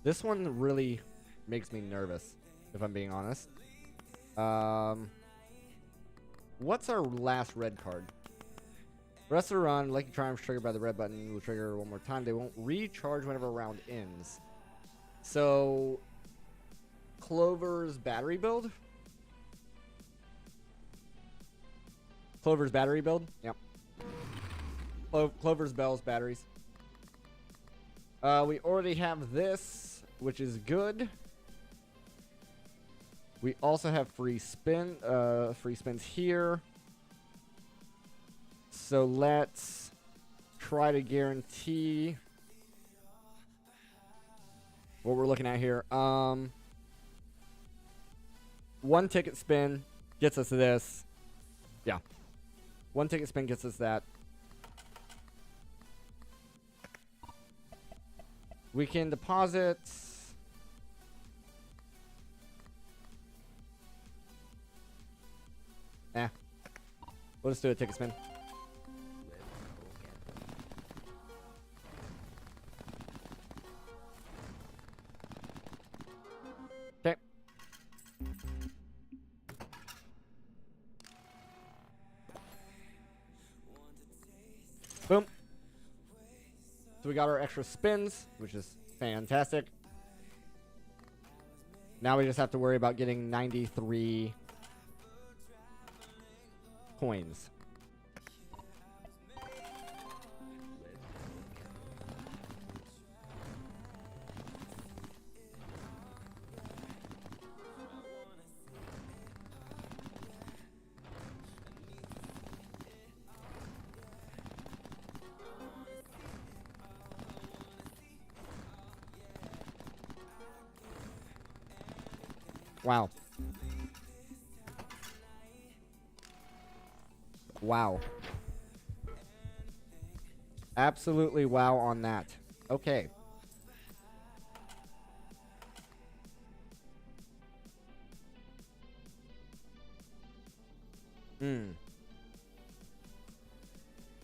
[SPEAKER 1] This one really makes me nervous, if I'm being honest. What's our last red card? The rest of the run, Lucky Charms triggered by the red button will trigger one more time. They won't recharge whenever a round ends. So, Clover's battery build? Clover's battery build? Yep. Clover's bells, batteries. We already have this, which is good. We also have free spins here. So let's try to guarantee what we're looking at here. One ticket spin gets us this. Yeah. One ticket spin gets us that. We can deposit. We'll just do a ticket spin. Okay. Boom. So we got our extra spins, which is Fantastic. Now we just have to worry about getting 93 coins. Wow. Wow. Absolutely wow on that. Okay.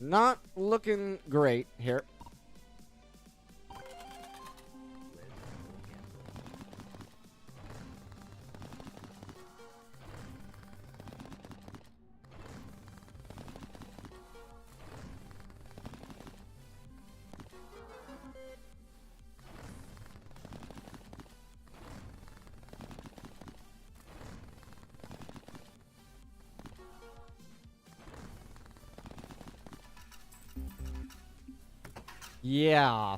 [SPEAKER 1] Not looking great here. Yeah.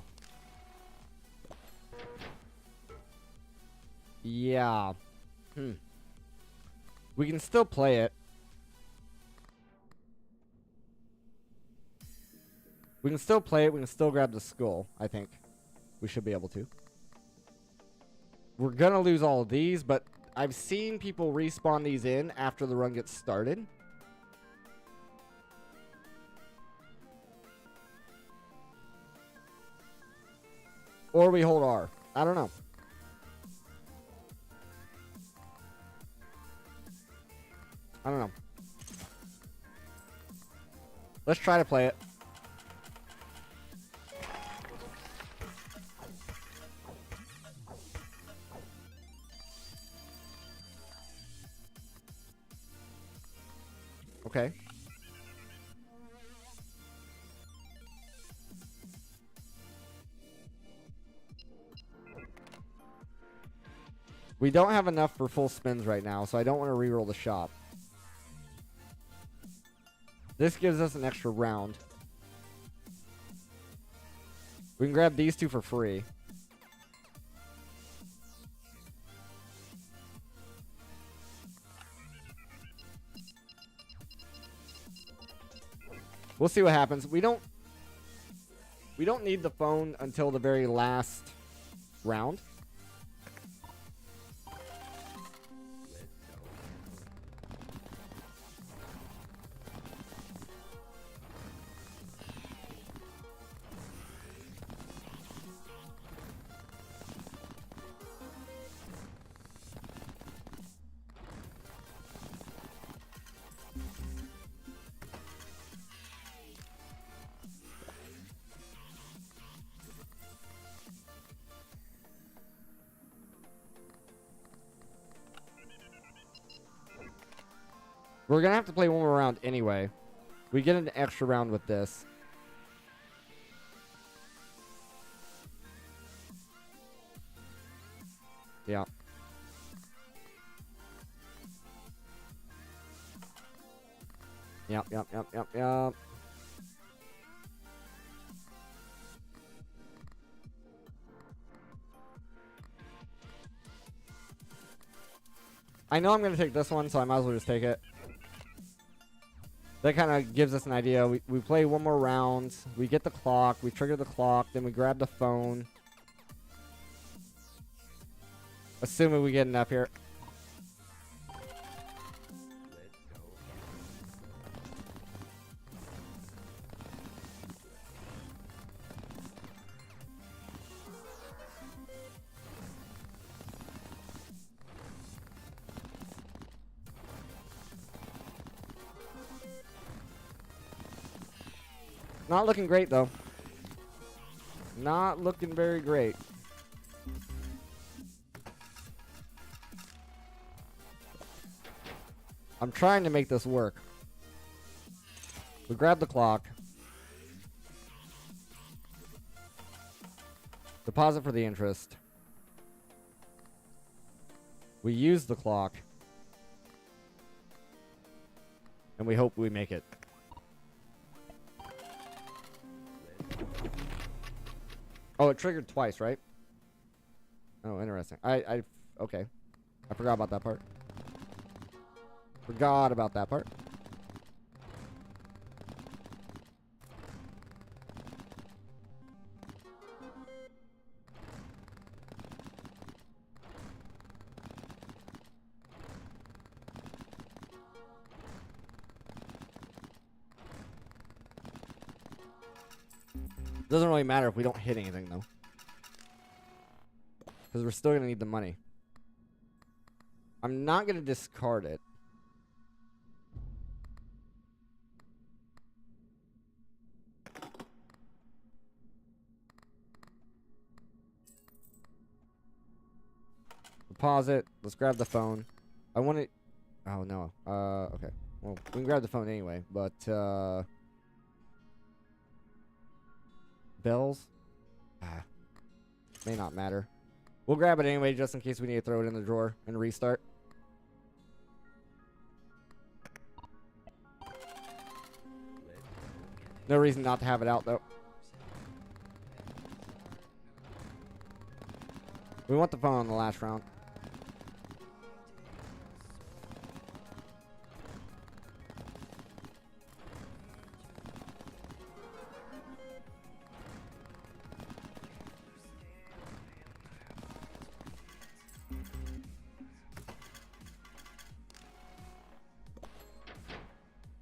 [SPEAKER 1] Yeah. We can still play it. We can still play it. We can still grab the skull, I think. We should be able to. We're gonna lose all of these, but I've seen people respawn these in after the run gets started. Or we hold R. I don't know. I don't know. Let's try to play it. Okay. We don't have enough for full spins right now, so I don't want to reroll the shop. This gives us an extra round. We can grab these two for free. We'll see what happens. We don't need the phone until the very last round. We're going to have to play one more round anyway. We get an extra round with this. Yeah. Yep. I know I'm going to take this one, so I might as well just take it. That kind of gives us an idea. We play one more round. We get the clock. We trigger the clock. Then we grab the phone. Assuming we get enough here. Not looking great, though. Not looking very great. I'm trying to make this work. We grab the clock. Deposit for the interest. We use the clock. And we hope we make it. Oh, it triggered twice, right? Oh, interesting. Okay. I forgot about that part. Forgot about that part. Doesn't really matter if we don't hit anything, though. Because we're still going to need the money. I'm not going to discard it. Deposit. Let's grab the phone. I want it. Oh, no. Okay. Well, we can grab the phone anyway, but, bells? May not matter. We'll grab it anyway, just in case we need to throw it in the drawer and restart. No reason not to have it out, though. We want the phone on the last round.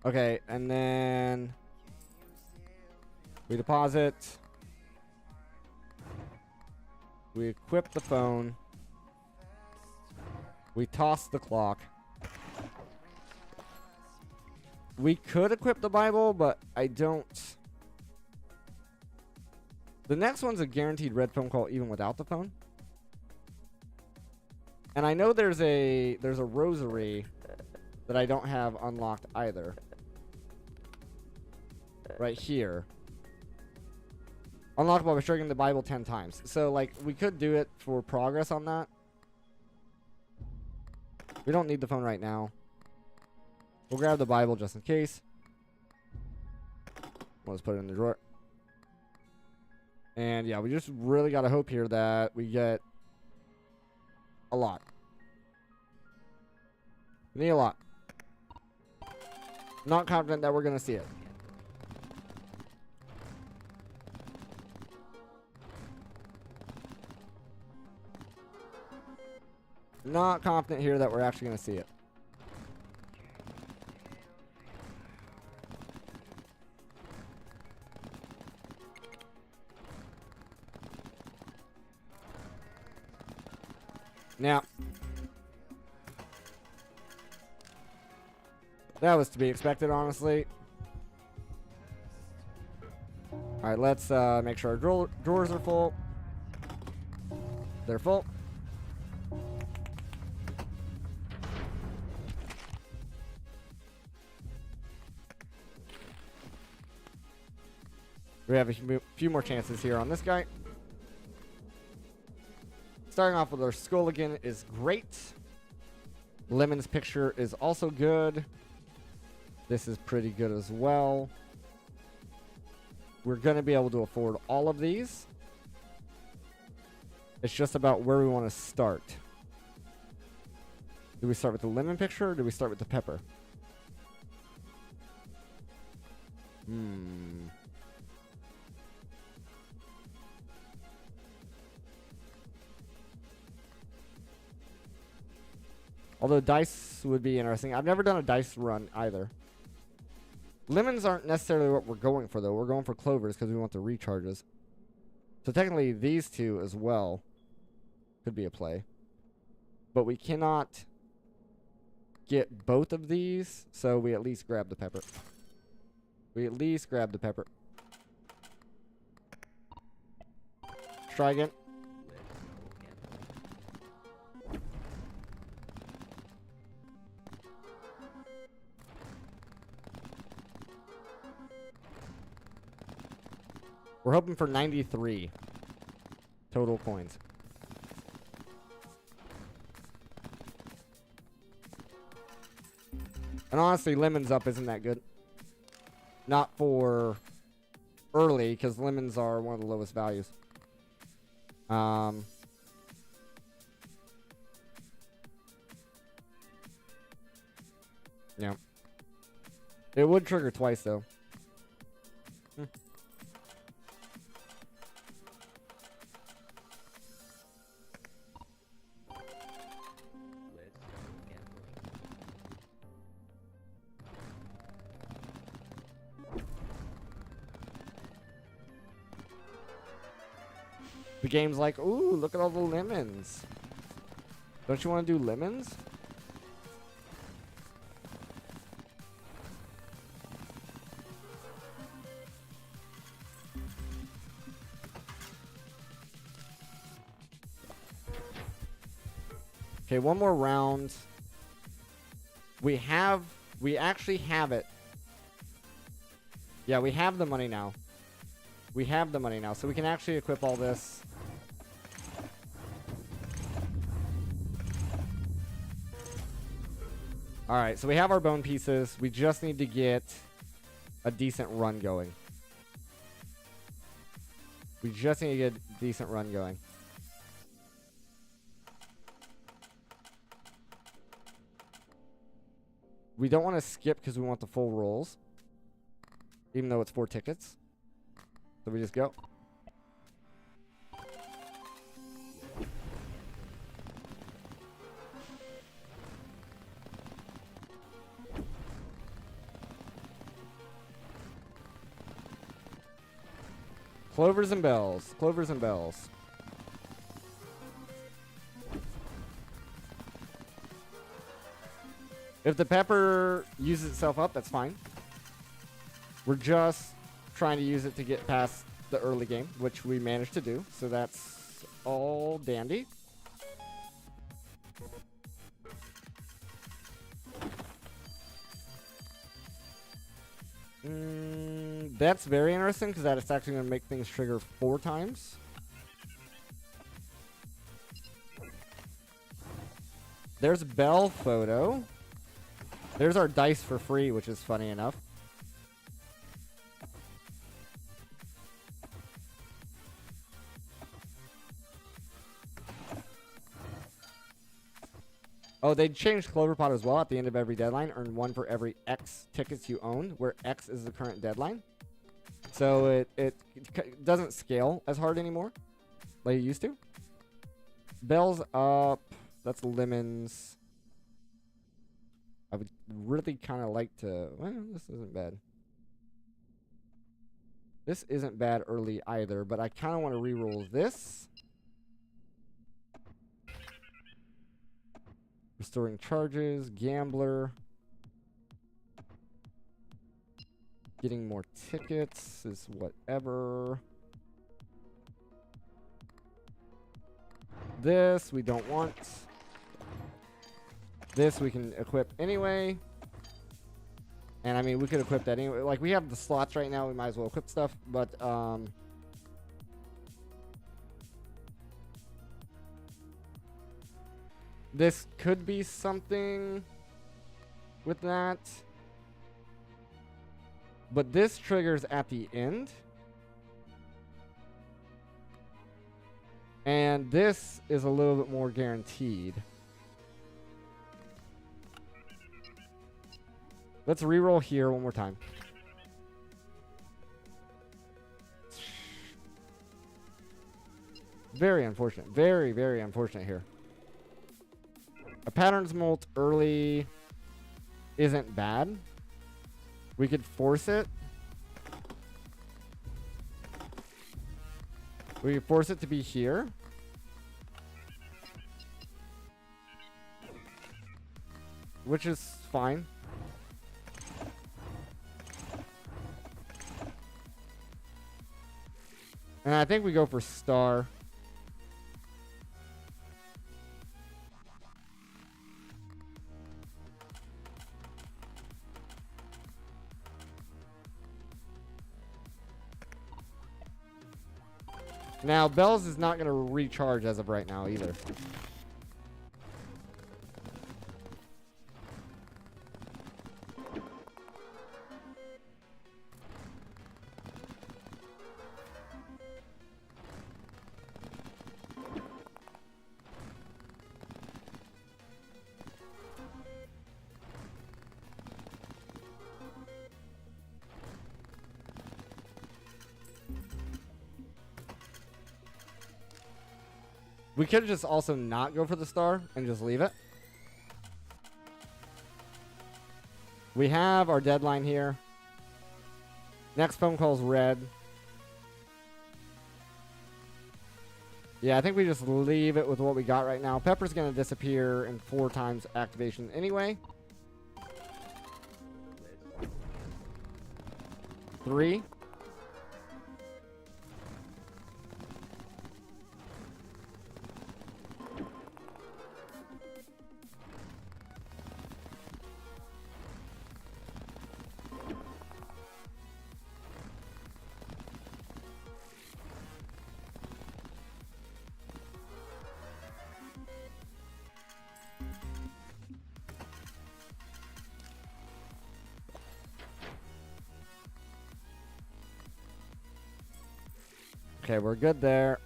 [SPEAKER 1] Okay, and then we deposit. We equip the phone. We toss the clock. We could equip the Bible, but I don't. The next one's a guaranteed red phone call even without the phone. And I know there's a rosary that I don't have unlocked either. Right here. Unlockable by triggering the Bible 10 times. So, like, we could do it for progress on that. We don't need the phone right now. We'll grab the Bible just in case. Let's put it in the drawer. And, yeah, we just really got to hope here that we get a lot. We need a lot. Not confident that we're going to see it. Not confident here that we're actually going to see it. Now, that was to be expected, honestly. Alright, let's make sure our drawers are full. They're full. We have a few more chances here on this guy. Starting off with our skull again is great. Lemon's picture is also good. This is pretty good as well. We're going to be able to afford all of these. It's just about where we want to start. Do we start with the lemon picture or do we start with the pepper? Although dice would be interesting. I've never done a dice run either. Lemons aren't necessarily what we're going for, though. We're going for clovers because we want the recharges. So technically, these two as well could be a play. But we cannot get both of these, so we at least grab the pepper. We at least grab the pepper. Try again. We're hoping for 93 total coins. And honestly, lemons up isn't that good. Not for early, because lemons are one of the lowest values. Yeah. It would trigger twice, though. The game's like, ooh, look at all the lemons. Don't you want to do lemons? Okay, one more round. We actually have it. Yeah, we have the money now. We have the money now, so we can actually equip all this. Alright, so we have our bone pieces. We just need to get a decent run going. We just need to get a decent run going. We don't want to skip because we want the full rolls. Even though it's 4 tickets. So we just go. Clovers and bells. Clovers and bells. If the pepper uses itself up, that's fine. We're just trying to use it to get past the early game, which we managed to do. So that's all dandy. That's very interesting because that is actually going to make things trigger 4 times. There's Bell photo. There's our dice for free, which is funny enough. Oh, they changed Clover Pot as well. At the end of every deadline, earn 1 for every X tickets you own, where X is the current deadline. So it doesn't scale as hard anymore, like it used to. Bells up. That's lemons. I would really kind of like to... Well, this isn't bad. This isn't bad early either, but I kind of want to reroll this. Restoring charges, gambler. Getting more tickets is whatever. This we don't want. This we can equip anyway. And I mean, we could equip that anyway. Like, we have the slots right now. We might as well equip stuff. But, this could be something with that. But this triggers at the end. And this is a little bit more guaranteed. Let's reroll here one more time. Very unfortunate. Very, very unfortunate here. A patterns molt early isn't bad. We could force it. We could force it to be here. Which is fine. And I think we go for star. Now, Bells is not going to recharge as of right now either. We could just also not go for the star and just leave it. We have our deadline here. Next phone call's red. Yeah, I think we just leave it with what we got right now. Pepper's going to disappear in 4 times activation anyway. 3. Okay, we're good there.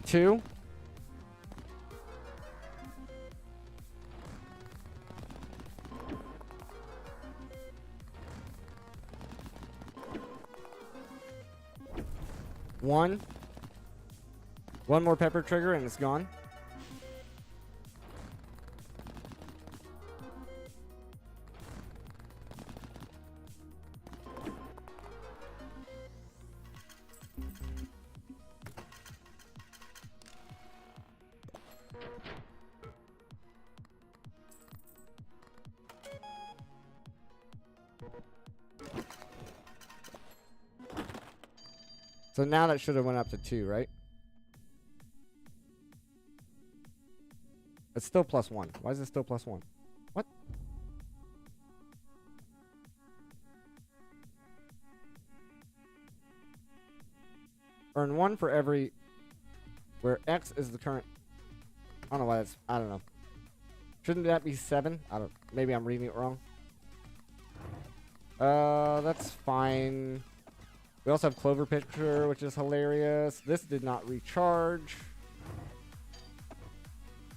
[SPEAKER 1] Two. One. One more pepper trigger and it's gone. So now that should have went up to 2, right? It's still +1. Why is it still +1? What? Earn 1 for every... Where X is the current... I don't know why that's... I don't know. Shouldn't that be 7? I don't... Maybe I'm reading it wrong. That's fine. We also have Clover Pit, which is hilarious. This did not recharge.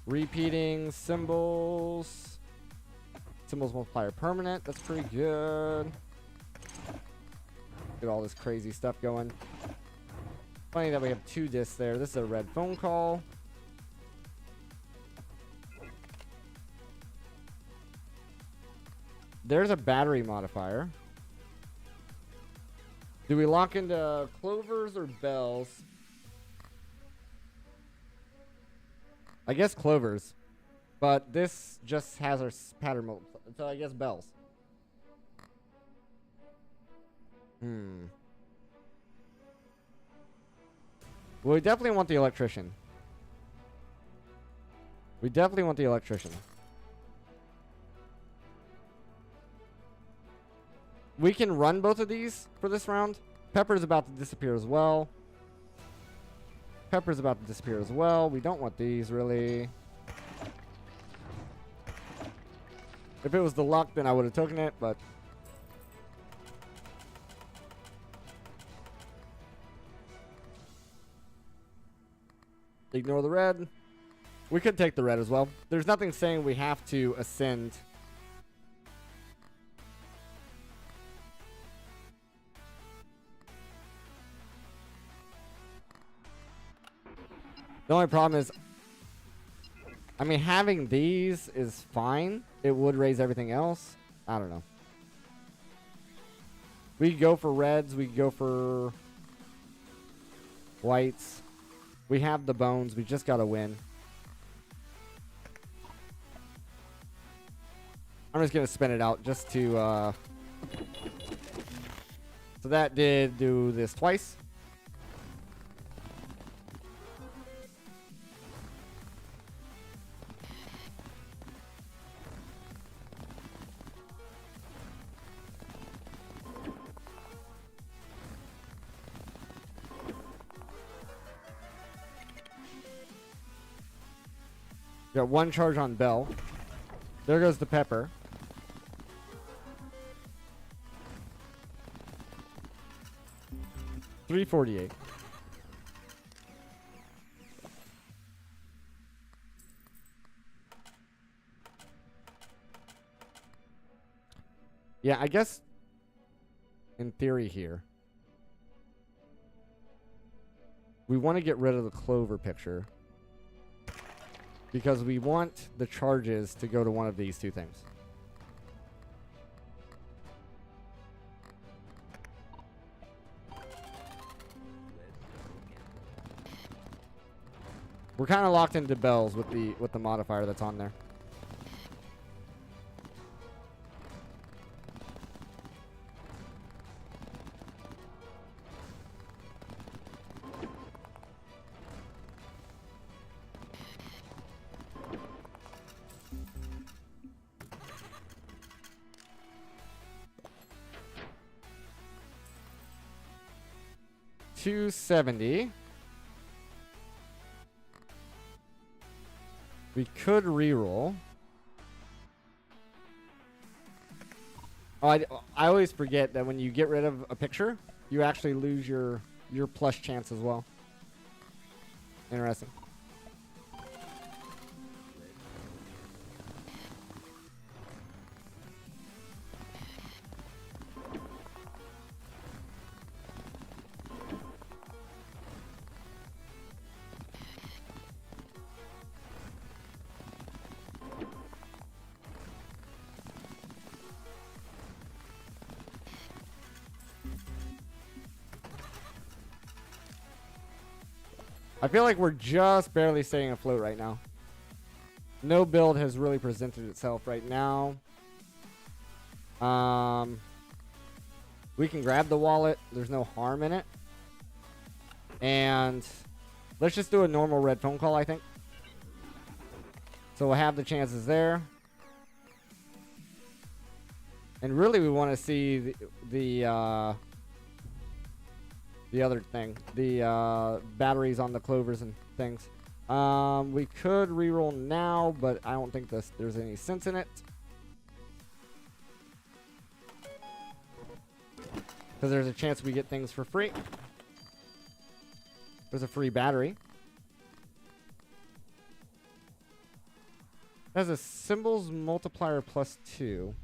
[SPEAKER 1] Repeating symbols. Symbols multiplier permanent. That's pretty good. Get all this crazy stuff going. Funny that we have 2 discs there. This is a red phone call. There's a battery modifier. Do we lock into Clovers or Bells? I guess Clovers. But this just has our pattern mode. So I guess Bells. Well, we definitely want the electrician. We definitely want the electrician. We can run both of these for this round. Pepper's about to disappear as well. Pepper's about to disappear as well. We don't want these, really. If it was the luck, then I would have taken it, but... Ignore the red. We could take the red as well. There's nothing saying we have to ascend. The only problem is, I mean, having these is fine. It would raise everything else. I don't know. We could go for reds. We could go for whites. We have the bones. We just got to win. I'm just going to spin it out just to... So that did do this twice. Got 1 charge on Bell. There goes the pepper. $348. Yeah, I guess in theory here, we want to get rid of the Clover picture because we want the charges to go to one of these 2 things. We're kind of locked into bells with the modifier that's on there. $270. We could reroll. Oh, I always forget that when you get rid of a picture, you actually lose your plus chance as well. Interesting. I feel like we're just barely staying afloat right now. No build has really presented itself right now. We can grab the wallet. There's no harm in it. And let's just do a normal red phone call, I think. So we'll have the chances there. And really we want to see the other thing. The batteries on the Clovers and things. We could reroll now, but I don't think there's any sense in it. Because there's a chance we get things for free. There's a free battery. It has a symbols multiplier +2. You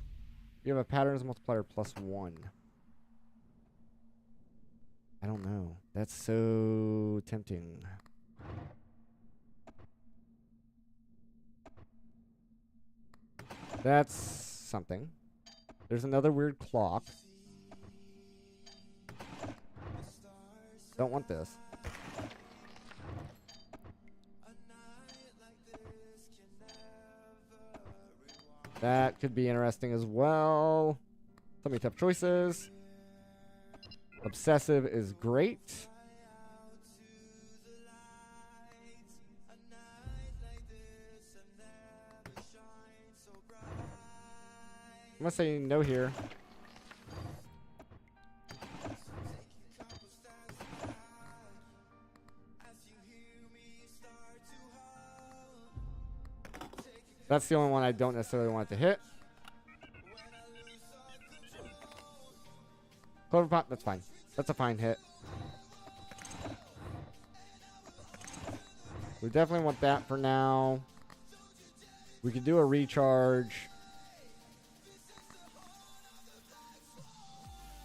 [SPEAKER 1] have a patterns multiplier +1. I don't know. That's so tempting. That's something. There's another weird clock. Don't want this. That could be interesting as well. So many tough choices. Obsessive is great. I'm gonna say no here. That's the only one I don't necessarily want to hit. Clover pot, that's fine. That's a fine hit. We definitely want that for now. We could do a recharge.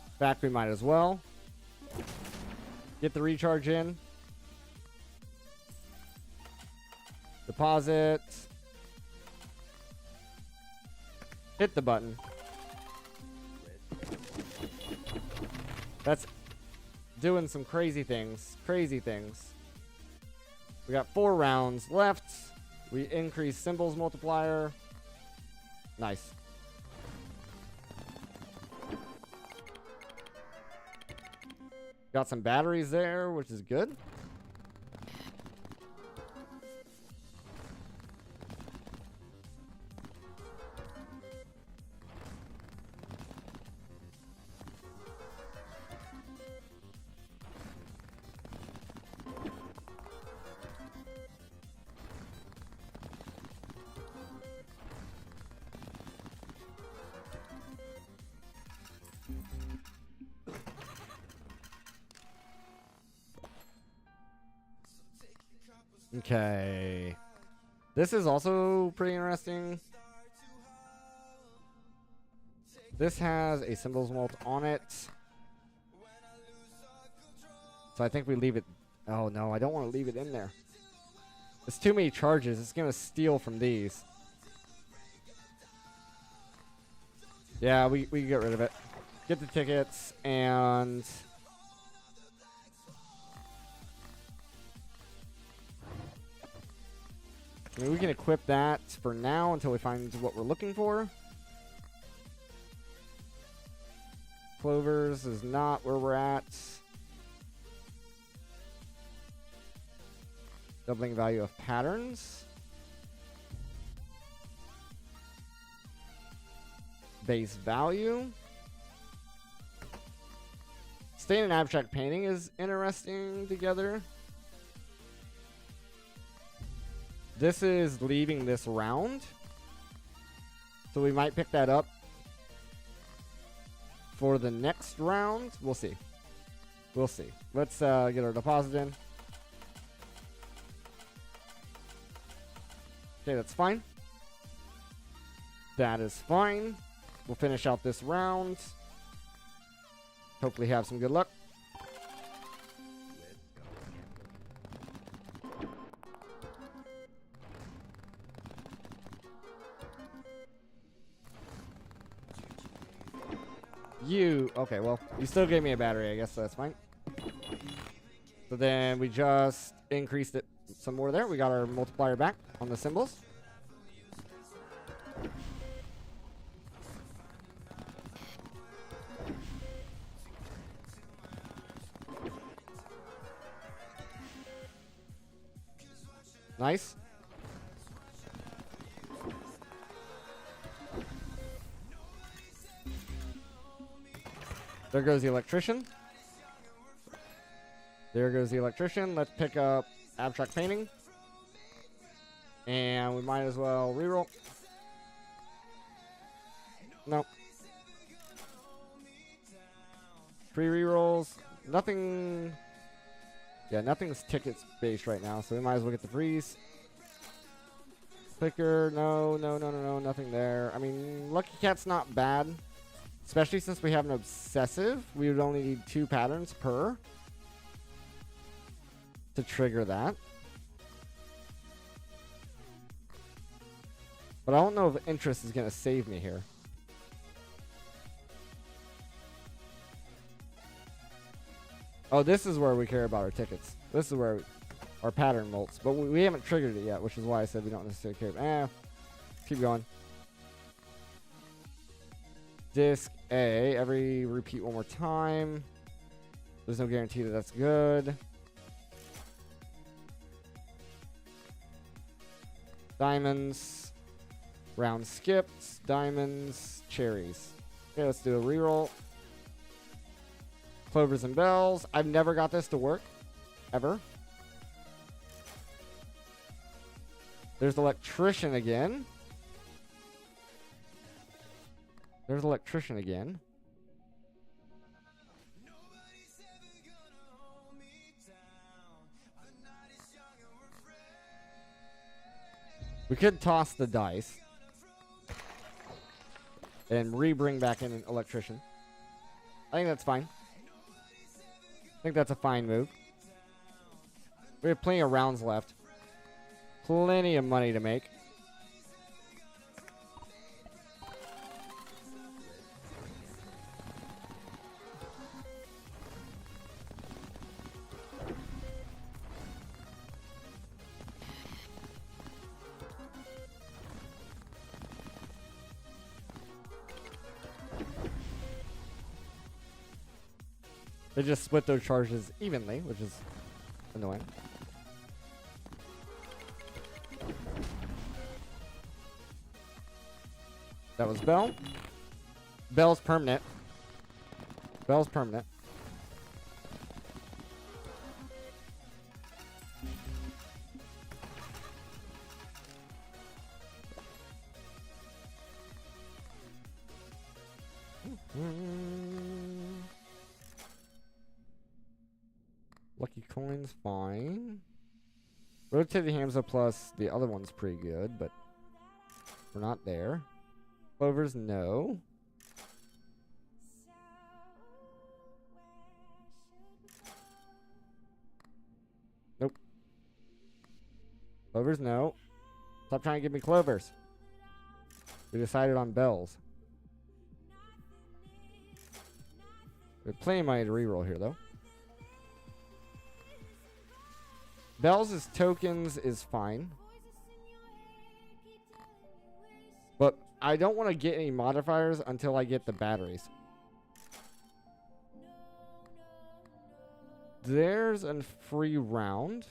[SPEAKER 1] In fact, we might as well. Get the recharge in. Deposit. Hit the button. That's doing some crazy things. Crazy things. We got 4 rounds left. We increase symbols multiplier. Nice. Got some batteries there, which is good. Okay. This is also pretty interesting. This has a symbols mult on it. So I think we leave it. Oh no, I don't want to leave it in there. It's too many charges. It's going to steal from these. Yeah, we can get rid of it. Get the tickets and... I mean, we can equip that for now until we find what we're looking for. Clovers is not where we're at. Doubling value of patterns. Base value. Stain and abstract painting is interesting together. This is leaving this round. So we might pick that up for the next round. We'll see. We'll see. Let's get our deposit in. Okay, that's fine. That is fine. We'll finish out this round. Hopefully have some good luck. Okay, well, you still gave me a battery, I guess, so that's fine. So then we just increased it some more there. We got our multiplier back on the symbols. Nice. There goes the electrician. There goes the electrician. Let's pick up abstract painting. And we might as well reroll. Nope. 3 rerolls. Nothing. Yeah, nothing's tickets based right now, so we might as well get the freeze. Clicker. No, no, no, no, no. Nothing there. I mean, Lucky Cat's not bad. Especially since we have an obsessive. We would only need 2 patterns per to trigger that. But I don't know if interest is going to save me here. Oh, this is where we care about our tickets. This is where our pattern molts. But we haven't triggered it yet, which is why I said we don't necessarily care. Keep going. Disc A. Every repeat one more time. There's no guarantee that that's good. Diamonds. Round skipped. Diamonds. Cherries. Okay, let's do a reroll. Clovers and bells. I've never got this to work. Ever. There's electrician again. There's electrician again. We could toss the dice and re-bring back in an electrician. I think that's fine. I think that's a fine move. We have plenty of rounds left. Plenty of money to make. They just split those charges evenly, which is annoying. That was Bell. Bell's permanent. Bell's permanent. Lucky coins, fine. Rotating Hamza plus the other one's pretty good, but we're not there. Clovers, no. Nope. Clovers, no. Stop trying to give me clovers. We decided on bells. We have plenty of money to reroll here, though. Bells as tokens is fine. But I don't want to get any modifiers until I get the batteries. There's a free round,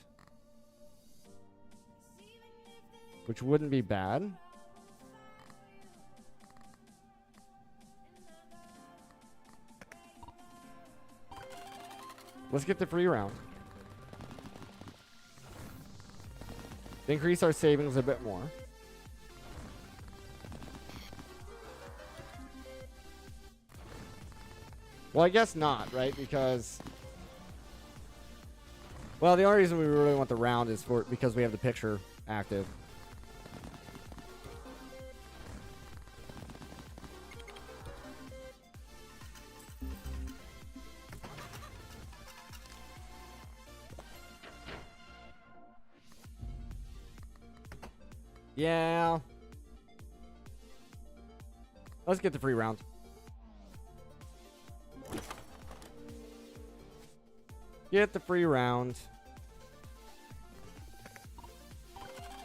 [SPEAKER 1] which wouldn't be bad. Let's get the free round. Increase our savings a bit more. Well, I guess not, right? Because, well, the only reason we really want the round is because we have the picture active. Yeah. Let's get the free round. Get the free round.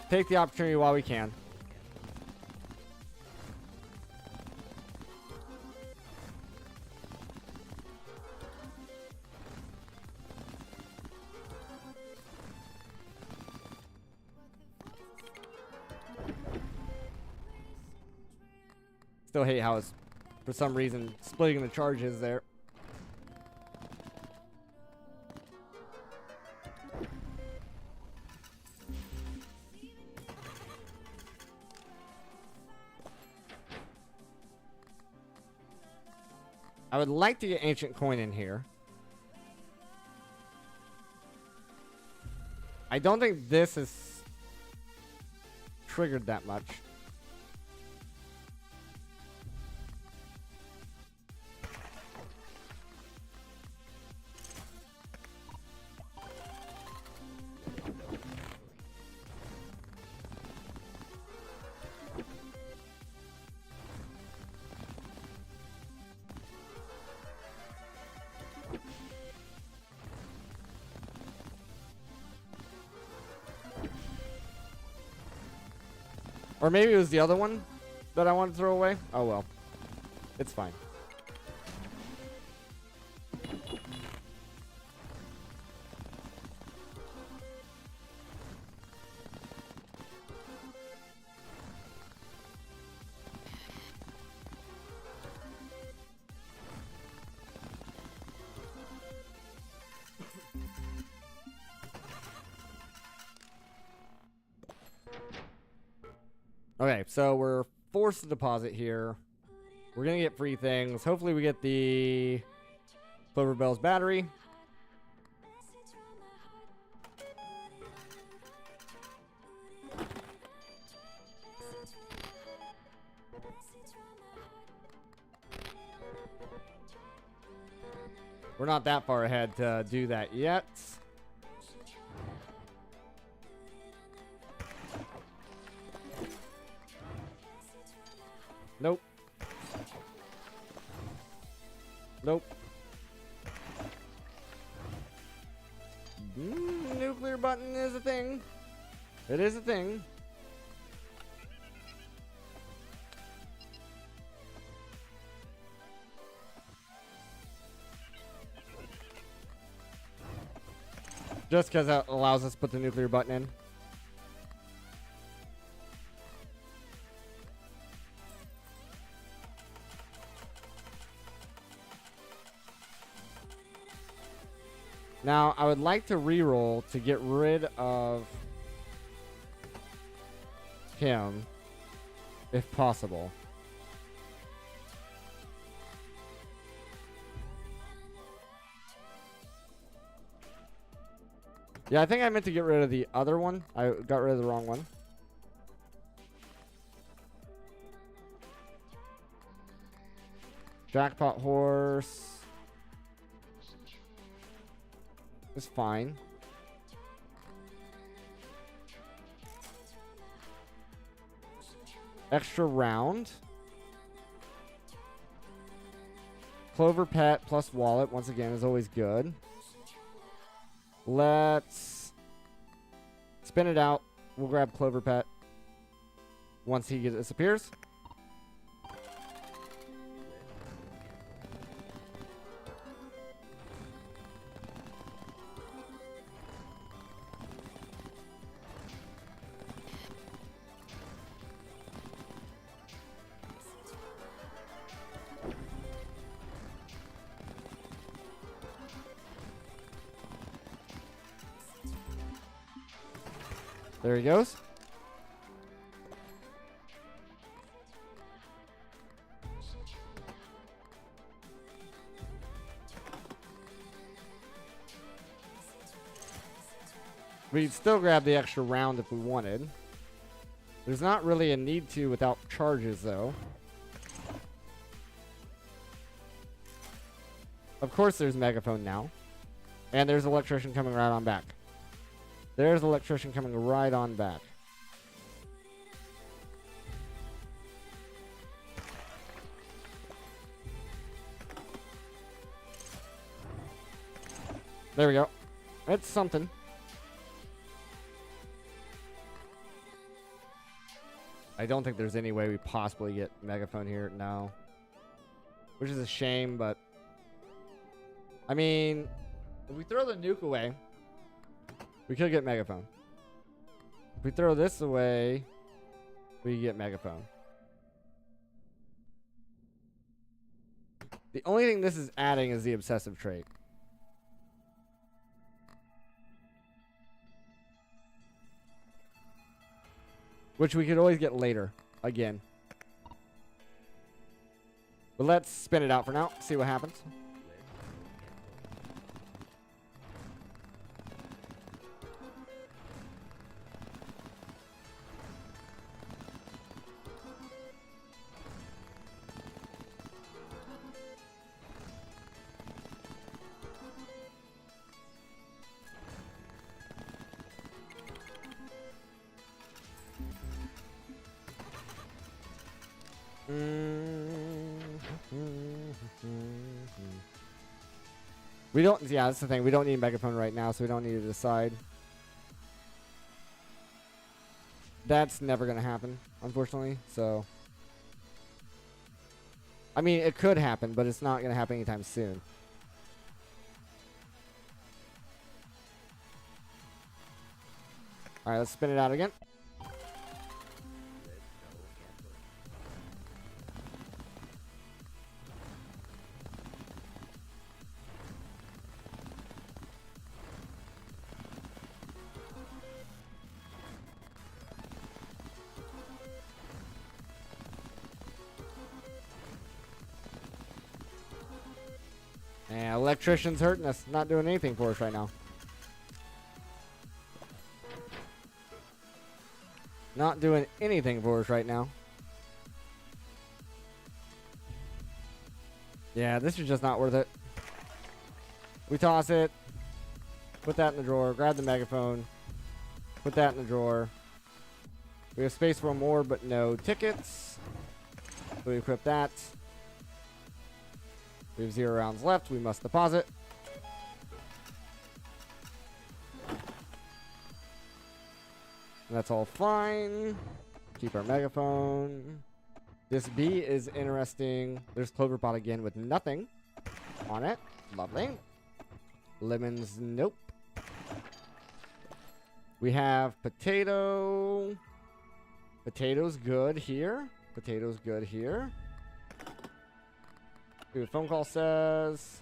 [SPEAKER 1] Take the opportunity while we can. Still hate how it's, for some reason, splitting the charges there. I would like to get Ancient Coin in here. I don't think this is triggered that much. Or maybe it was the other one that I wanted to throw away. Oh well. It's fine. Okay, so we're forced to deposit here. We're gonna get free things. Hopefully we get the Clover Bell's battery. We're not that far ahead to do that yet. Nope. Nope. Nuclear button is a thing. It is a thing. Just because that allows us to put the nuclear button in. Now, I would like to reroll to get rid of him, if possible. Yeah, I think I meant to get rid of the other one. I got rid of the wrong one. Jackpot horse is fine. Extra round. Clover Pit plus wallet, once again, is always good. Let's spin it out. We'll grab Clover Pit once he disappears. There he goes. We'd still grab the extra round if we wanted. There's not really a need to without charges, though. Of course there's Megaphone now. And there's Electrician coming right on back. There's Electrician coming right on back. There we go. It's something. I don't think there's any way we possibly get Megaphone here. No. Which is a shame, but... I mean... If we throw the nuke away... We could get Megaphone. If we throw this away, we get Megaphone. The only thing this is adding is the obsessive trait. Which we could always get later, again. But let's spin it out for now, see what happens. We don't, yeah, that's the thing. We don't need Megaphone right now, so we don't need to decide. That's never going to happen, unfortunately, so. I mean, it could happen, but it's not going to happen anytime soon. Alright, let's spin it out again. And Electrician's hurting us. Not doing anything for us right now. Not doing anything for us right now. Yeah, this is just not worth it. We toss it. Put that in the drawer. Grab the Megaphone. Put that in the drawer. We have space for more, but no tickets. So we equip that. We have 0 rounds left. We must deposit. And that's all fine. Keep our Megaphone. This B is interesting. There's Clover Pot again with nothing on it. Lovely. Lemons, nope. We have Potato. Potato's good here. Potato's good here. The phone call says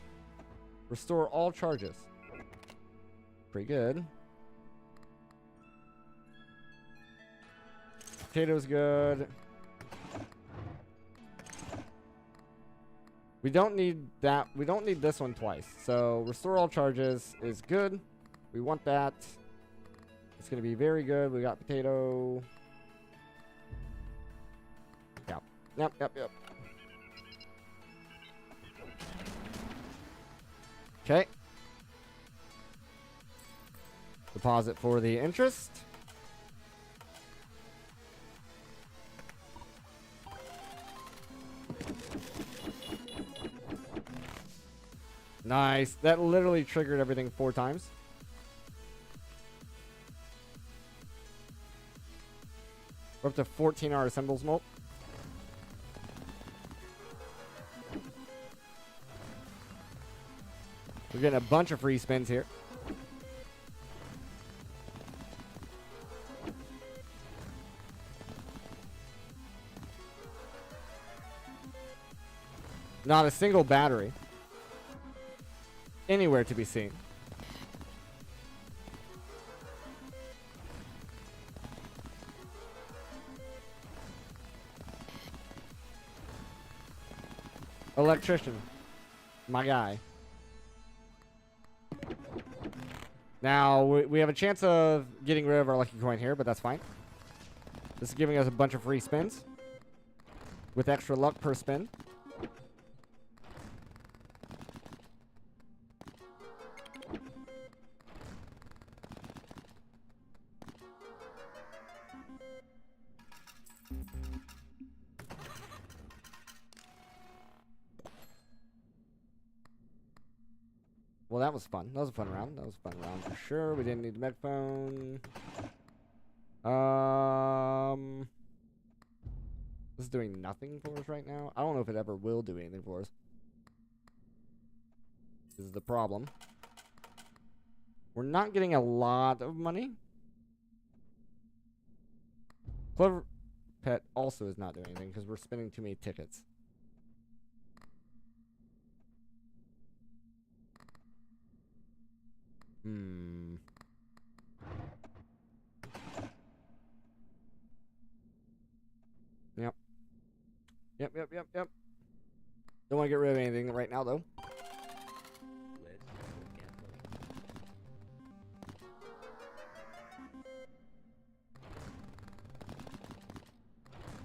[SPEAKER 1] restore all charges. Pretty good. Potato's good. We don't need that. We don't need this one twice. So restore all charges is good. We want that. It's going to be very good. We got potato. Yep. Yep, yep, yep. Okay. Deposit for the interest. Nice. That literally triggered everything 4 times. We're up to 14 hour assembles molt. We're getting a bunch of free spins here. Not a single battery anywhere to be seen. Electrician. My guy. Now, we have a chance of getting rid of our lucky coin here, but that's fine. This is giving us a bunch of free spins with extra luck per spin. Well, that was fun. That was a fun round. That was a fun round for sure. We didn't need the megaphone. This is doing nothing for us right now. I don't know if it ever will do anything for us. This is the problem. We're not getting a lot of money. Clover Pit also is not doing anything because we're spending too many tickets. Yep. Yep. Don't want to get rid of anything right now, though.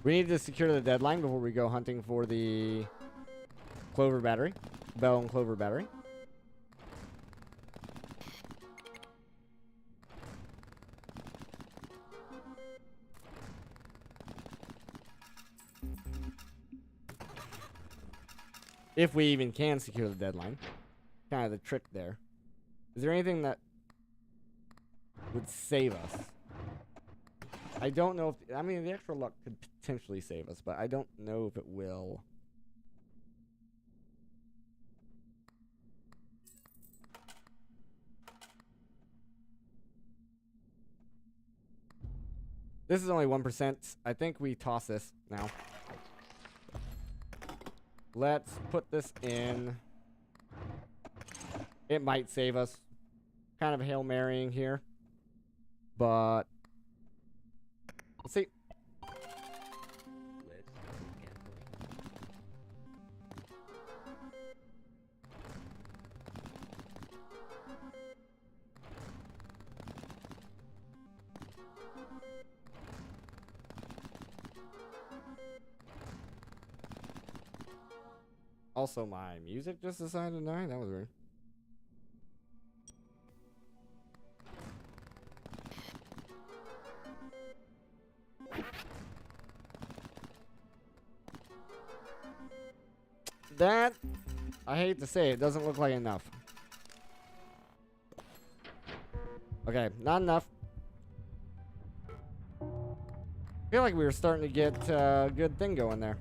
[SPEAKER 1] We need to secure the deadline before we go hunting for the Clover battery. Bell and Clover battery. If we even can secure the deadline. Kind of the trick there. Is there anything that would save us? I don't know if... I mean, the extra luck could potentially save us, but I don't know if it will. This is only 1%. I think we toss this now. Let's put this in. It might save us. Kind of Hail Marying here. But let's see. Also, my music just decided to die. That was weird. That, I hate to say it, doesn't look like enough. Okay, not enough. I feel like we were starting to get a good thing going there.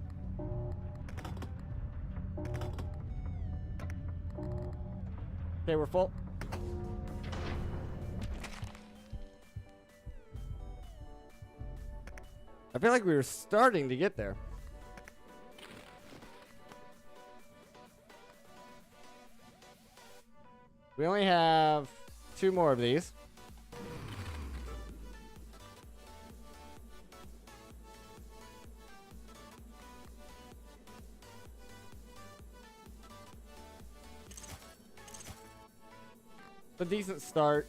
[SPEAKER 1] Okay, we're full. I feel like we were starting to get there. We only have 2 more of these. A decent start.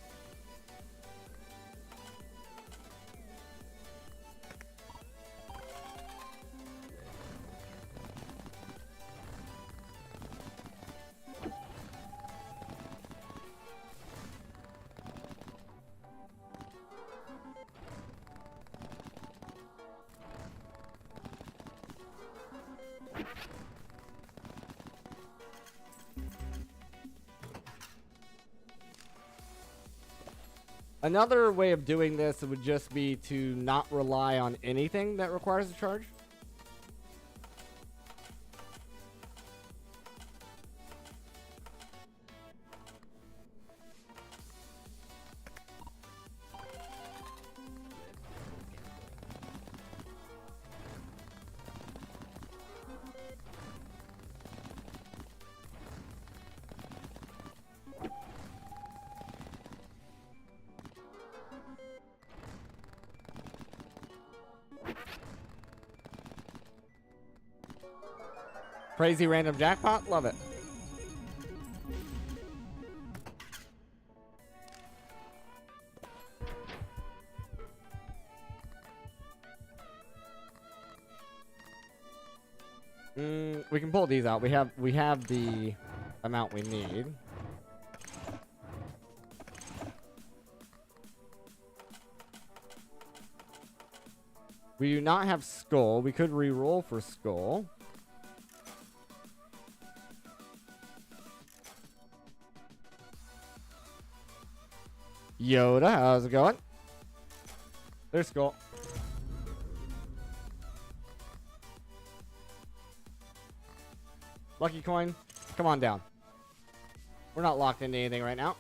[SPEAKER 1] Another way of doing this would just be to not rely on anything that requires a charge. Crazy random jackpot? Love it. We can pull these out. We have the amount we need. We do not have skull. We could re-roll for skull. Yoda, how's it going? There's skull. Lucky coin, come on down. We're not locked into anything right now.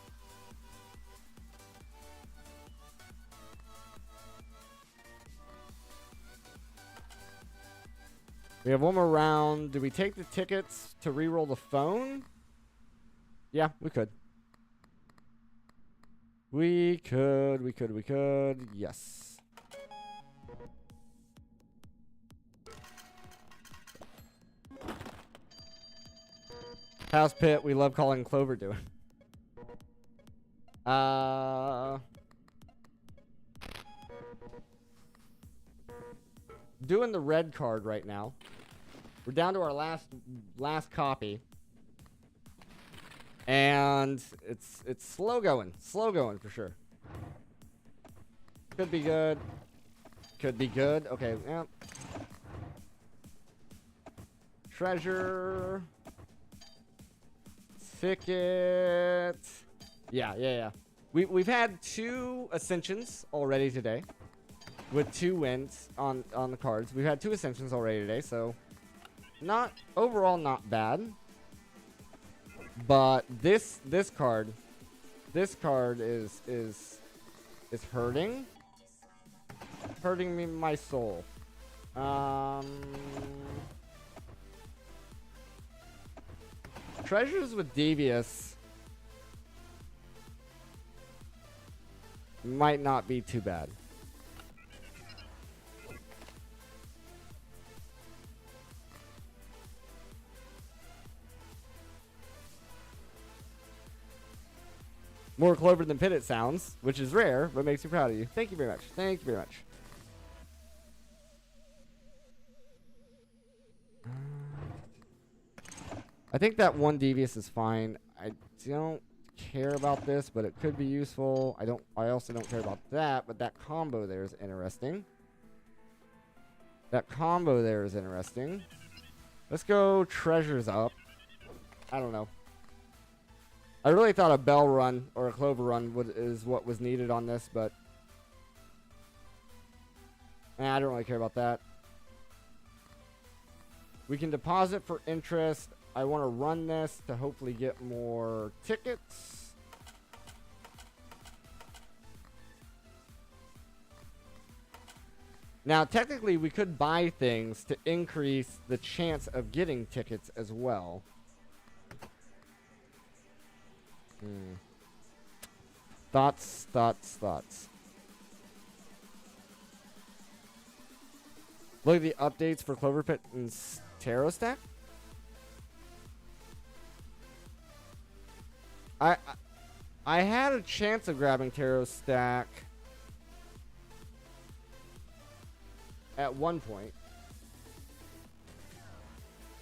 [SPEAKER 1] We have one more round. Do we take the tickets to re-roll the phone? Yeah, we could. We could. Yes. House Pit, we love calling Clover doing. Doing the red card right now. We're down to our last copy. And it's slow going for sure. Could be good. Could be good. Okay, yeah. Treasure. Ticket. Yeah. We've had 2 ascensions already today, with 2 wins on the cards. We've had 2 ascensions already today, so overall not bad. But this card is hurting me, my soul. Treasures with Devious might not be too bad. More Clover than Pit, it sounds, which is rare, but makes me proud of you. Thank you very much. Thank you very much. I think that 1 Devious is fine. I don't care about this, but it could be useful. I also don't care about that, but that combo there is interesting. Let's go treasures up. I don't know. I really thought a bell run or a clover run is what was needed on this, but I don't really care about that. We can deposit for interest. I want to run this to hopefully get more tickets. Now, technically, we could buy things to increase the chance of getting tickets as well. Thoughts. Look at the updates for Clover Pit and Tarot Stack. I had a chance of grabbing Tarot Stack at one point.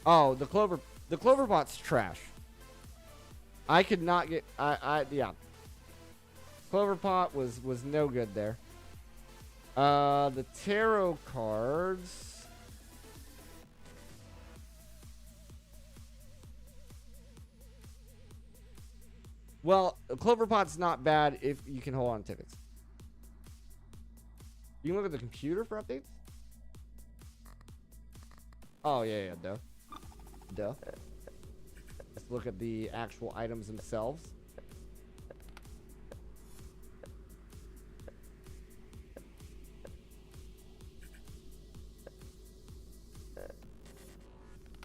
[SPEAKER 1] Oh, the Clover Pot's trash. I could not get yeah. Clover Pot was no good there. The tarot cards. Well, Clover Pot's not bad if you can hold on to tickets. You can look at the computer for updates? Oh, yeah, duh. Duh. Let's look at the actual items themselves.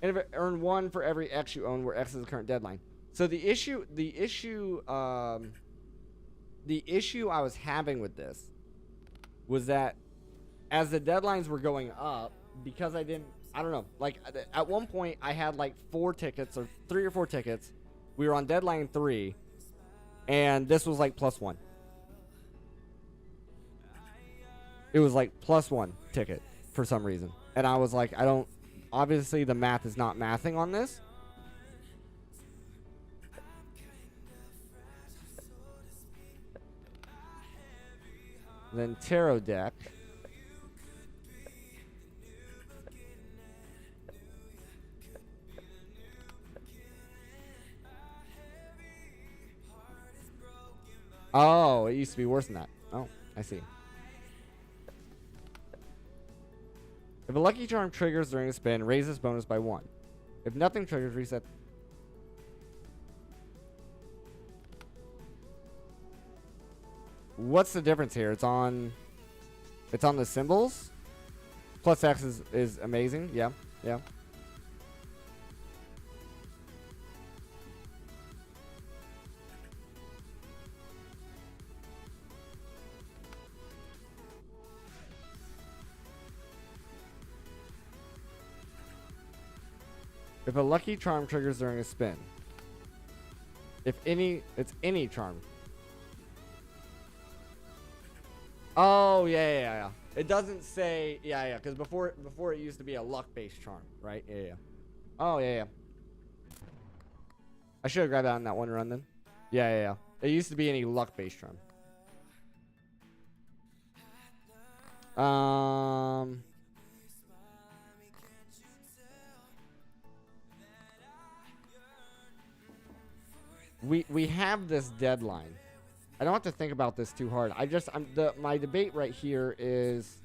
[SPEAKER 1] And earn 1 for every X you own, where X is the current deadline. So the issue I was having with this was that as the deadlines were going up, because I don't know, like at one point I had like 4 tickets or 3 or 4 tickets. We were on deadline 3, and this was like +1. It was like +1 ticket for some reason, and I was like, obviously the math is not mathing on this. Then tarot deck. Oh, it used to be worse than that. Oh, I see. If a lucky charm triggers during a spin, raise this bonus by 1. If nothing triggers, reset. What's the difference here? It's on the symbols. Plus X is amazing. Yeah. If a lucky charm triggers during a spin. If any, it's any charm. Oh, yeah. It doesn't say, yeah, because before it used to be a luck-based charm, right? Yeah. Oh, yeah. I should have grabbed that on that one run then. Yeah. It used to be any luck-based charm. We have this deadline. I don't have to think about this too hard. My debate right here is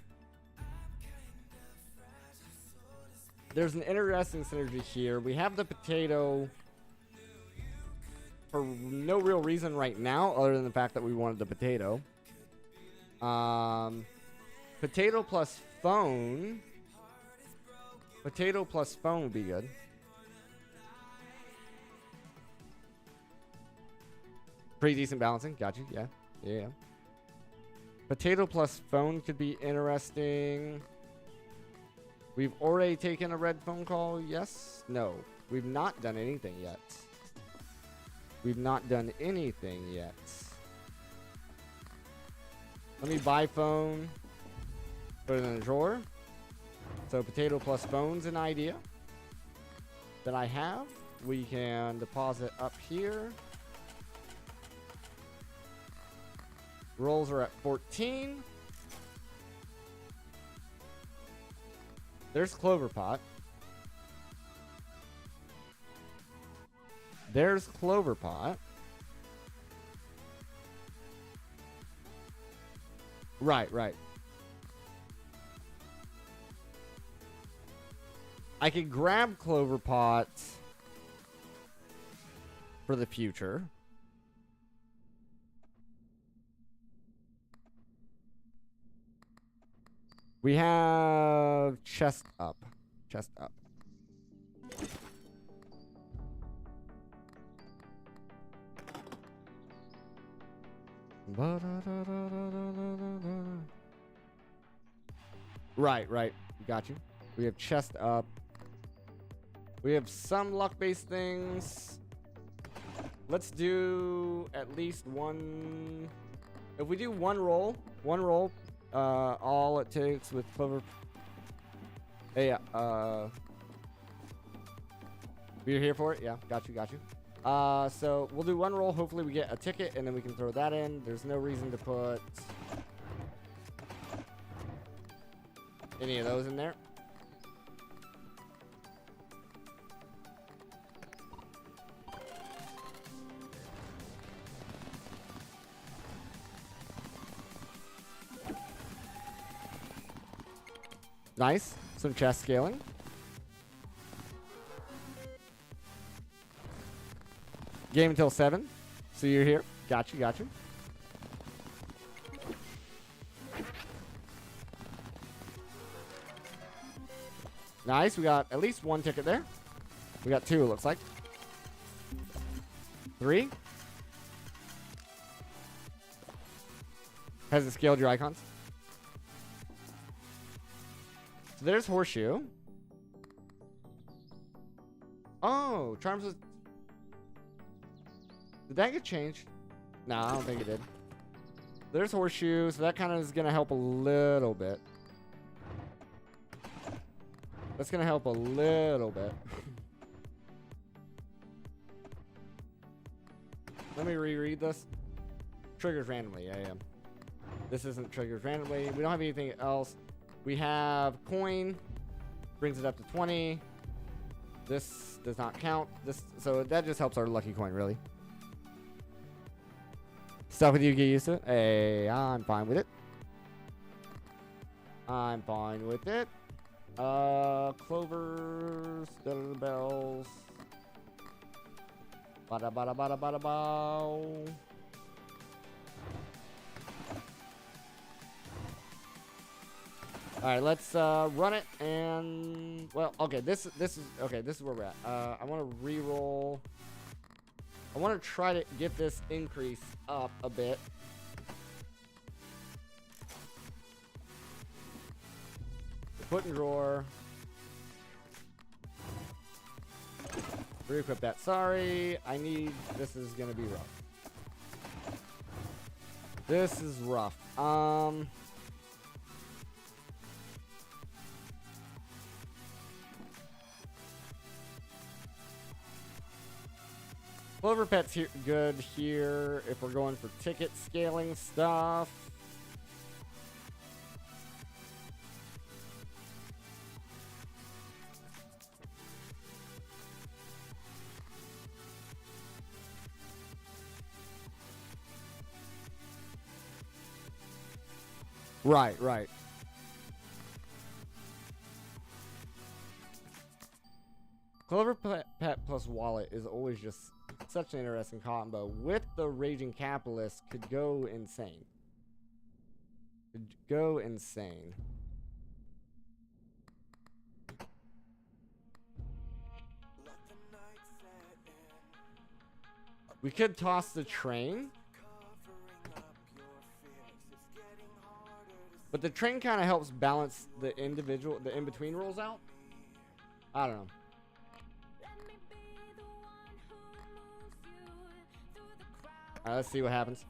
[SPEAKER 1] there's an interesting synergy here. We have the potato for no real reason right now other than the fact that we wanted the potato. Potato plus phone. Potato plus phone would be good. Pretty decent balancing. Got you. Yeah. Potato plus phone could be interesting. We've already taken a red phone call. Yes. No. We've not done anything yet. Let me buy phone. Put it in a drawer. So potato plus phone's an idea that I have. We can deposit up here. Rolls are at 14. There's Clover Pot. Right. I could grab Clover Pot for the future. We have chest up. Right. Got you. We have chest up. We have some luck-based things. Let's do at least one. If we do one roll, all it takes with Clover. Hey, you're here for it? Yeah, got you. So we'll do one roll. Hopefully we get a ticket, and then we can throw that in. There's no reason to put any of those in there. Nice. Some chest scaling. Game until 7. So you're here. Got you, got you. Nice. We got at least 1 ticket there. We got 2, it looks like. 3. Has it scaled your icons? So there's Horseshoe. Oh, Charms was... Did that get changed? No, I don't think it did. There's Horseshoe, so that kind of is going to help a little bit. That's going to help a little bit. Let me reread this. Triggers randomly. Yeah. This isn't triggers randomly. We don't have anything else. We have coin. Brings it up to 20. This does not count. So that just helps our lucky coin, really. Stuff with you, get used to it. Hey, I'm fine with it. I'm fine with it. Clovers, bells. Bada bada bada bada bow. All right, let's run it and well, okay. This is okay. This is where we're at. I want to re-roll. I want to try to get this increase up a bit. Put in drawer. Re-equip that. Sorry, I need. This is gonna be rough. This is rough. Clover Pit's here, good here if we're going for ticket scaling stuff. Right. Clover Pet plus wallet is always just such an interesting combo. With the Raging Capitalist, could go insane. We could toss the train. But the train kind of helps balance the in-between rolls out. I don't know. Alright, let's see what happens.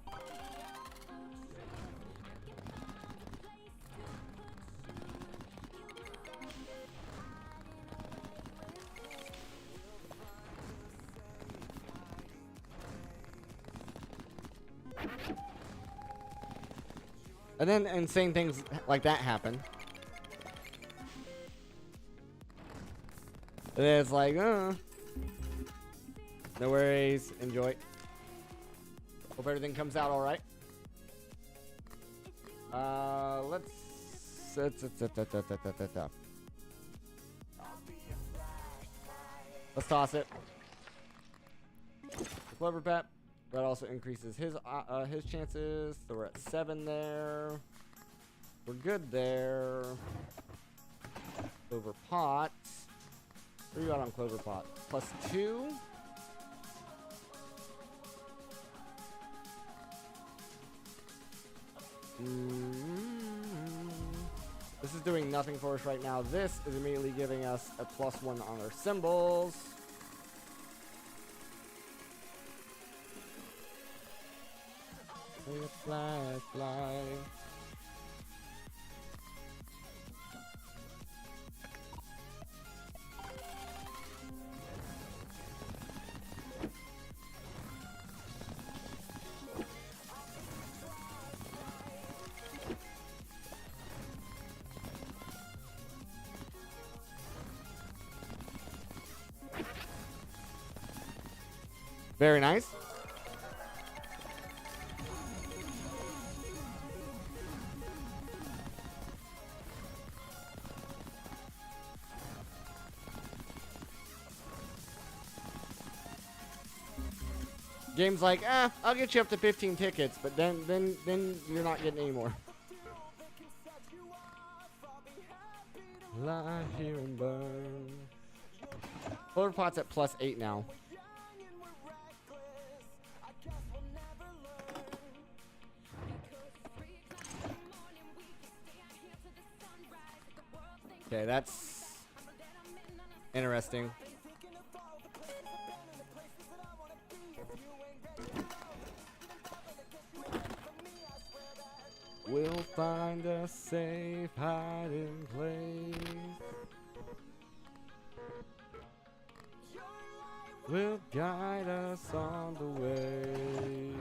[SPEAKER 1] And then insane things like that happen. And then it's like, no worries, enjoy. Hope everything comes out all right. Let's toss it. Clover Pet. That also increases his chances. So we're at 7 there. We're good there. Clover Pot. What are you at on Clover Pot? +2. This is doing nothing for us right now. This is immediately giving us a +1 on our symbols. Fly. Very nice. Game's like, I'll get you up to 15 tickets, but then you're not getting any more. Lie here and burn. Clover Pot's at +8 now. Okay, that's interesting. We'll find a safe hiding place. Will guide us on the way.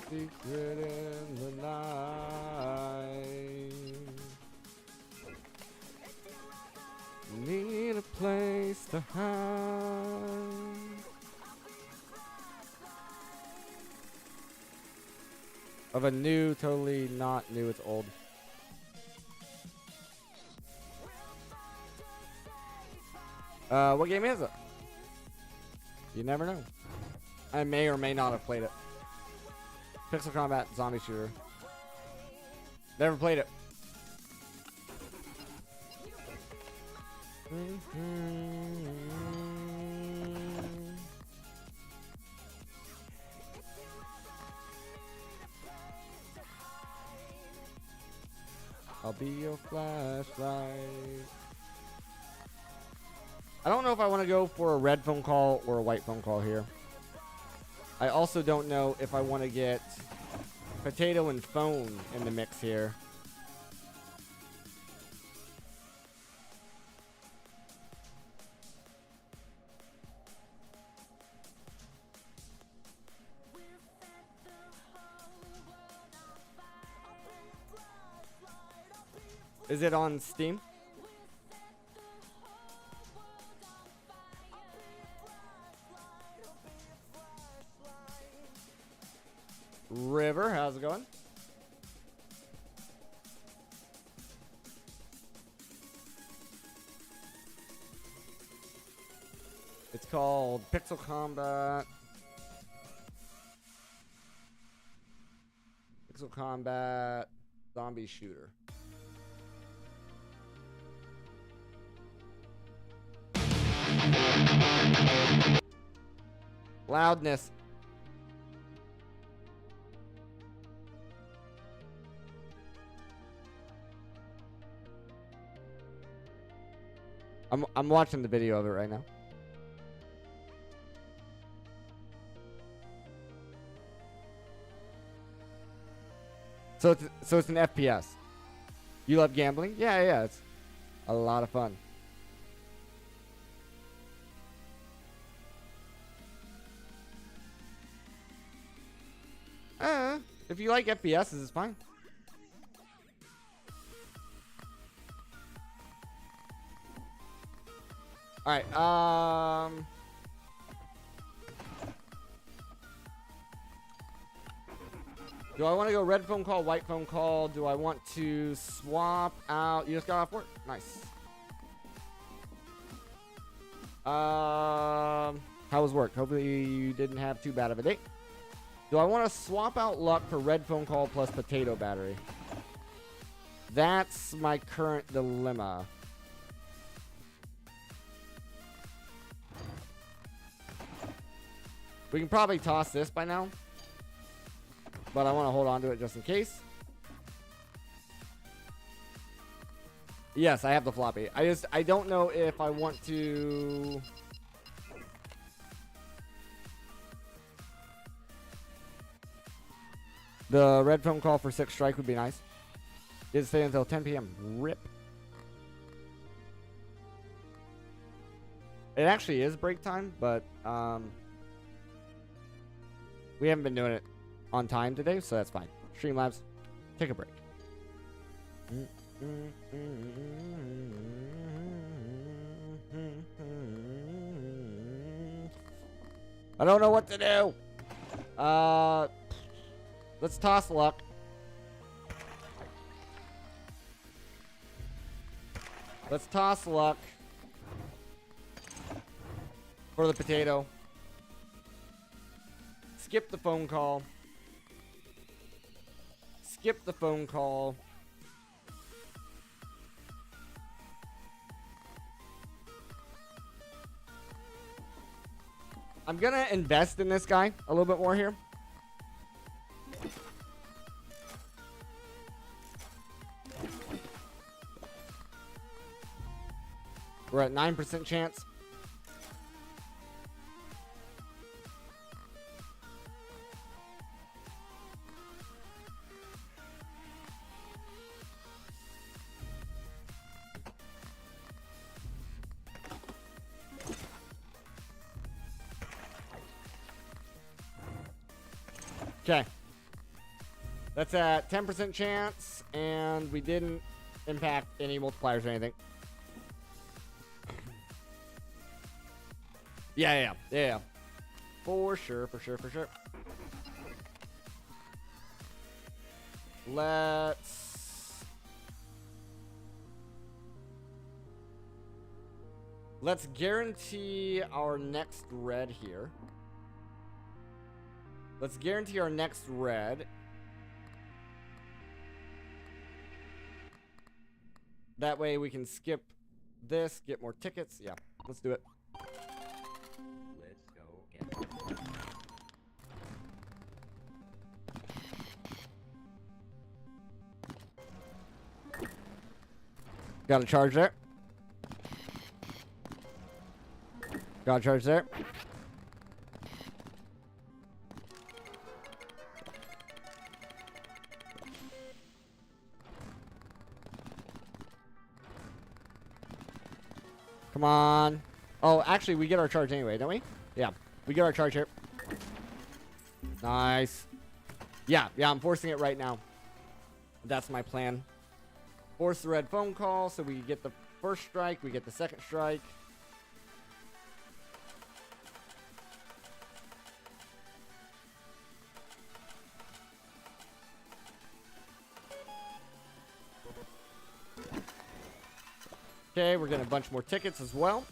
[SPEAKER 1] Secret in the night. Need a place to hide. Of a new, totally not new, it's old. What game is it? You never know. I may or may not have played it. Pixel Combat Zombie Shooter. Never played it. I'll be your flashlight. I don't know if I want to go for a red phone call or a white phone call here. I also don't know if I want to get potato and phone in the mix here. Is it on Steam? River, how's it going? It's called Pixel Combat. Pixel Combat Zombie Shooter. Loudness. I'm watching the video of it right now. So it's an FPS. You love gambling? Yeah, it's a lot of fun. If you like FPSs, it's fine. Alright, do I want to go red phone call, white phone call? Do I want to swap out? You just got off work? Nice. How was work? Hopefully you didn't have too bad of a day. Do I want to swap out luck for red phone call plus potato battery? That's my current dilemma. We can probably toss this by now, but I want to hold on to it just in case. Yes, I have the floppy. I don't know if I want to. The red phone call for 6 strike would be nice. Did stay until 10 p.m. Rip. It actually is break time, but we haven't been doing it on time today, so that's fine. Streamlabs, take a break. I don't know what to do. Let's toss luck. Let's toss luck. for the potato. Skip the phone call. Skip the phone call. I'm gonna invest in this guy a little bit more here. We're at 9% chance. Okay. That's at 10% chance, and we didn't impact any multipliers or anything. Yeah. For sure. Let's guarantee our next red here. Let's guarantee our next red. That way we can skip this, get more tickets. Yeah, let's do it.
[SPEAKER 2] Let's go again.
[SPEAKER 1] Got a charge there. Got a charge there. Come on. Oh, actually, we get our charge anyway, don't we? Yeah, we get our charge here. Nice. Yeah, I'm forcing it right now. That's my plan. Force the red phone call so we get the first strike, we get the second strike. Okay, we're getting a bunch more tickets as well.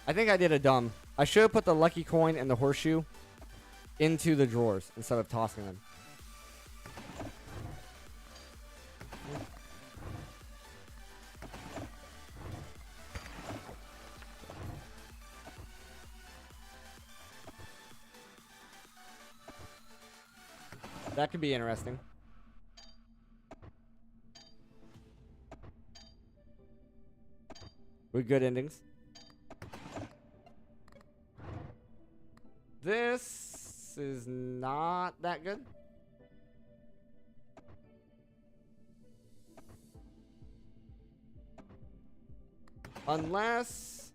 [SPEAKER 1] I think I did a dumb. I should have put the lucky coin and the horseshoe into the drawers instead of tossing them. That could be interesting. With good endings. This is not that good. Unless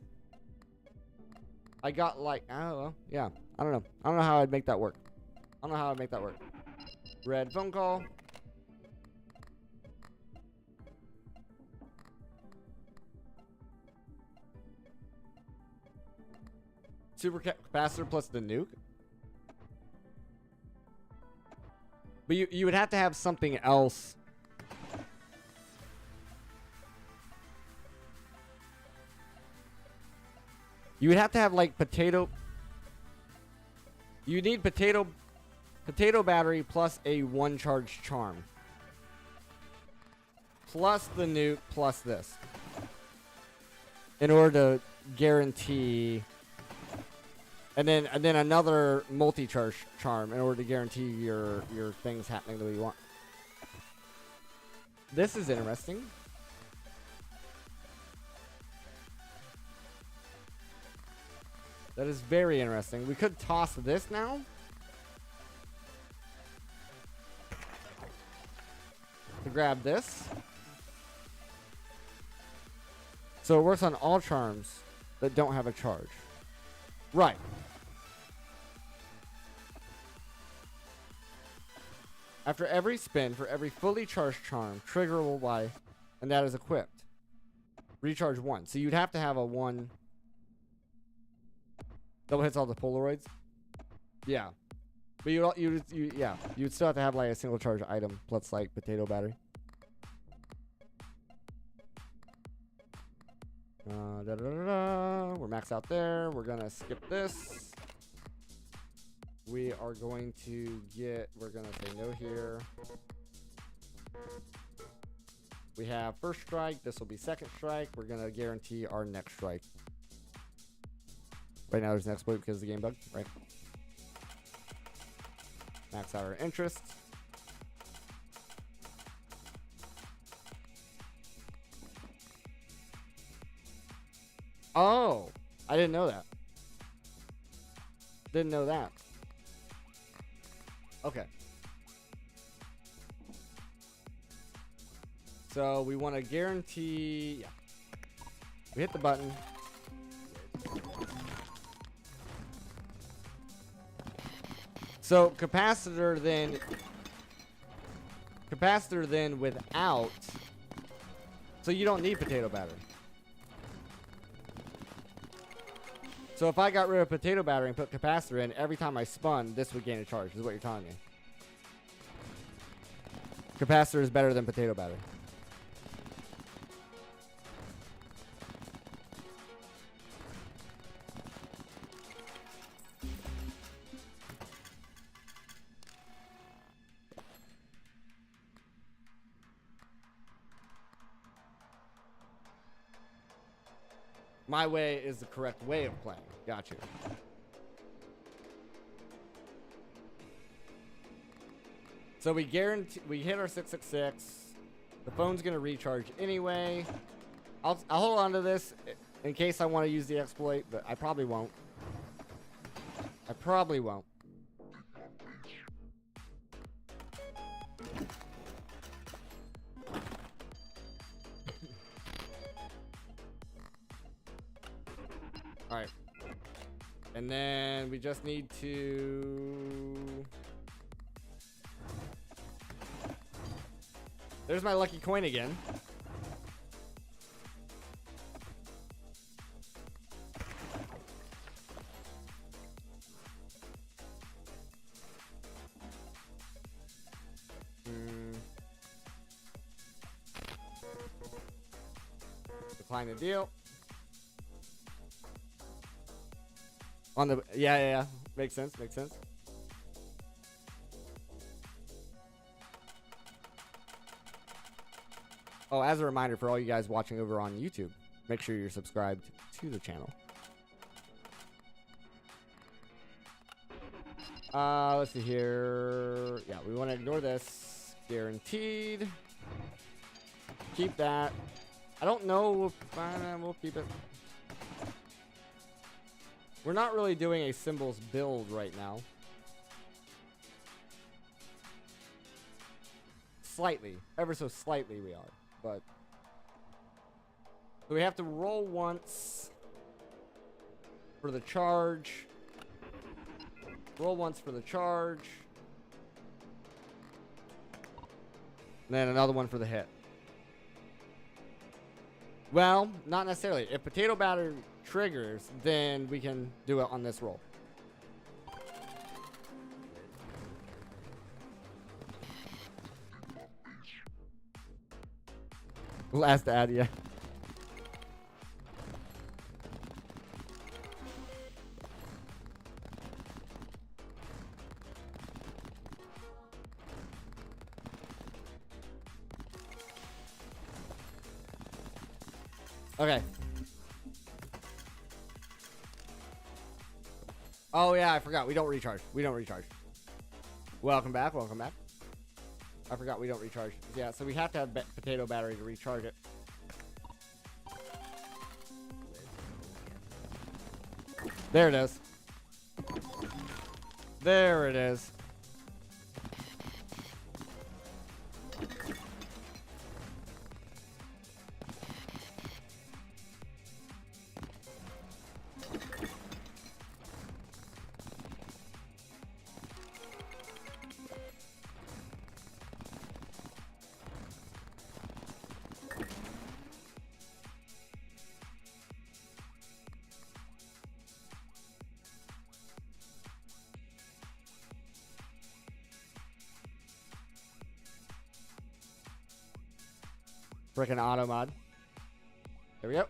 [SPEAKER 1] I got like, oh, yeah. I don't know. I don't know how I'd make that work. I don't know how I'd make that work. Red phone call. Super capacitor plus the nuke. But you would have to have something else. You would have to have like potato. You need potato battery plus a 1 charge charm. Plus the nuke plus this. In order to guarantee. And then another multi-charge charm in order to guarantee your things happening the way you want. This is interesting. That is very interesting. We could toss this now. To grab this. So it works on all charms that don't have a charge. Right. After every spin, for every fully charged charm, trigger will buy, and that is equipped. Recharge 1. So you'd have to have a 1. Double hits all the Polaroids. Yeah. But you'd still have to have like a single charge item plus like potato battery. We're maxed out there. We're gonna skip this. We are going to get, we're gonna say no here. We have first strike. This will be second strike. We're gonna guarantee our next strike. Right now there's an exploit because of the game bug, right? Max out our interest. Oh, I didn't know that. Didn't know that. Okay. So we want to guarantee, yeah. We hit the button. So capacitor then without, so you don't need potato battery. So if I got rid of potato battery and put capacitor in, every time I spun, this would gain a charge, is what you're telling me. Capacitor is better than potato battery. My way is the correct way of playing. Got you. So we guarantee we hit our 666. The phone's gonna recharge anyway. I'll hold on to this in case I want to use the exploit, but I probably won't. I probably won't. Alright. And then we just need to... There's my lucky coin again. Decline the deal. On the yeah. Makes sense. Oh, as a reminder for all you guys watching over on YouTube, make sure you're subscribed to the channel. Let's see here. Yeah, we want to ignore this. Guaranteed. Keep that. I don't know if we'll keep it. We're not really doing a symbols build right now. Slightly. Ever so slightly we are. But so we have to roll once for the charge. Roll once for the charge. And then another one for the hit. Well, not necessarily. If potato batter triggers, then we can do it on this roll. Last ad, yeah. Okay. Oh yeah, I forgot. We don't recharge. Welcome back. I forgot we don't recharge. Yeah, so we have to have potato battery to recharge it. There it is. There it is. Frickin' auto mod. There we go.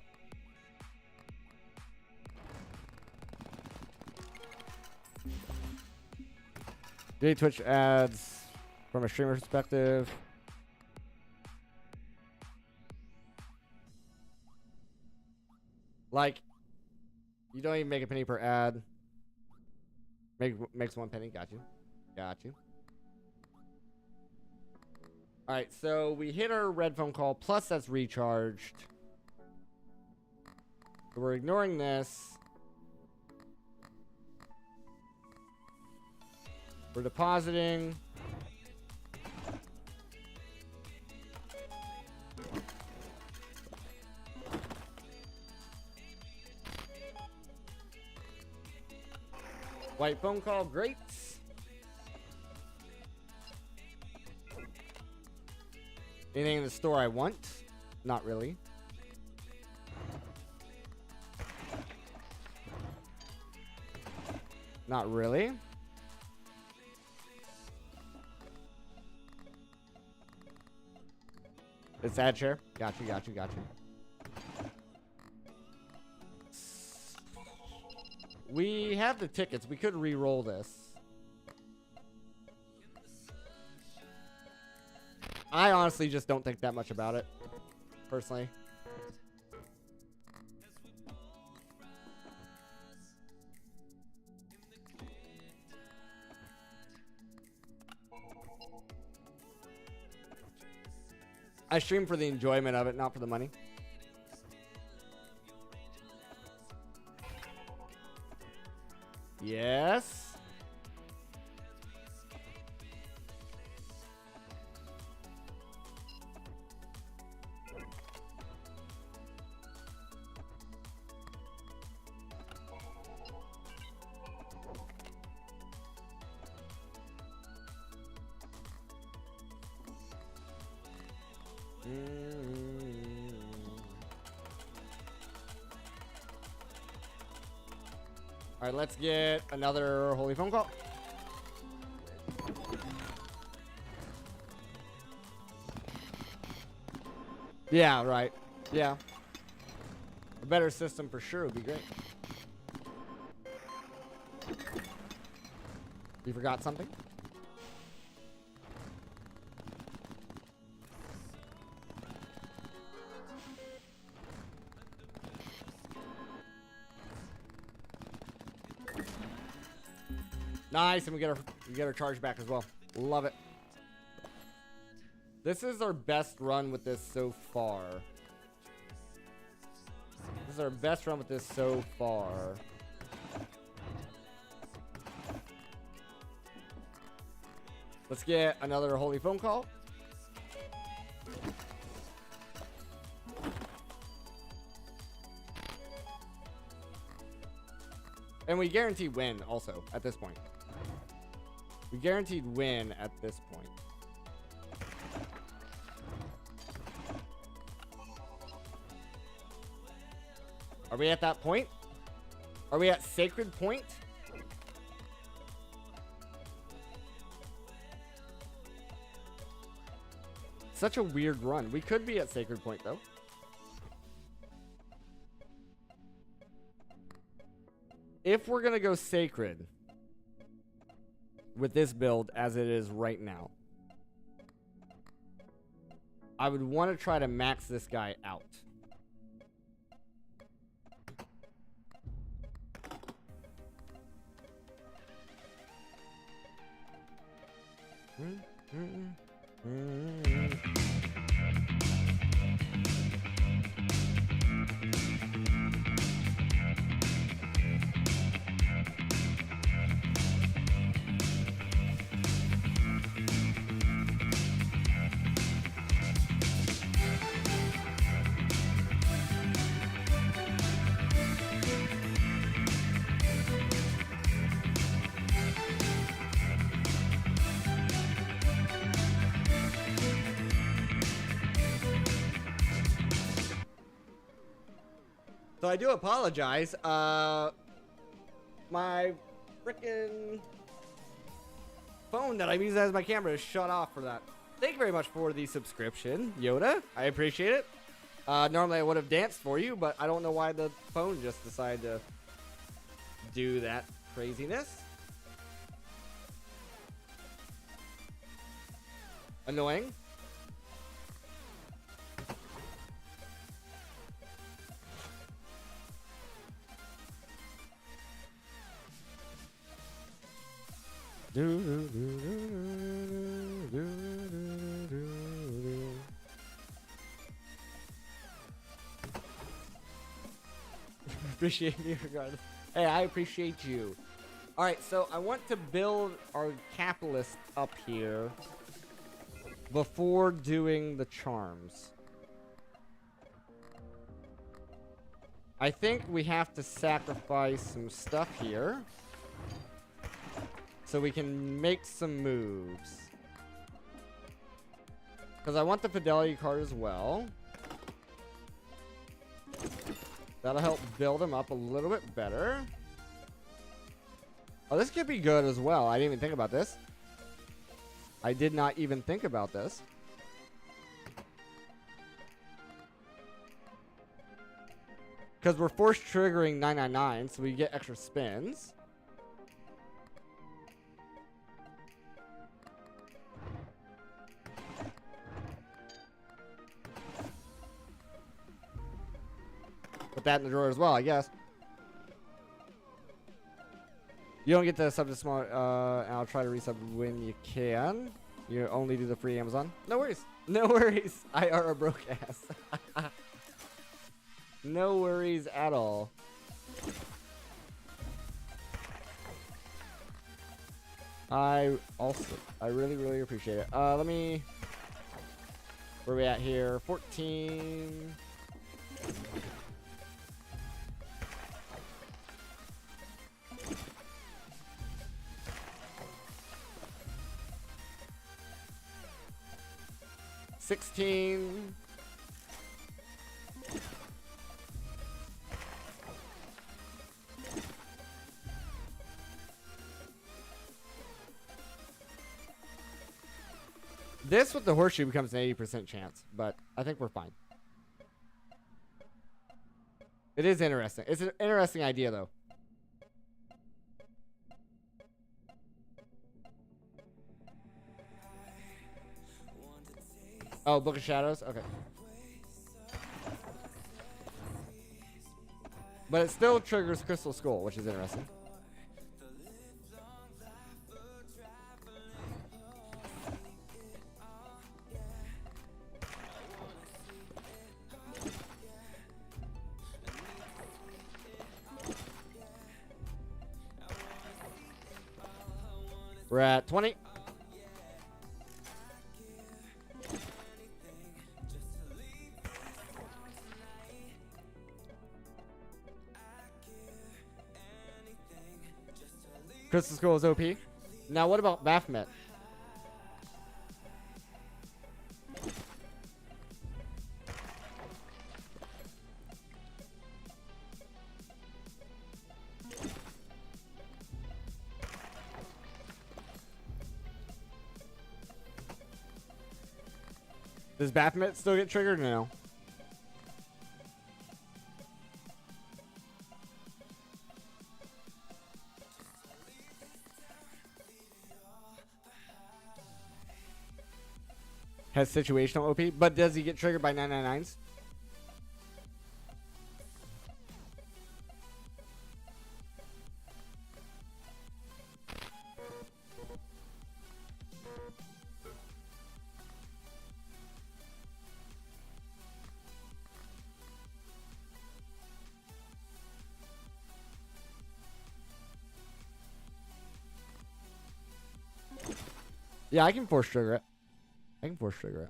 [SPEAKER 1] Daily Twitch ads from a streamer perspective. Like, you don't even make a penny per ad. Makes 1 penny. Got you. Got you. All right, so we hit our red phone call. Plus, that's recharged. So we're ignoring this. We're depositing. White phone call, great. Anything in the store I want? Not really. Not really. It's ad share. Got you, got you, got you. We have the tickets. We could re-roll this. I honestly just don't think that much about it, personally. I stream for the enjoyment of it, not for the money. Yes. All right, let's get another holy phone call. Yeah, right. Yeah. A better system for sure would be great. You forgot something? Nice, and we get our charge back as well. Love it. This is our best run with this so far. This is our best run with this so far. Let's get another holy phone call. And we guaranteed win also at this point. We guaranteed win at this point. Are we at that point? Are we at sacred point? Such a weird run. We could be at sacred point though. If we're gonna go sacred with this build as it is right now, I would want to try to max this guy out. So I do apologize. My frickin' phone that I'm using as my camera is shut off for that. Thank you very much for the subscription, Yoda. I appreciate it. Normally I would have danced for you, but I don't know why the phone just decided to do that craziness. Annoying. Appreciate me regardless. Hey, I appreciate you. Alright, so I want to build our capitalist up here before doing the charms. I think we have to sacrifice some stuff here so we can make some moves. Because I want the fidelity card as well. That'll help build him up a little bit better. Oh, this could be good as well. I didn't even think about this. I did not even think about this. Because we're force triggering 999, so we get extra spins. Put that in the drawer as well, I guess. You don't get to sub to small, and I'll try to resub when you can. You only do the free Amazon. No worries. No worries. I are a broke ass. No worries at all. I really, really appreciate it. Let me... Where are we at here? 14... 16. This with the horseshoe becomes an 80% chance, but I think we're fine. It is interesting. It's an interesting idea, though. Oh, Book of Shadows? Okay. But it still triggers Crystal Skull, which is interesting. We're at 20. Crystal Skull is OP. Now what about Baphomet? Does Baphomet still get triggered or no? Has situational OP, but does he get triggered by 999s? Yeah, I can force trigger it. I can force trigger it.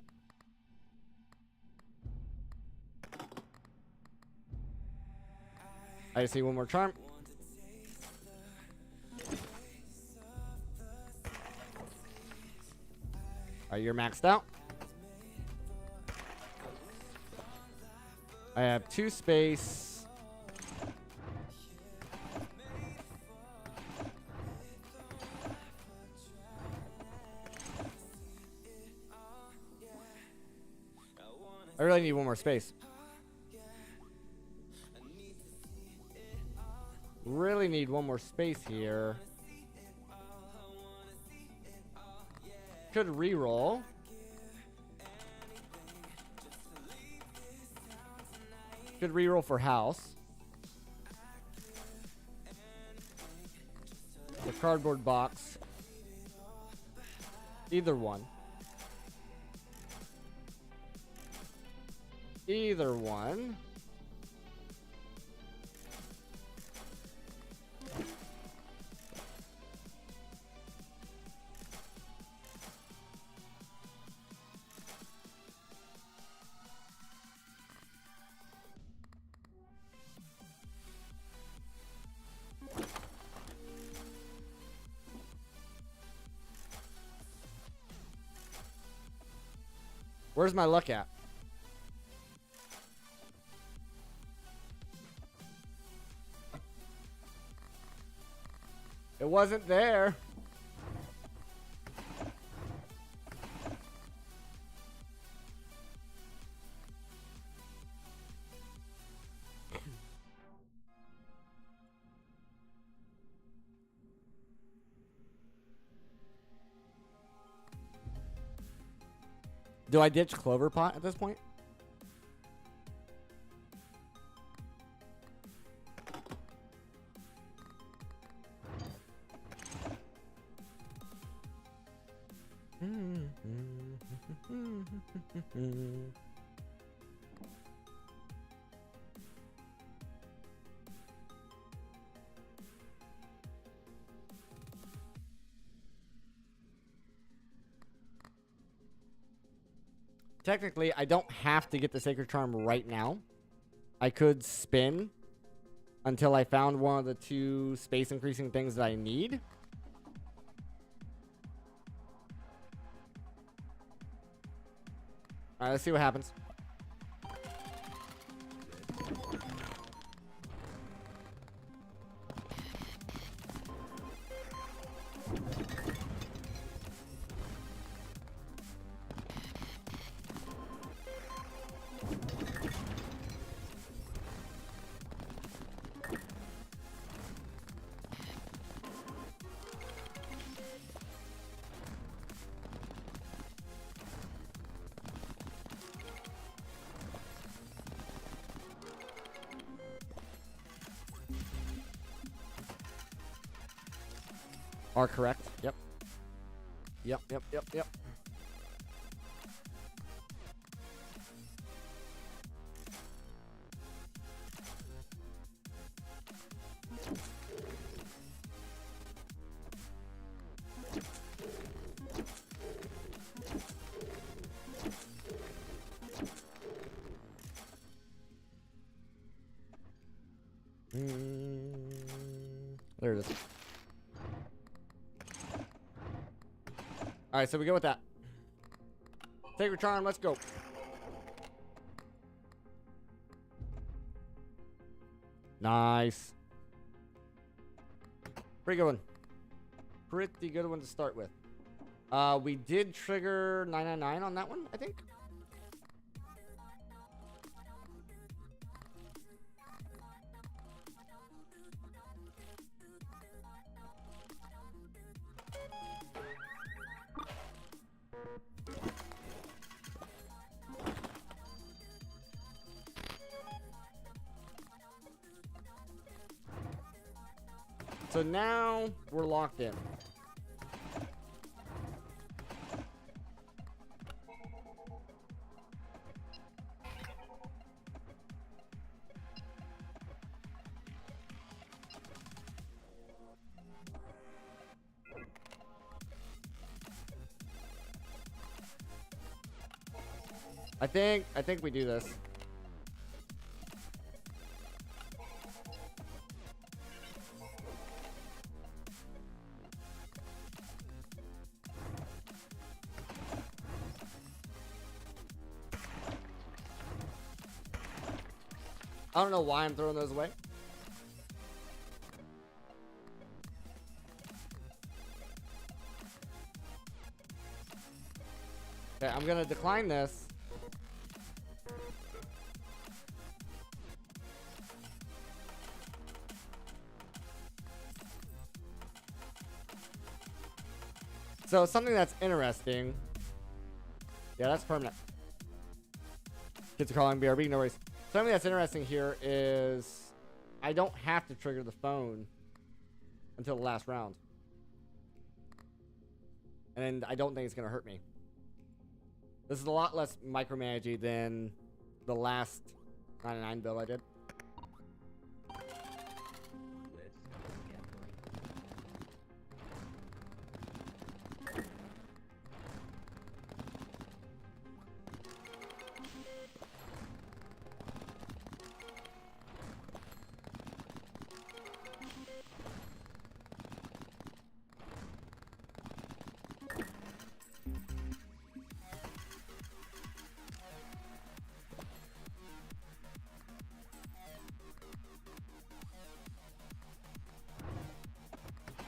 [SPEAKER 1] I just need one more charm. Alright, you're maxed out. I have 2 space. I really need one more space. Really need one more space here. Could reroll. Could reroll for house. The cardboard box. Either one. Either one. Where's my luck at? It wasn't there. Do I ditch Clover Pot at this point? Technically, I don't have to get the Sacred Charm right now. I could spin until I found one of the two space increasing things that I need. Alright, let's see what happens. Are correct. Yep. Yep. There it is. Alright, so we go with that. Sacred Charm, let's go. Nice. Pretty good one. Pretty good one to start with. We did trigger 999 on that one, I think. So now we're locked in. I think we do this. I don't know why I'm throwing those away. Okay, I'm gonna decline this. So something that's interesting. Yeah, that's permanent. Kids are calling BRB, no worries. Something that's interesting here is I don't have to trigger the phone until the last round. And I don't think it's going to hurt me. This is a lot less micromanaging than the last 99 build I did.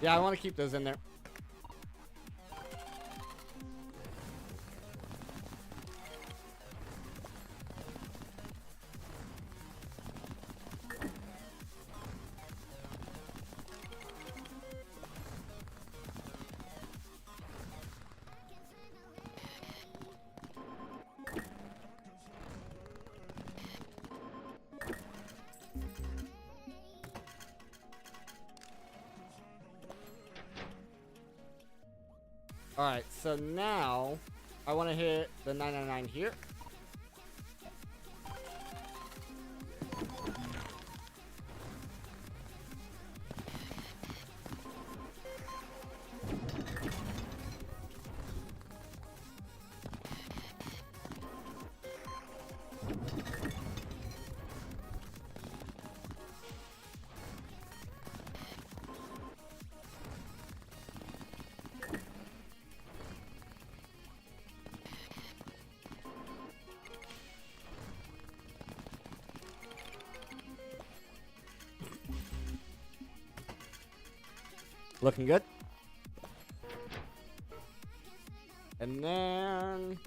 [SPEAKER 1] Yeah, I want to keep those in there. Alright, so now I want to hit the 999 here. Looking good. And then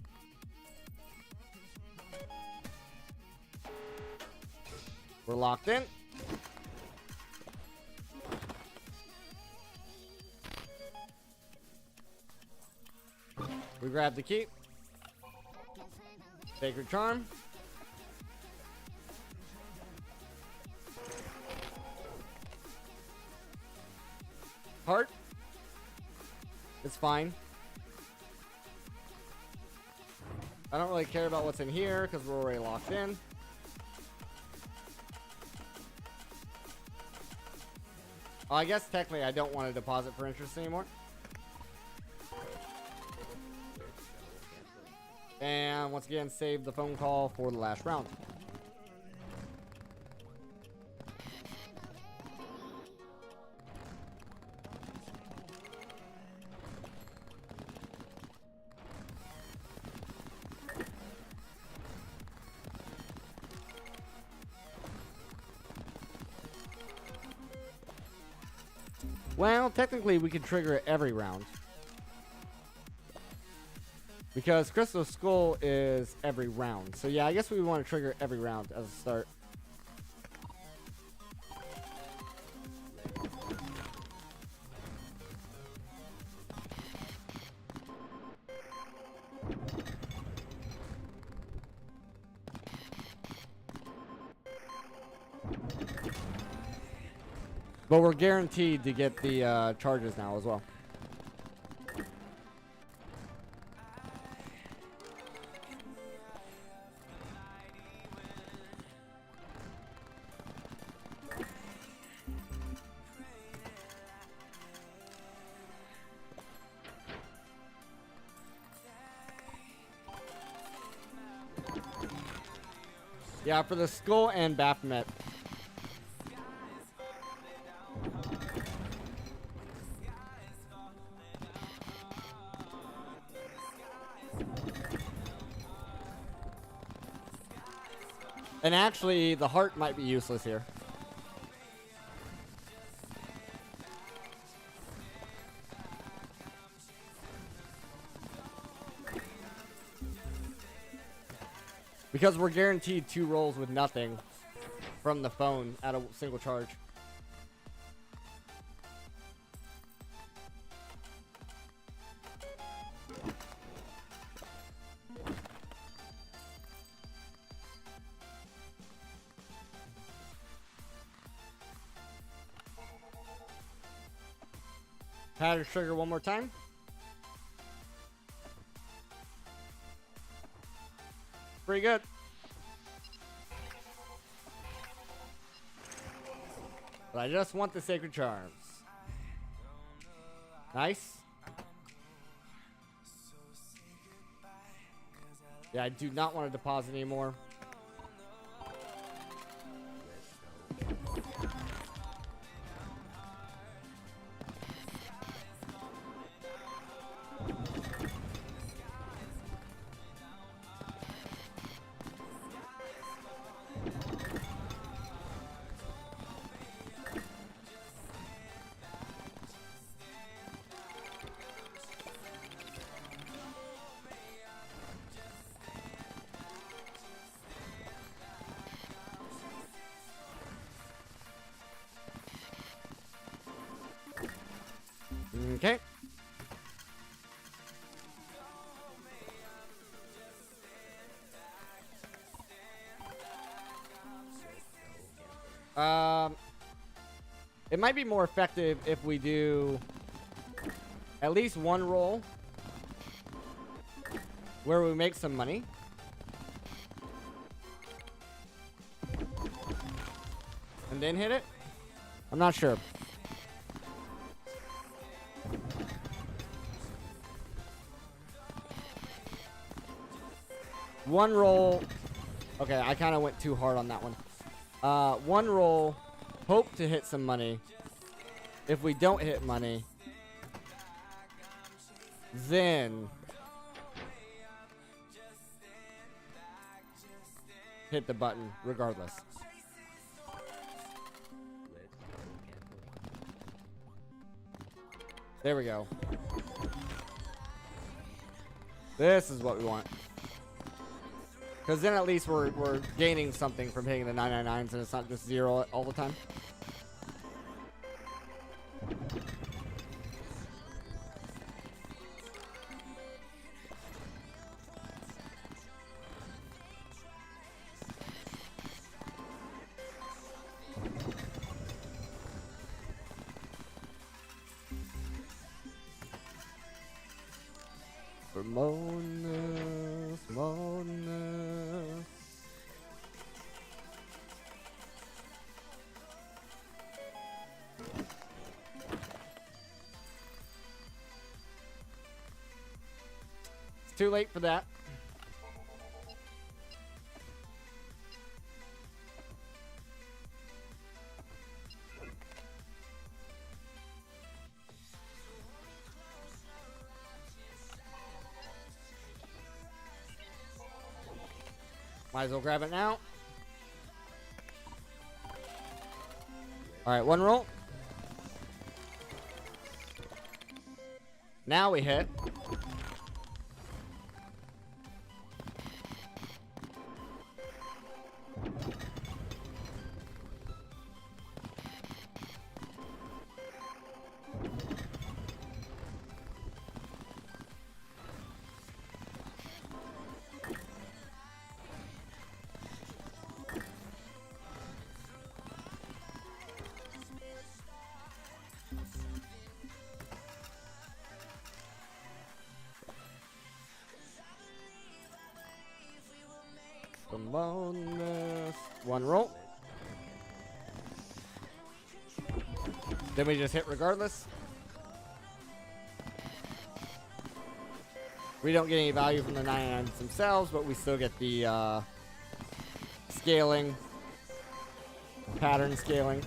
[SPEAKER 1] we're locked in. We grab the key. Sacred Charm. Heart. It's fine. I don't really care about what's in here because we're already locked in. Oh, I guess technically I don't want to deposit for interest anymore. And once again, save the phone call for the last round. Well, technically we could trigger it every round. Because Crystal Skull is every round. So yeah, I guess we want to trigger it every round as a start. But we're guaranteed to get the charges now as well. Yeah, for the Skull and Baphomet. And actually, the heart might be useless here. Because we're guaranteed 2 rolls with nothing from the phone at a single charge. Pattern trigger one more time. Pretty good. But I just want the Sacred Charms. Nice. Yeah, I do not want to deposit anymore. Okay. It might be more effective if we do at least one roll where we make some money. And then hit it? I'm not sure. One roll. Okay, I kind of went too hard on that one. One roll. Hope to hit some money. If we don't hit money, then hit the button regardless. There we go. This is what we want. Because then at least we're gaining something from hitting the 999s and it's not just 0 all the time. Bonus. It's too late for that. Might as well grab it now. Alright, one roll. Now we hit. Bonus. One roll. Then we just hit regardless. We don't get any value from the 99s themselves, but we still get the scaling, pattern scaling.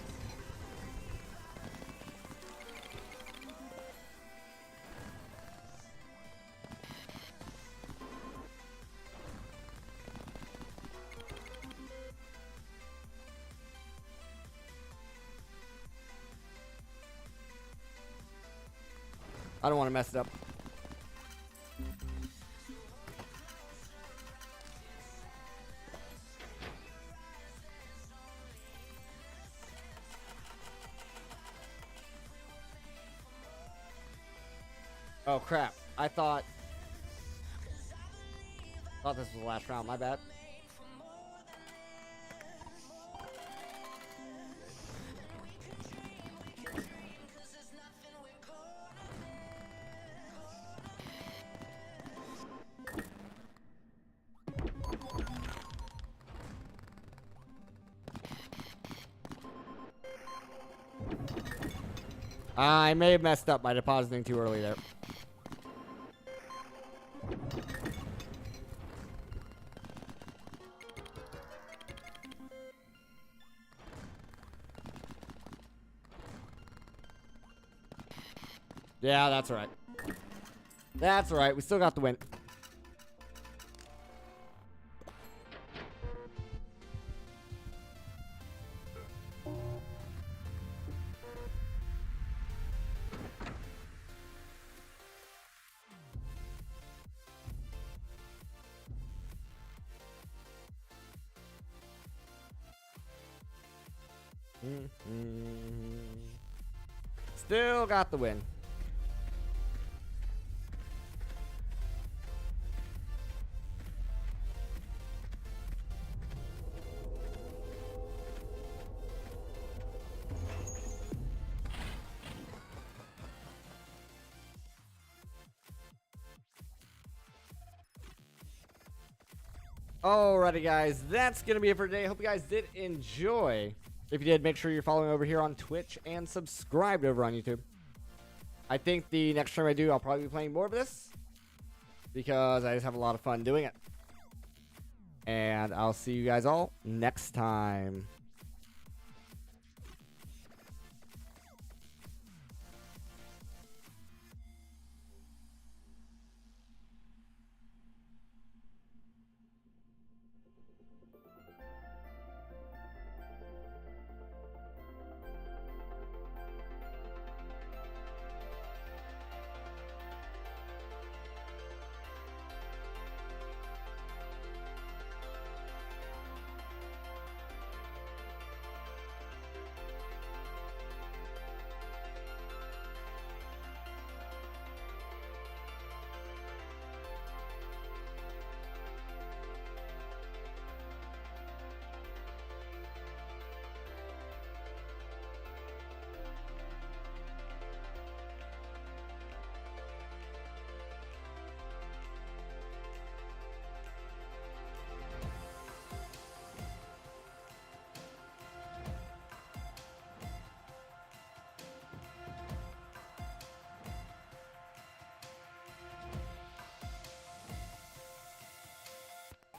[SPEAKER 1] I don't want to mess it up. Oh crap. I thought this was the last round, my bad. I may have messed up by depositing too early there. Yeah, that's right. That's right. We still got the win. Still got the win. Alrighty, guys, that's gonna be it for today. Hope you guys did enjoy. If you did, make sure you're following over here on Twitch and subscribed over on YouTube. I think the next stream I do, I'll probably be playing more of this because I just have a lot of fun doing it. And I'll see you guys all next time.